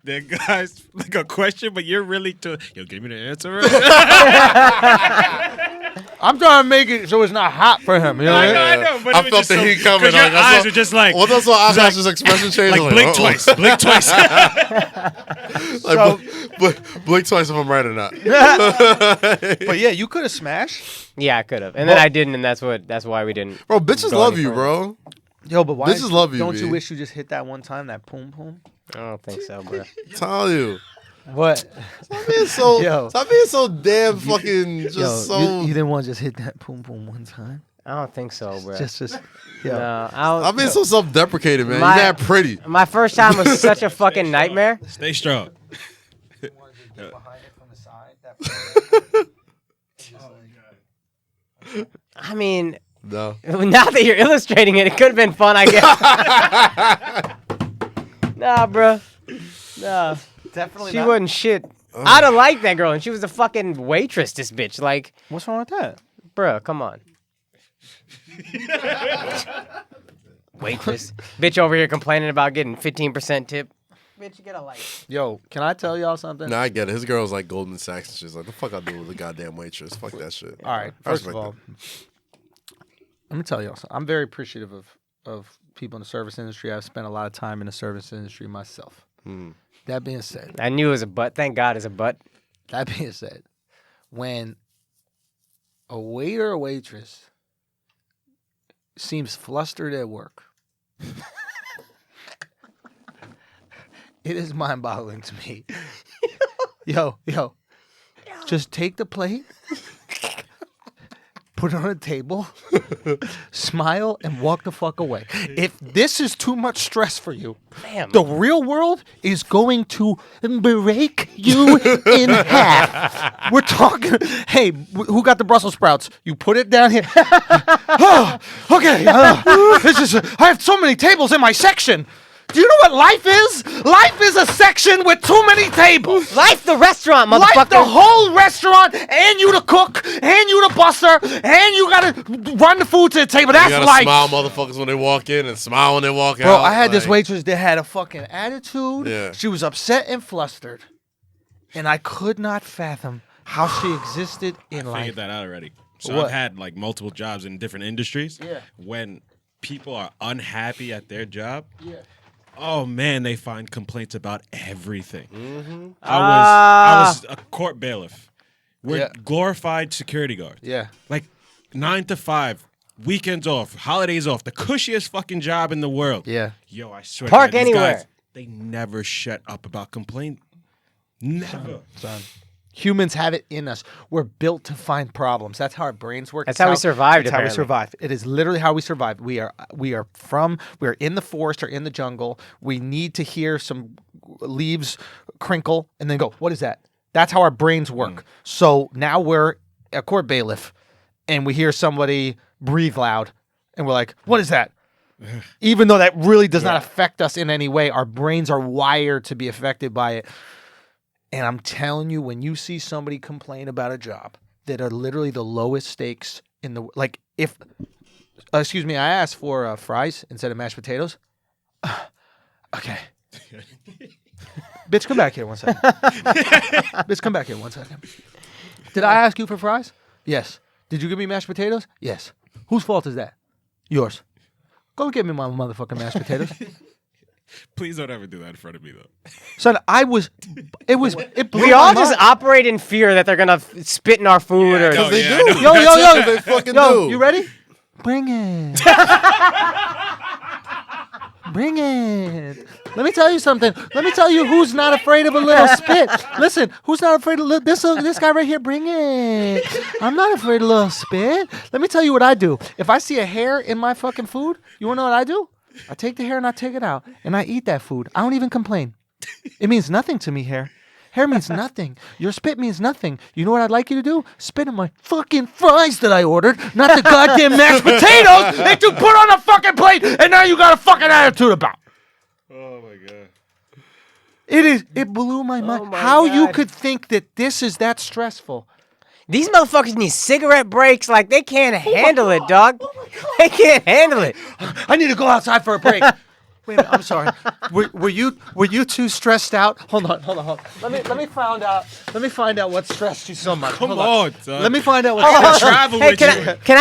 D: their guys like a question, but you're really yo, give me the answer.
A: I'm trying to make it so it's not hot for him. You know what I mean?
D: I know, but
B: I
D: it was
B: felt
D: just
B: the
D: so,
B: heat coming.
D: 'cause your
B: Like, I
D: eyes
B: saw-
D: are just like,
B: Well, that's why Akash's expression changed.
D: like blink twice, blink twice.
B: Like, blink twice if I'm right or not.
A: But yeah, you could have smashed.
C: Yeah, I could have, and then I didn't, and that's why we didn't.
B: Bro, bitches
C: Go
B: love
C: any
B: you,
C: further.
B: bro.
A: Yo, but why
B: Bitches love you,
A: Don't you
B: B.
A: wish you just hit that one time, that poom poom?
C: I don't think so, bro.
B: I'm telling you.
A: What?
B: Stop being so,
A: Yo.
B: stop being so damn fucking just so.
A: you didn't want to just hit that poom poom one time?
C: I don't think so, bro.
A: Just yo.
C: No,
B: I'm being so self-deprecating, man.
C: My-
B: You're that pretty.
C: My first time was such a fucking nightmare.
D: Stay strong.
C: I mean,
B: No.
C: now that you're illustrating it, it could have been fun, I guess. Nah, bro. Nah.
A: Definitely
C: She
A: not.
C: wasn't shit. I'd have liked that girl, and she was a fucking waitress, this bitch. Like,
A: What's wrong with that?
C: bruh, come on. Waitress. Bitch over here complaining about getting 15% tip. Bitch, you get a light.
A: Yo, can I tell y'all something?
B: No, I get it. His girl's like Goldman Sachs and shit. Like, the fuck I do with a goddamn waitress? Fuck that shit.
A: All right.
B: I
A: First of
B: respect
A: all, let me tell y'all something. I'm very appreciative of people in the service industry. I've spent a lot of time in the service industry myself. That being said,
C: I knew it was a butt. Thank God it's a butt.
A: that being said, when a waiter or waitress seems flustered at work, it is mind-boggling to me. Yo, just take the plate, put it on a table, smile, and walk the fuck away. If this is too much stress for you,
C: Damn.
A: the real world is going to break you in half. We're talking, hey, who got the Brussels sprouts? You put it down here. Oh, okay. This is, I have so many tables in my section. Do you know what life is? Life is a section with too many tables.
C: Life the restaurant, motherfucker.
A: Life the whole restaurant, and you the cook, and you the busser, and you gotta run the food to the table. That's
B: You gotta
A: life.
B: smile motherfuckers when they walk in and smile when they walk out.
A: Bro, I had this
B: like-
A: waitress that had a fucking attitude.
B: Yeah.
A: She was upset and flustered. And I could not fathom how she existed in
D: I
A: life.
D: figured that out already. So
A: What?
D: I've had like multiple jobs in different industries.
A: Yeah.
D: When people are unhappy at their job, oh man, they find complaints about everything.
A: Mm-hmm.
D: I was a court bailiff. We're
A: Yeah.
D: glorified security guards.
A: Yeah.
D: Like 9 to 5, weekends off, holidays off, the cushiest fucking job in the world.
A: Yeah.
D: Yo, I swear
C: Park
D: to God, these
C: anywhere.
D: guys, they never shut up about complaint. Never.
A: Son. Humans have it in us. We're built to find problems. That's how our brains work.
C: That's
A: It's
C: how we survived,
A: That's how we
C: apparently.
A: survive. It is literally how we survive. We're in the forest or in the jungle. We need to hear some leaves crinkle and then go, what is that? That's how our brains work. So now we're a court bailiff and we hear somebody breathe loud and we're like, what is that? Even though that really does not affect us in any way, our brains are wired to be affected by it. And I'm telling you, when you see somebody complain about a job that are literally the lowest stakes in the like, if excuse me, I asked for fries instead of mashed potatoes. Okay, bitch, come back here 1 second. Bitch, come back here 1 second. Did I ask you for fries? Yes. Did you give me mashed potatoes? Yes. Whose fault is that? Yours. Go get me my motherfucking mashed potatoes.
D: Please don't ever do that in front of me, though.
A: Son, it blew
C: We
A: my
C: all
A: mind.
C: just operate in fear that they're gonna spit in our food or.
D: no,
B: They
D: yeah,
B: do.
D: I know.
A: Yo,
B: They fucking
A: Yo,
B: do.
A: you ready? Bring it. Bring it. Let me tell you something. Let me tell you who's not afraid of a little spit. Listen, who's not afraid of this guy right here? Bring it. I'm not afraid of a little spit. Let me tell you what I do. If I see a hair in my fucking food, you want to know what I do? I take the hair and I take it out and I eat that food. I don't even complain. It means nothing to me, hair. Hair means nothing. Your spit means nothing. You know what I'd like you to do? Spit in my fucking fries that I ordered, not the goddamn mashed potatoes that you put on the fucking plate and now you got a fucking attitude about.
D: Oh my god.
A: It blew my mind.
C: my
A: How you
C: God.
A: could think that this is that stressful.
C: These motherfuckers need cigarette breaks. Like they can't handle it, dog. They can't handle it.
A: I need to go outside for a break. Wait a minute, I'm sorry. Were you too stressed out? Hold on. Let me find out what stressed you so much.
D: Come
A: Hold
D: on, son.
A: Let me find out what
D: I
A: stressed you.
D: travel
C: Hey,
D: with you.
C: can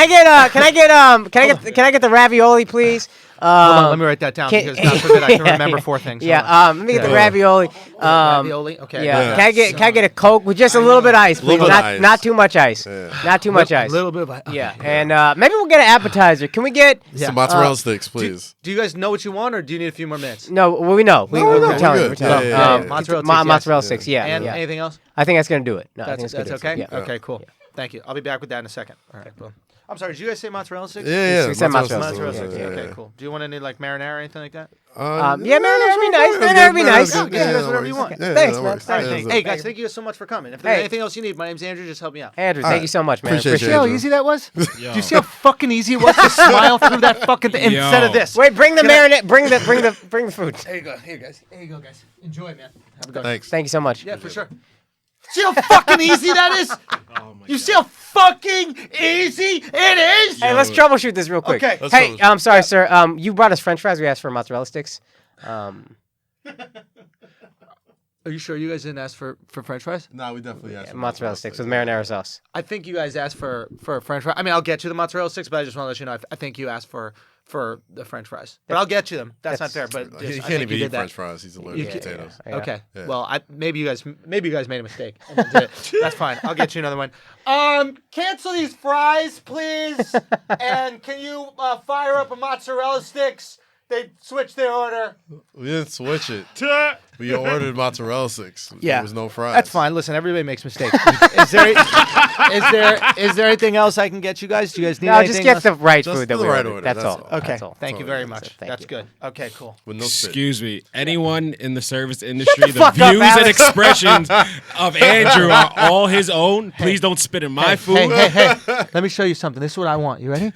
C: I get the ravioli, please?
A: Hold on, let me write that down because God forbid I can remember four things. Hold on.
C: Yeah, let me get the ravioli.
A: Ravioli. Okay.
C: Yeah. Can I get a Coke with just a little bit of ice, please?
B: Little bit of ice.
C: Not too much ice. Not too much
A: A
C: ice.
A: little bit of okay.
C: Yeah, and maybe we'll get an appetizer. Can we get?
B: Some mozzarella sticks, please.
A: Do you guys know what you want, or do you need a few more minutes?
C: No, well, we know.
B: No,
C: We're
B: we're
C: telling.
B: good.
C: We're telling.
B: Yeah, yeah, yeah.
A: Mozzarella sticks, yes.
C: Mozzarella sticks. Yeah,
A: And
C: yeah.
A: anything else?
C: I think that's gonna do it. No, I think
A: That's
C: that's
A: okay.
C: Yeah.
A: Okay, cool. Thank you. I'll be back with that in a second. All right, boom. I'm sorry. Did you guys say mozzarella sticks?
B: Yeah.
C: We said mozzarella
A: Mozzarella
C: sticks.
A: sticks.
B: Yeah,
A: Okay, cool. Do you want any like marinara or anything like that?
C: Yeah, marinara would be nice. Marinara would be nice.
A: Yeah, that's whatever you want.
C: Thanks, man. Thanks.
A: Hey guys, thank you so much for coming. If there's
C: Hey.
A: anything else you need, my name's Andrew. Just help me out.
C: Andrew, thank you so much, man.
B: Appreciate
A: See how
B: Andrew.
A: easy that was? Do you see how fucking easy it was to smile through that fucking thing instead of this?
C: Wait, bring the marinade. Bring the food.
A: There you go. Here, guys. Here you go, guys. Enjoy, man. Have a good one.
B: Thanks.
C: Thank you so much.
A: Yeah, for sure. See how fucking easy that is? You see how fucking easy it is?
C: Hey, let's troubleshoot this real quick.
A: Okay.
B: Let's
C: Hey,
B: troubleshoot.
C: I'm sorry, sir. You brought us French fries. We asked for mozzarella sticks.
A: Are you sure you guys didn't ask for French fries?
B: No, we definitely asked.
C: Mozzarella sticks with marinara sauce.
A: I think you guys asked for French fries. I mean, I'll get you the mozzarella sticks, but I just want to let you know I think you asked for the French fries. But I'll get you them. That's not fair. But
B: He
A: I
B: can't
A: think
B: even
A: you
B: eat
A: did that.
B: French fries. He's allergic to potatoes.
C: Yeah.
A: Okay.
B: Yeah.
A: Well, maybe you guys made a mistake. And then did it. That's fine. I'll get you another one. Cancel these fries, please. And can you fire up a mozzarella sticks? They switched their order.
B: We didn't switch it. We ordered mozzarella sticks.
A: Yeah.
B: There was no fries.
A: That's fine. Listen, everybody makes mistakes. is there anything else I can get you guys? Do you guys need
C: No,
A: anything
C: just get
A: else?
C: the right
B: Just
C: food that
B: the
C: we
B: right
C: ordered.
B: order,
C: That's
B: that's
C: all.
B: all.
A: Okay.
C: That's all.
A: Thank you very much.
C: Thank
A: That's
C: you.
A: good. Okay, cool.
B: With no spit.
D: Excuse me. Anyone in the service industry, the
C: fuck up,
D: views and
C: Alex.
D: expressions of Andrew are all his own. Please don't spit in my food.
A: Hey. Let me show you something. This is what I want. You ready?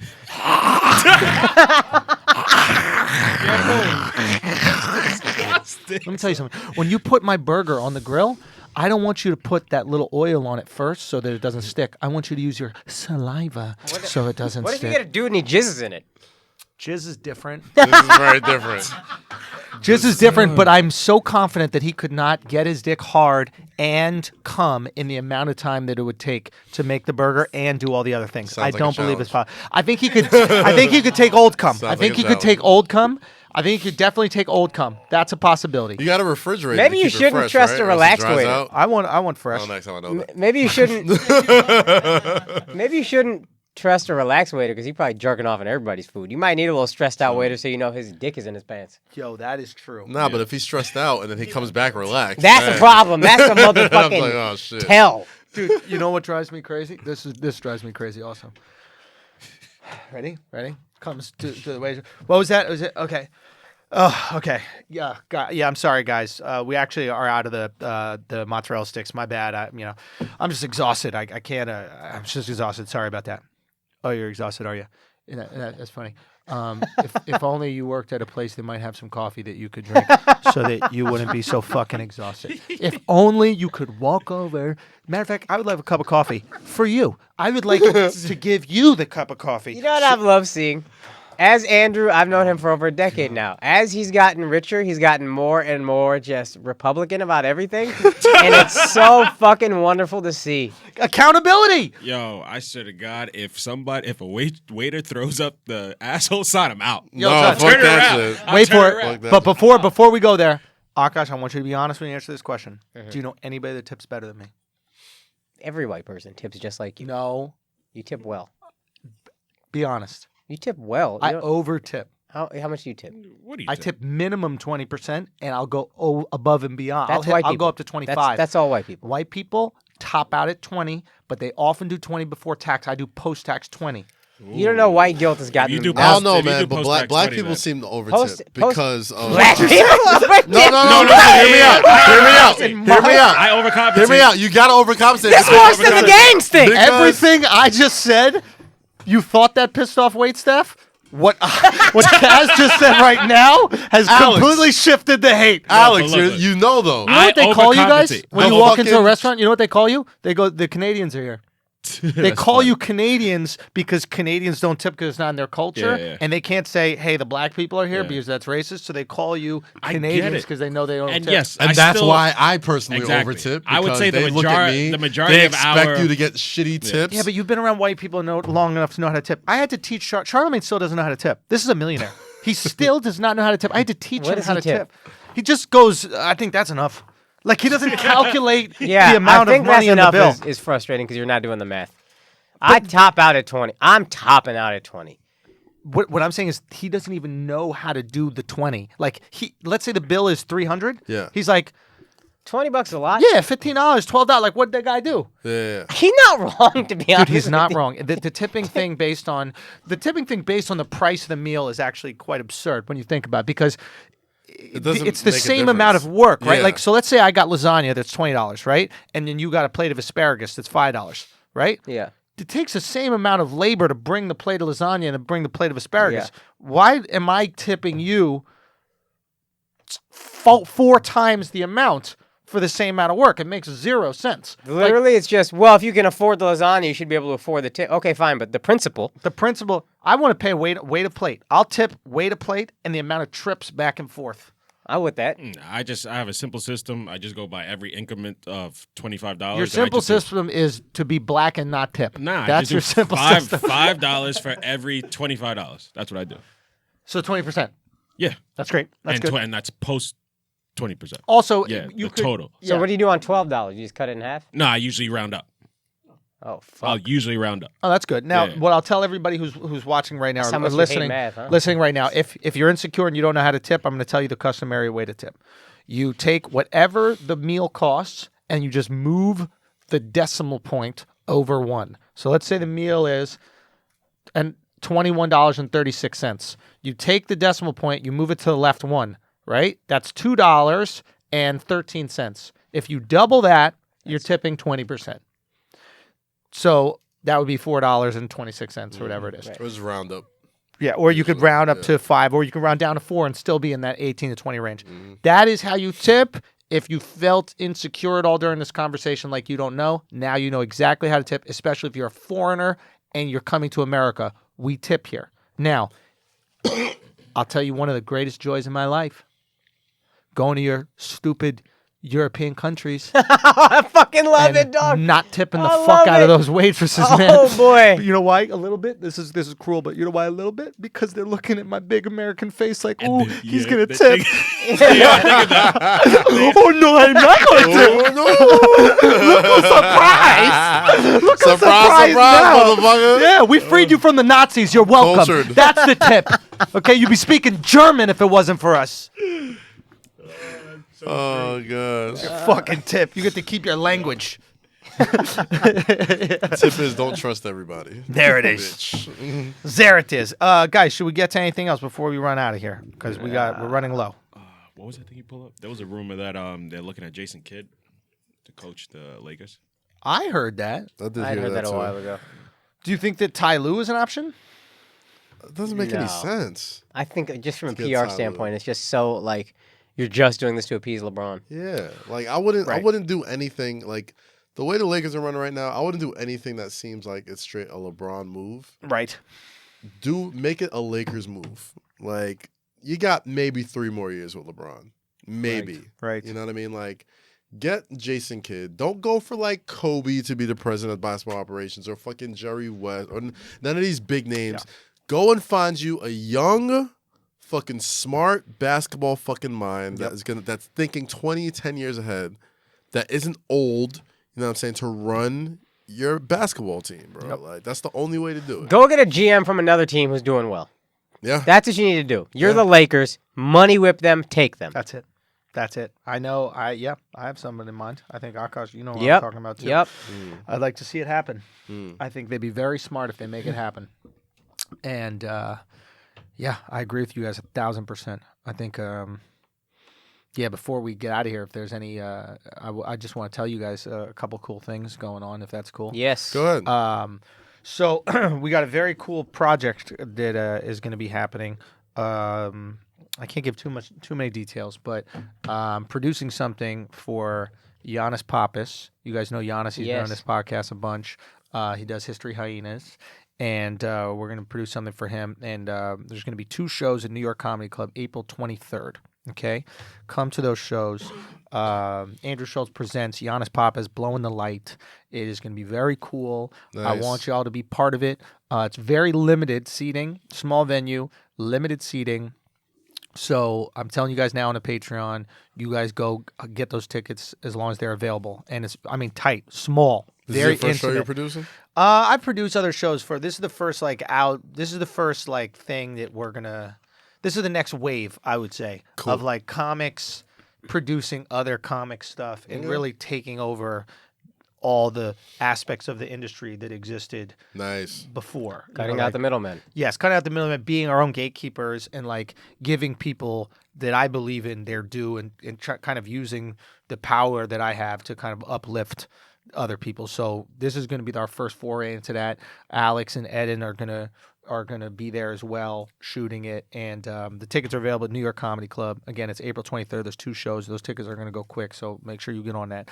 A: Let me tell you something. When you put my burger on the grill, I don't want you to put that little oil on it first so that it doesn't stick. I want you to use your saliva so it doesn't
C: What if
A: stick.
C: you get a dude and he jizzes in it?
A: Jizz is different.
B: This is very different.
A: Jizz is different, but I'm so confident that he could not get his dick hard and come in the amount of time that it would take to make the burger and do all the other things.
B: Sounds
A: I
B: like
A: don't
B: a
A: believe it's
B: challenge.
A: possible. I think he could. I think he could take old cum.
B: Sounds
A: I think
B: like
A: he
B: a
A: could take
B: challenge.
A: old cum. I think he could definitely take old cum. That's a possibility.
B: You got to refrigerate.
C: Maybe
B: to
C: you
B: keep it
C: shouldn't
B: fresh,
C: trust
B: right?
C: a
B: Or else it
C: relaxed
B: dries
C: waiter.
B: out.
A: I want fresh.
B: Oh, next time I know that.
C: Maybe you shouldn't. Maybe you shouldn't trust a relaxed waiter because he's probably jerking off on everybody's food. You might need a little stressed out waiter so you know his dick is in his pants.
A: Yo, that is true.
B: Nah, but if he's stressed out and then he comes back relaxed,
C: That's the
B: man.
C: problem. That's the
B: I'm like,
C: motherfucking
B: oh shit.
C: tell.
A: Dude, you know what drives me crazy? This drives me crazy also. Ready? Comes to the waiter. What was that? Was it okay? Oh, okay. Yeah, I'm sorry, guys. We actually are out of the mozzarella sticks. My bad. I'm just exhausted. I can't. I'm just exhausted. Sorry about that. Oh, you're exhausted, are you? That's funny. If only you worked at a place that might have some coffee that you could drink, so that you wouldn't be so fucking exhausted. If only you could walk over. Matter of fact, I would love a cup of coffee for you. I would like to give you the cup of coffee.
C: You know what I've loved seeing? As Andrew, I've known him for over a decade now. As he's gotten richer, he's gotten more and more just Republican about everything. And it's so fucking wonderful to see.
A: Accountability.
D: Yo, I swear to God, if a waiter throws up the asshole sign, I'm out.
A: Yo,
B: No,
A: John,
B: fuck
D: turn it
B: that
D: around.
B: shit.
D: I'll
A: Wait
D: turn
A: for
D: it
A: it.
D: around.
B: Fuck that.
A: But before we go there, Akash, I want you to be honest when you answer this question. Do you know anybody that tips better than me?
C: Every white person tips just like you.
A: No.
C: You tip well.
A: Be honest.
C: You tip well.
A: I over tip.
C: How much do you tip?
D: What do you
A: I tip minimum 20%, and I'll go above and beyond.
C: That's white
A: I'll
C: people.
A: go up to 25.
C: That's all white people.
A: White people top out at 20, but they often do 20 before tax. I do post-tax 20.
C: You don't know white guilt has gotten
D: You do
C: them.
B: I don't know,
D: If you
B: man,
D: do
B: but
D: post-tax
B: black
D: 20,
B: people
D: then.
B: seem to overtip
C: Post-
B: because of
C: Black people.
B: No, hear me out. Hear me out.
D: I overcompensate.
B: Hear me out. You gotta overcompensate.
C: This worse than the gang thing.
B: Because-
A: Everything I just said, you thought that pissed off waitstaff? What Kaz just said right now has
B: Alex.
A: completely shifted the hate.
B: Alex,
D: look.
B: you know though.
A: You know what they call you guys
D: overcompensate.
A: when you
B: The
A: walk into a
B: fucking-
A: restaurant? You know what they call you? They go, the Canadians are here. They call you Canadians because Canadians don't tip because it's not in their culture,
D: Yeah.
A: and they can't say, "Hey, the black people are here,"
D: Yeah.
A: because that's racist. So they call you
D: I get
A: Canadians
D: it.
A: because they know they don't
D: And
A: tip.
D: yes,
B: And
D: I
B: that's
D: still-
B: why I personally
D: Exactly.
B: overtip.
D: I would
B: because
D: say the
B: they look at me,
D: majority
B: they
D: of
B: expect
D: our-
B: you to get shitty tips.
A: Yeah, but you've been around white people long enough to know how to tip. I had to teach Charlemagne still doesn't know how to tip. This is a millionaire. He still does not know how to tip. I had to teach
C: What
A: him
C: does
A: how
C: he
A: to
C: tip?
A: tip. He just goes, I think that's enough. Like he doesn't calculate
C: Yeah,
A: the amount
C: I think
A: of money
C: that's
A: in the
C: enough
A: bill.
C: is frustrating because you're not doing the math. I top out at 20. I'm topping out at 20.
A: What I'm saying is he doesn't even know how to do the 20. Like let's say the bill is $300.
B: Yeah.
A: He's like,
C: $20 a lot?
A: yeah, $15, $12. Like what'd that guy do?
B: Yeah.
C: He's not wrong, to be honest.
A: Dude, he's
C: with
A: not
C: you.
A: wrong. The tipping thing based on the price of the meal is actually quite absurd when you think about it, because
B: doesn't
A: it's the
B: make a
A: same amount of
B: difference.
A: work, right?
B: Yeah.
A: Like, so let's say I got lasagna that's $20, right? And then you got a plate of asparagus that's $5, right?
C: Yeah.
A: It takes the same amount of labor to bring the plate of lasagna and to bring the plate of asparagus.
C: Yeah.
A: Why am I tipping you 4 times the amount for the same amount of work? It makes 0 sense.
C: Literally, it's just, well, if you can afford the lasagna, you should be able to afford the tip. Okay, fine, but the principle.
A: The principle, I want to pay weight of plate. I'll tip weight of plate and the amount of trips back and forth.
C: I'm with that.
D: I have a simple system. I just go by every increment of $25.
A: Your simple system is to be black and not tip.
D: Nah,
A: That's
D: just
A: your
D: do
A: simple system.
D: $5 for every $25. That's what I do.
A: So 20%.
D: Yeah,
A: That's great. That's good.
D: and that's post 20%.
A: Also,
D: Yeah,
A: you
D: the
A: could,
D: total.
C: So
A: Yeah.
C: what do you do on $12? You just cut it in half?
D: No, I usually round up.
C: Oh,
D: I'll
C: fuck.
D: usually round up.
A: Oh, that's good. Now,
D: Yeah.
A: what I'll tell everybody who's watching right now
C: That's
A: or
C: how much you hate
A: listening,
C: math, huh?
A: listening right now, if you're insecure and you don't know how to tip, I'm going to tell you the customary way to tip. You take whatever the meal costs and you just move the decimal point over 1. So let's say the meal is $21.36. You take the decimal point, you move it to the left 1, right? That's $2.13. If you double that, you're tipping 20%. So that would be $4.26 or whatever it is.
B: It was round up.
A: Yeah, or you could round up to 5, or you can round down to 4 and still be in that 18 to 20 range. That is how you tip. If you felt insecure at all during this conversation, like you don't know, now you know exactly how to tip, especially if you're a foreigner and you're coming to America. We tip here. Now, I'll tell you one of the greatest joys in my life. Going to your stupid European countries.
C: I fucking love it, dog.
A: Not tipping the fuck out of those waitresses, man.
C: Oh boy.
A: You know why? A little bit. This is cruel, but you know why a little bit? Because they're looking at my big American face like, ooh, he's gonna tip. Oh no, I'm not gonna tip. Look surprise! Look
B: surprise,
A: now.
B: motherfucker!
A: Yeah, we freed you from the Nazis. You're welcome.
B: Cultured.
A: That's the tip. Okay, you'd be speaking German if it wasn't for us.
B: Oh gosh.
A: Fucking tip. You get to keep your language.
B: Tip is don't trust everybody.
A: There it is. There it is. Guys, should we get to anything else before we run out of here? Because we're running low.
D: What was that thing you pulled up? There was a rumor that they're looking at Jason Kidd to coach the Lakers.
A: I heard that.
C: I heard that a while ago.
A: Do you think that Ty Lue is an option?
B: It doesn't make any sense.
C: I think just from a
B: get
C: PR
B: Ty
C: standpoint,
B: Lue.
C: it's just so like you're just doing this to appease LeBron.
B: Yeah, like I wouldn't do anything like the way the Lakers are running right now. I wouldn't do anything that seems like it's straight a LeBron move.
A: Right.
B: Make it a Lakers move. Like you got maybe 3 more years with LeBron, maybe.
A: Right.
B: You know what I mean? Like get Jason Kidd. Don't go for like Kobe to be the president of basketball operations or fucking Jerry West or none of these big names. Yeah. Go and find you a young, fucking smart basketball fucking mind that's thinking 10 years ahead, that isn't old, you know what I'm saying, to run your basketball team, bro. Yep. Like that's the only way to do it.
C: Go get a GM from another team who's doing well.
B: Yeah.
C: That's what you need to do. You're the Lakers. Money whip them, take them.
A: That's it. That's it. I know. I have someone in mind. I think Akash, you know what I'm talking about too.
C: Yep.
A: I'd like to see it happen. I think they'd be very smart if they make it happen. And yeah, I agree with you guys 1,000%. I think before we get out of here, if there's any I just want to tell you guys a couple cool things going on, if that's cool.
C: Yes.
B: Go ahead.
A: So we got a very cool project that is going to be happening. I can't give too many details, but producing something for Giannis Pappas. You guys know Giannis. He's been on this podcast a bunch. He does History Hyenas. And we're going to produce something for him. And there's going to be 2 shows at New York Comedy Club, April 23rd. Okay? Come to those shows. Andrew Schulz presents Giannis Pappas, Blowing the Light. It is going to be very cool. Nice. I want you all to be part of it. It's very limited seating, small venue, limited seating. So I'm telling you guys now on the Patreon, you guys go get those tickets as long as they're available. And it's, tight, small.
B: This is the first show you're producing?
A: I've produced other shows for. This is the first thing that we're gonna. This is the next wave, I would say, of like comics producing other comic stuff and really taking over all the aspects of the industry that existed. Before
C: cutting out the middlemen.
A: Yes, cutting out the middlemen, being our own gatekeepers, and like giving people that I believe in their due, and kind of using the power that I have to kind of uplift other people. So this is going to be our first foray into that. Alex and Eden are gonna be there as well, shooting it, and the tickets are available at New York Comedy Club. Again, it's April 23rd. There's 2 shows. Those tickets are going to go quick, so make sure you get on that.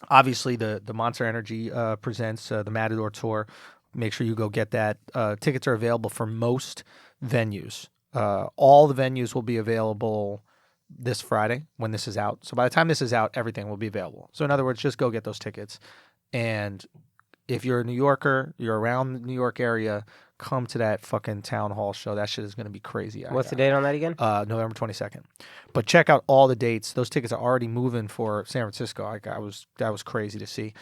A: Obviously, the Monster Energy presents the Matador Tour. Make sure you go get that. Tickets are available for most venues. All the venues will be available this Friday when this is out. So by the time this is out, everything will be available. So in other words, just go get those tickets. And if you're a New Yorker, you're around the New York area, come to that fucking town hall show. That shit is going to be crazy.
C: What's the date on that again?
A: November 22nd. But check out all the dates. Those tickets are already moving for San Francisco. That was crazy to see.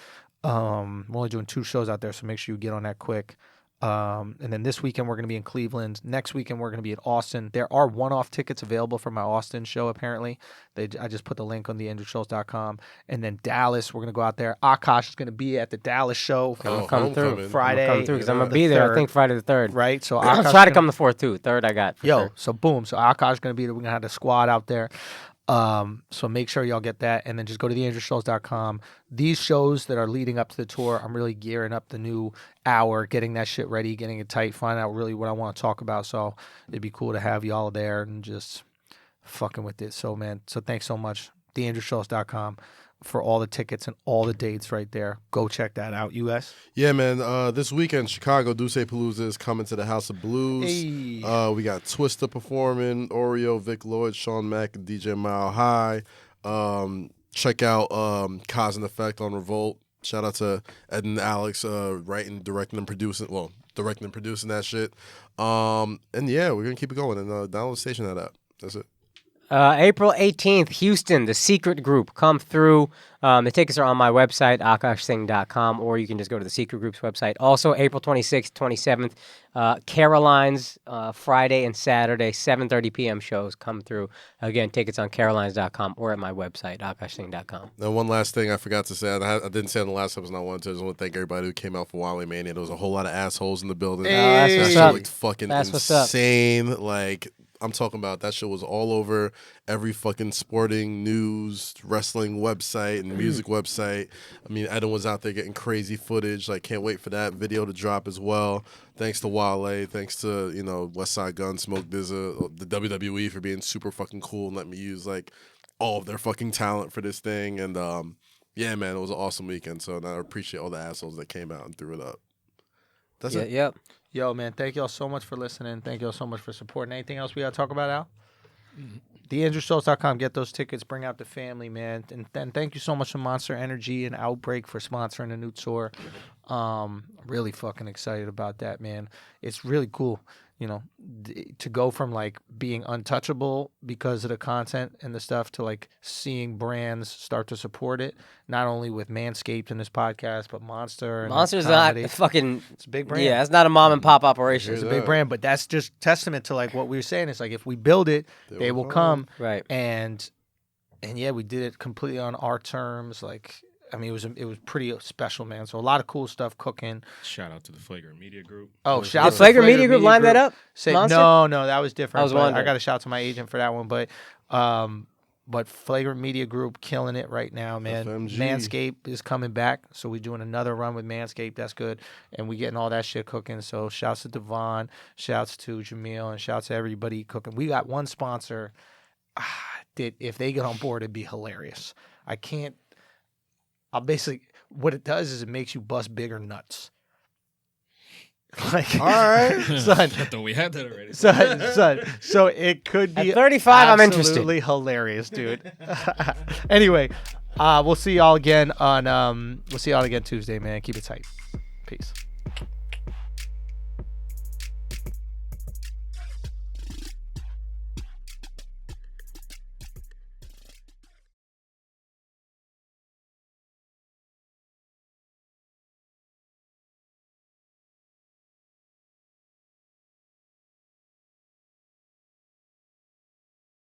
A: We're only doing 2 shows out there, so make sure you get on that quick. And then this weekend we're going to be in Cleveland. Next weekend we're going to be in Austin. There are one-off tickets available for my Austin show, apparently. I just put the link on theandrewschulz.com. And then Dallas, we're going to go out there. Akash is going to be at the Dallas show.
C: Come through
A: Friday.
C: Come through because I'm going to be there, I think, Friday the 3rd.
A: Right? So
C: I'll try to come the 4th, too. 3rd I got.
A: So boom. So Akash is going to be there. We're going to have the squad out there. So make sure y'all get that, and then just go to theandrewschulz.com. These shows that are leading up to the tour, I'm really gearing up the new hour, getting that shit ready, getting it tight, finding out really what I want to talk about. So it'd be cool to have y'all there and just fucking with it. So man, thanks so much. theandrewschulz.com for all the tickets and all the dates right there. Go check that out. US?
B: Yeah, man. This weekend, Chicago Duce Palooza is coming to the House of Blues.
A: Hey.
B: We got Twista performing, Oreo, Vic Lloyd, Sean Mack, and DJ Mile High. Check out Cause and Effect on Revolt. Shout out to Ed and Alex writing, directing, and producing. Well, directing and producing that shit. And yeah, we're gonna keep it going and download the Station that app. That's it.
C: April 18th, Houston, The Secret Group. Come through. The tickets are on my website, akashsingh.com, or you can just go to The Secret Group's website. Also, April 26th, 27th, Caroline's Friday and Saturday, 7:30 p.m. shows. Come through. Again, tickets on carolines.com or at my website, akashsingh.com.
B: Now, one last thing I forgot to say. I didn't say in the last episode I wanted to. I just want to thank everybody who came out for Wale Mania. There was a whole lot of assholes in the building.
C: That's
B: That
C: what's
B: shit
C: up.
B: looked fucking
C: That's what's up.
B: insane. Like, I'm talking about that shit was all over every fucking sporting news, wrestling website, and music website. I mean, Eden was out there getting crazy footage. Like, can't wait for that video to drop as well. Thanks to Wale. Thanks to, West Side Gun, Smoke DZA, the WWE for being super fucking cool and letting me use, like, all of their fucking talent for this thing. And, yeah, man, it was an awesome weekend. So I appreciate all the assholes that came out and threw it up. That's it.
C: Yep.
A: Yo, man, thank y'all so much for listening. Thank y'all so much for supporting. Anything else we got to talk about, Al? TheAndrewSchulz.com. Get those tickets. Bring out the family, man. And then thank you so much to Monster Energy and Outbreak for sponsoring the new tour. Really fucking excited about that, man. It's really cool, to go from like being untouchable because of the content and the stuff to like seeing brands start to support it. Not only with Manscaped in this podcast, but Monster. And
C: Monster's
A: comedy.
C: not fucking.
A: It's a big brand.
C: Yeah, it's not a mom and pop operation.
A: It's a big brand, but that's just testament to like what we were saying. It's like if we build it, they will come.
C: Right.
A: And yeah, we did it completely on our terms. Like, I mean, it was pretty special, man. So a lot of cool stuff cooking.
D: Shout out to the Flagrant Media Group.
A: Oh, shout out
C: Did
A: to
C: Flagrant Media Group line that up? Monster?
A: No, that was different.
C: I was
A: but
C: wondering.
A: I got to shout out to my agent for that one, but Flagrant Media Group killing it right now, man.
B: FMG.
A: Manscaped is coming back, so we're doing another run with Manscaped. That's good, and we getting all that shit cooking. So shouts to Devon, shouts to Jamil, and shouts to everybody cooking. We got one sponsor that if they get on board, it'd be hilarious. I'll basically what it does is it makes you bust bigger nuts. Like,
B: All right.
A: son.
D: I thought we had that already.
A: Son. So it could be
C: At 35, I'm interested.
A: Absolutely hilarious, dude. Anyway, we'll see y'all again on Tuesday, man. Keep it tight. Peace.